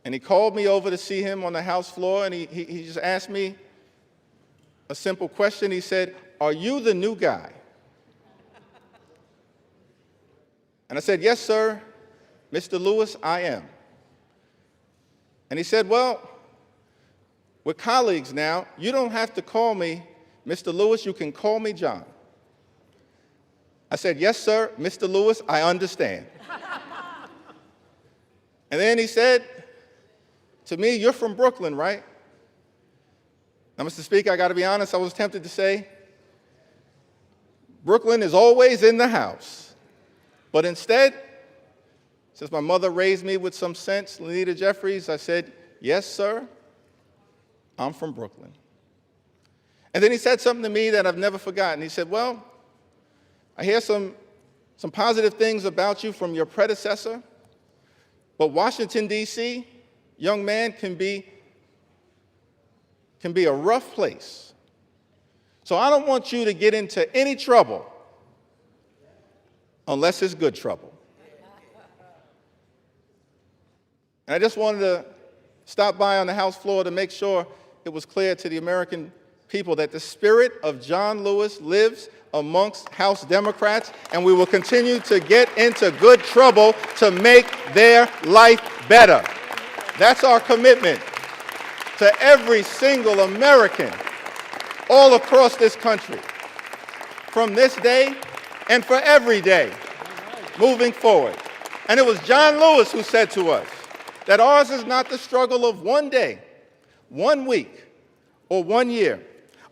And he called me over to see him on the House floor, and he just asked me a simple question. He said, "Are you the new guy?" And I said, "Yes, sir, Mr. Lewis, I am." And he said, well, we're colleagues now. You don't have to call me Mr. Lewis. You can call me John. I said, yes, sir, Mr. Lewis, I understand. And then he said to me, you're from Brooklyn, right? Now, Mr. Speaker, I got to be honest, I was tempted to say, Brooklyn is always in the house. But instead, since my mother raised me with some sense, Lenita Jeffries, I said, yes, sir, I'm from Brooklyn. And then he said something to me that I've never forgotten. He said, well, I hear some positive things about you from your predecessor, but Washington, D.C., young man, can be a rough place. So I don't want you to get into any trouble unless it's good trouble. And I just wanted to stop by on the House floor to make sure it was clear to the American people that the spirit of John Lewis lives amongst House Democrats, and we will continue to get into good trouble to make their life better. That's our commitment to every single American all across this country from this day and for every day moving forward. And it was John Lewis who said to us that ours is not the struggle of one day, 1 week, or 1 year.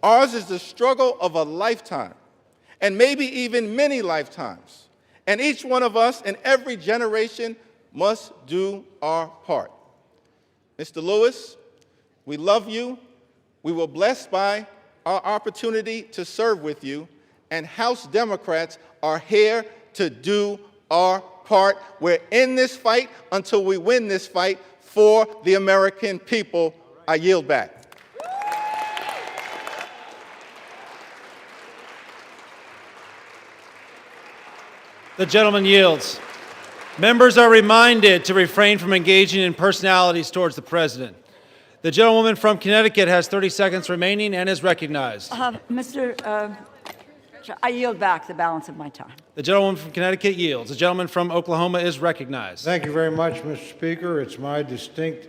Ours is the struggle of a lifetime, and maybe even many lifetimes. And each one of us in every generation must do our part. Mr. Lewis, we love you. We were blessed by our opportunity to serve with you, and House Democrats are here to do our part. We're in this fight until we win this fight for the American people. I yield back. The gentleman yields. Members are reminded to refrain from engaging in personalities towards the president. The gentlewoman from Connecticut has 30 seconds remaining and is recognized. I yield back the balance of my time. The gentlewoman from Connecticut yields. The gentleman from Oklahoma is recognized. Thank you very much, Mr. Speaker. It's my distinct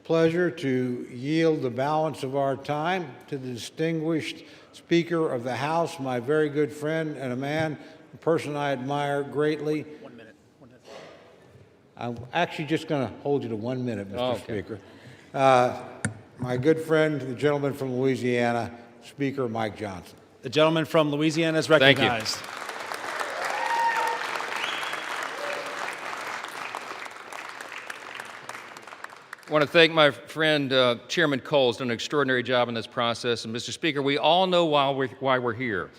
pleasure to yield the balance of our time to the distinguished Speaker of the House, my very good friend and a person I admire greatly. 1 minute. 1 minute. I'm actually just going to hold you to 1 minute, Mr. Okay. Speaker. My good friend, the gentleman from Louisiana, Speaker Mike Johnson. The gentleman from Louisiana is recognized. I want to thank my friend Chairman Cole's done an extraordinary job in this process. And Mr. Speaker, we all know why we're here.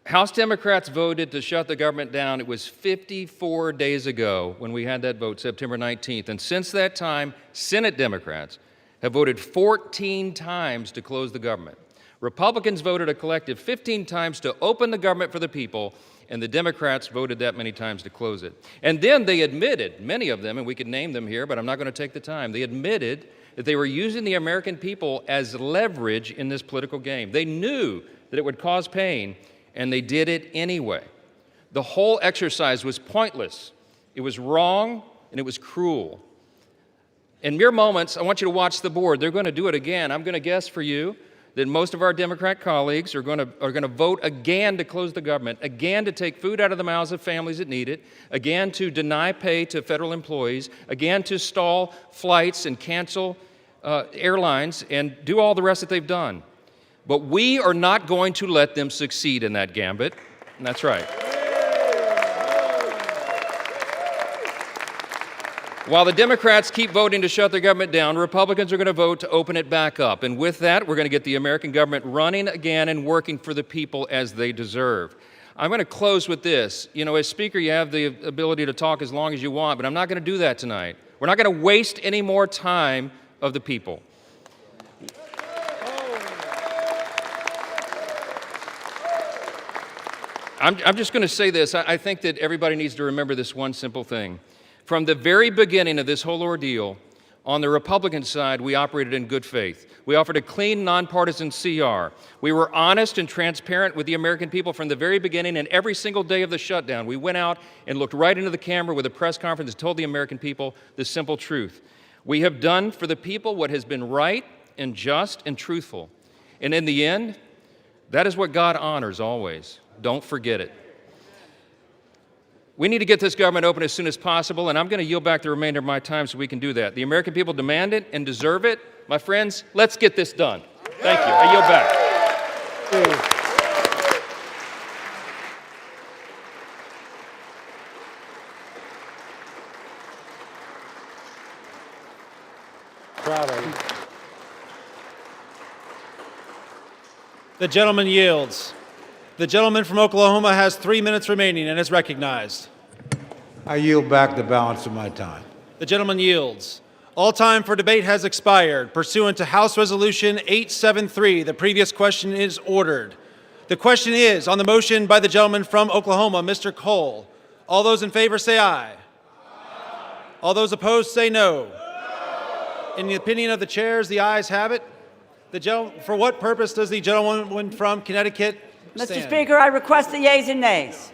House Democrats voted to shut the government down. It was 54 days ago when we had that vote, September 19th. And since that time, Senate Democrats have voted 14 times to close the government. Republicans voted a collective 15 times to open the government for the people, and the Democrats voted that many times to close it. And then they admitted, many of them, and we could name them here, but I'm not going to take the time, they admitted that they were using the American people as leverage in this political game. They knew that it would cause pain, and they did it anyway. The whole exercise was pointless. It was wrong, and it was cruel. In mere moments, I want you to watch the board. They're going to do it again. I'm going to guess for you that most of our Democrat colleagues are going to vote again to close the government, again to take food out of the mouths of families that need it, again to deny pay to federal employees, again to stall flights and cancel airlines and do all the rest that they've done. But we are not going to let them succeed in that gambit, and that's right. While the Democrats keep voting to shut the government down, Republicans are going to vote to open it back up. And with that, we're going to get the American government running again and working for the people as they deserve. I'm going to close with this. You know, as Speaker, you have the ability to talk as long as you want, but I'm not going to do that tonight. We're not going to waste any more time of the people. I'm just going to say this. I think that everybody needs to remember this one simple thing. From the very beginning of this whole ordeal, on the Republican side, we operated in good faith. We offered a clean, nonpartisan CR. We were honest and transparent with the American people from the very beginning, and every single day of the shutdown, we went out and looked right into the camera with a press conference and told the American people the simple truth. We have done for the people what has been right and just and truthful. And in the end, that is what God honors always. Don't forget it. We need to get this government open as soon as possible, and I'm going to yield back the remainder of my time so we can do that. The American people demand it and deserve it. My friends, let's get this done. Thank you. I yield back. Proud of you. The gentleman yields. The gentleman from Oklahoma has 3 minutes remaining and is recognized. I yield back the balance of my time. The gentleman yields. All time for debate has expired. Pursuant to House Resolution 873, the previous question is ordered. The question is on the motion by the gentleman from Oklahoma, Mr. Cole. All those in favor say aye. All those opposed say no. In the opinion of the chairs, the ayes have it. For what purpose does the gentleman from Connecticut stand? Mr. Speaker, I request the yeas and nays.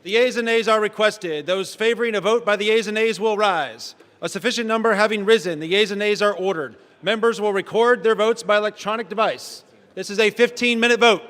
The yeas and nays are requested. Those favoring a vote by the yeas and nays will rise. A sufficient number having risen, the yeas and nays are ordered. Members will record their votes by electronic device. This is a 15-minute vote.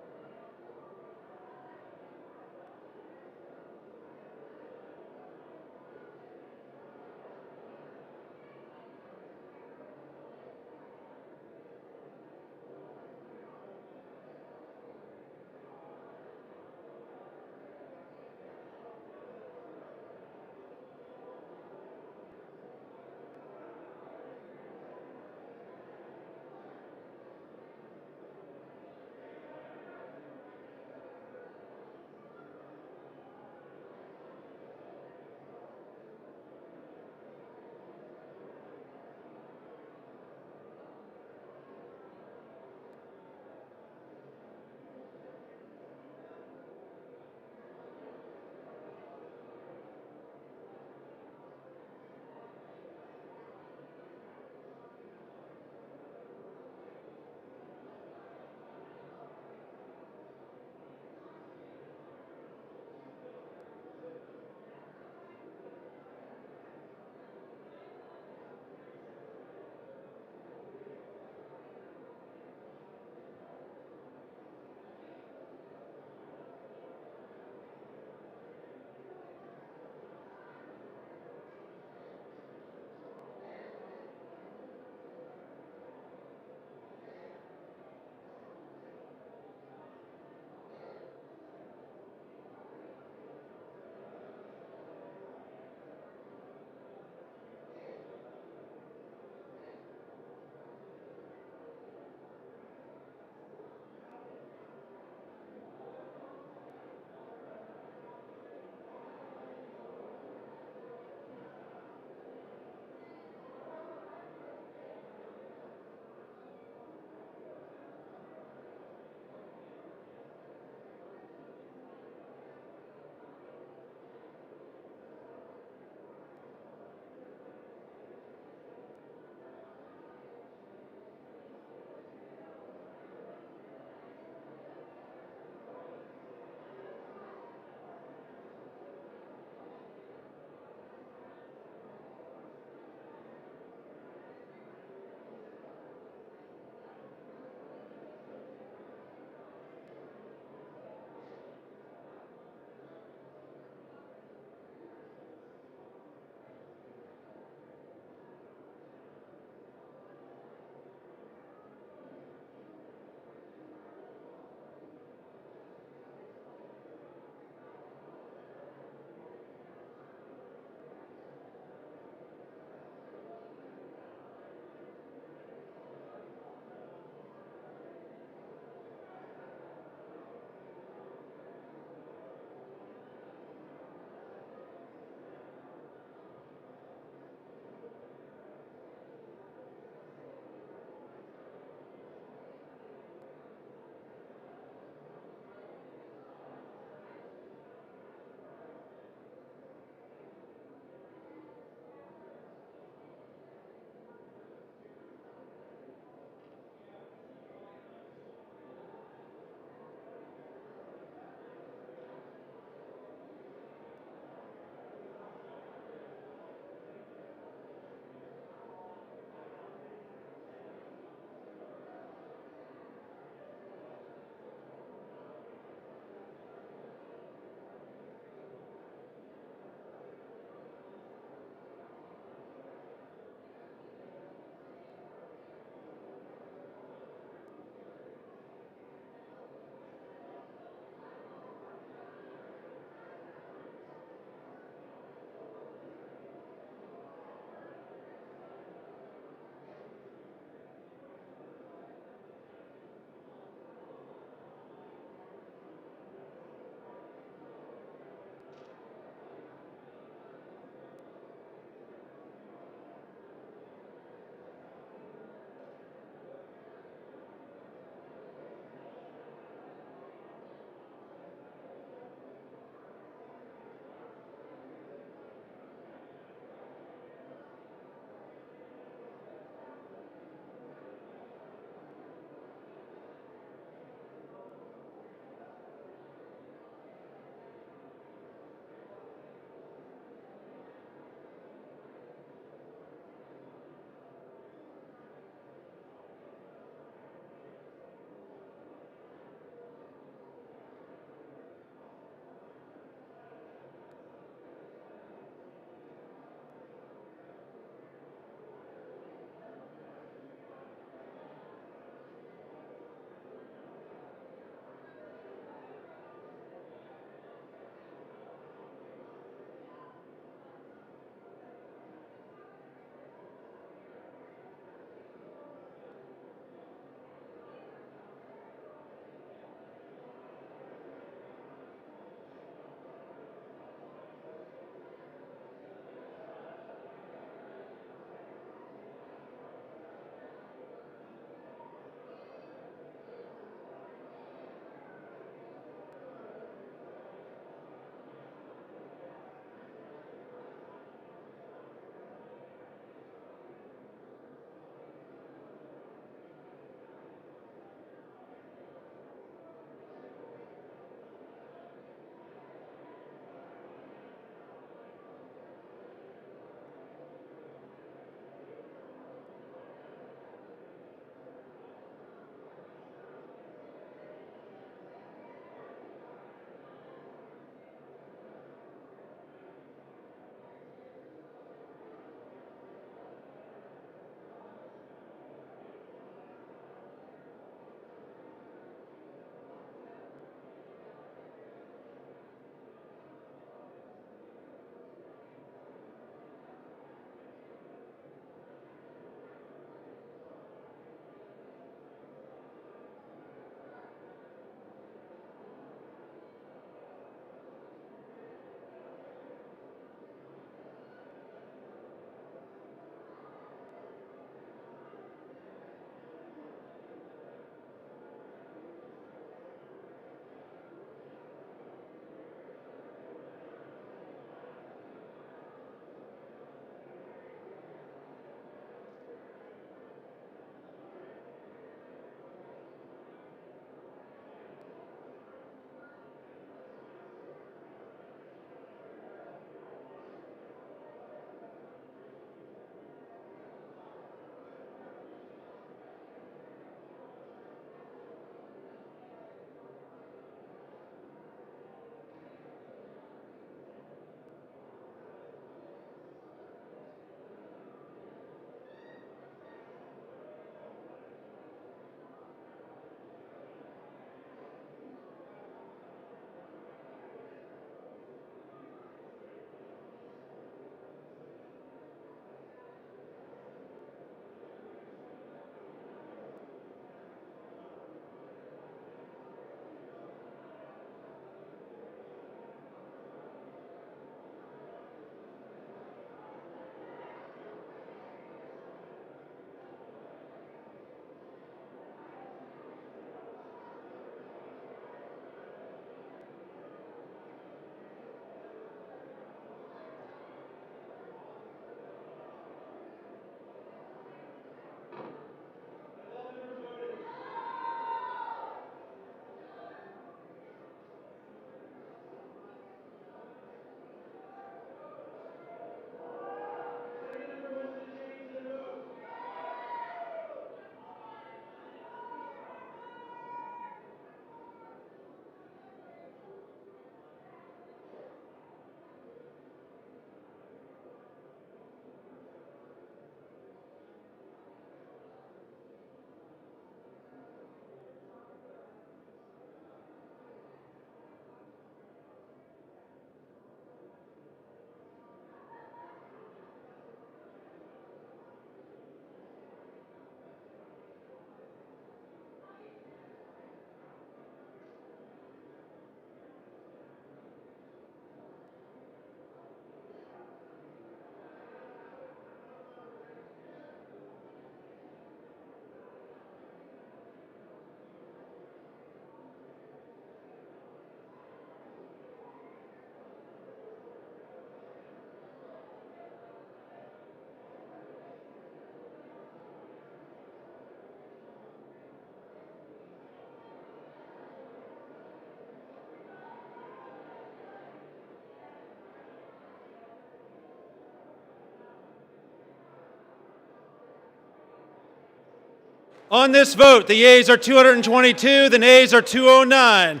On this vote, the yeas are 222, the nays are 209.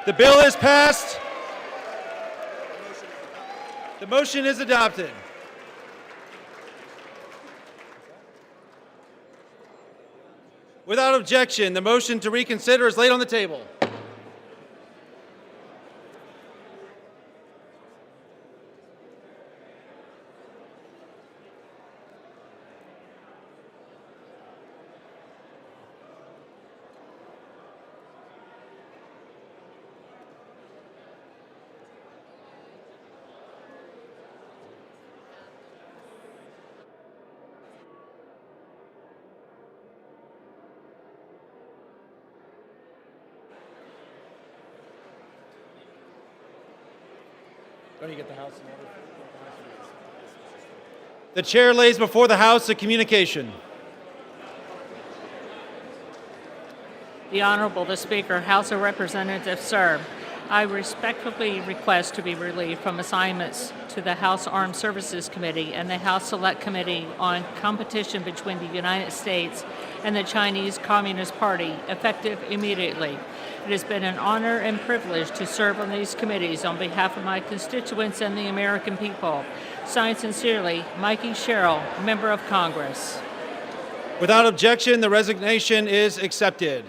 The bill is passed. The motion is adopted. Without objection, the motion to reconsider is laid on the table. Don't you get the House in order? The chair lays before the House a communication. The Honorable the Speaker, House of Representatives, sir. I respectfully request to be relieved from assignments to the House Armed Services Committee and the House Select Committee on Competition between the United States and the Chinese Communist Party, effective immediately. It has been an honor and privilege to serve on these committees on behalf of my constituents and the American people. Signed sincerely, Mikey Sherrill, Member of Congress. Without objection, the resignation is accepted.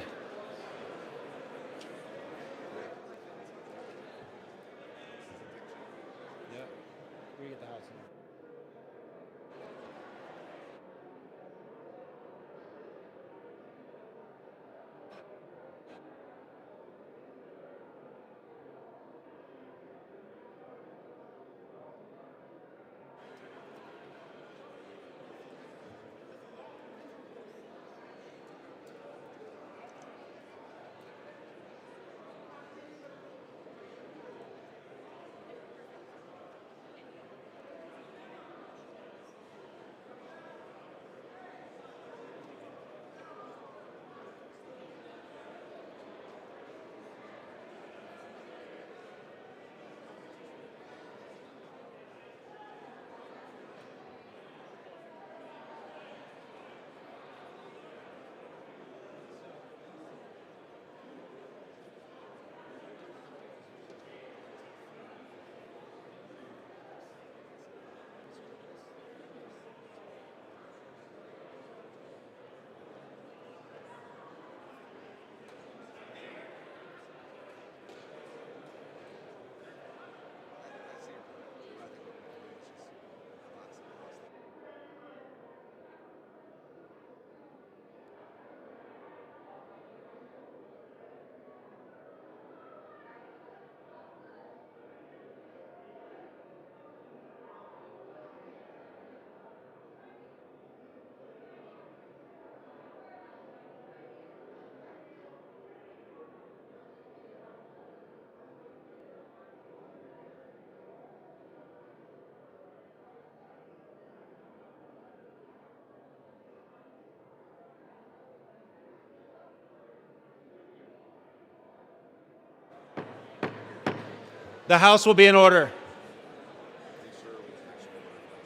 The House will be in order.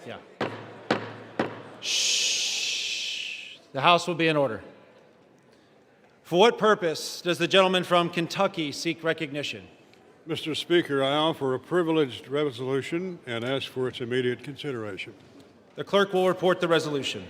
Yeah. Shh. The House will be in order. For what purpose does the gentleman from Kentucky seek recognition? Mr. Speaker, I offer a privileged resolution and ask for its immediate consideration. The clerk will report the resolution.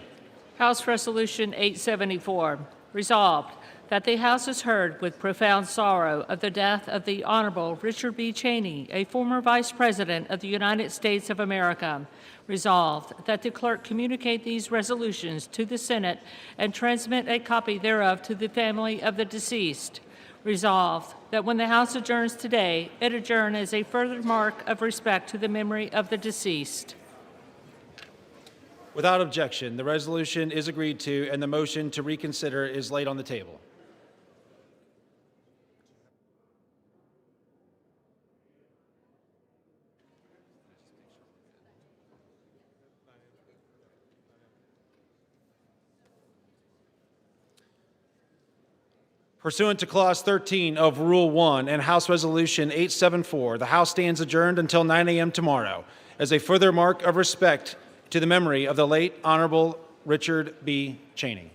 House Resolution 874, resolved that the House has heard with profound sorrow of the death of the Honorable Richard B. Cheney, a former Vice President of the United States of America. Resolved that the clerk communicate these resolutions to the Senate and transmit a copy thereof to the family of the deceased. Resolved that when the House adjourns today, it adjourn as a further mark of respect to the memory of the deceased. Without objection, the resolution is agreed to and the motion to reconsider is laid on the table. Pursuant to Clause 13 of Rule 1 and House Resolution 874, the House stands adjourned until 9 a.m. tomorrow as a further mark of respect to the memory of the late Honorable Richard B. Cheney.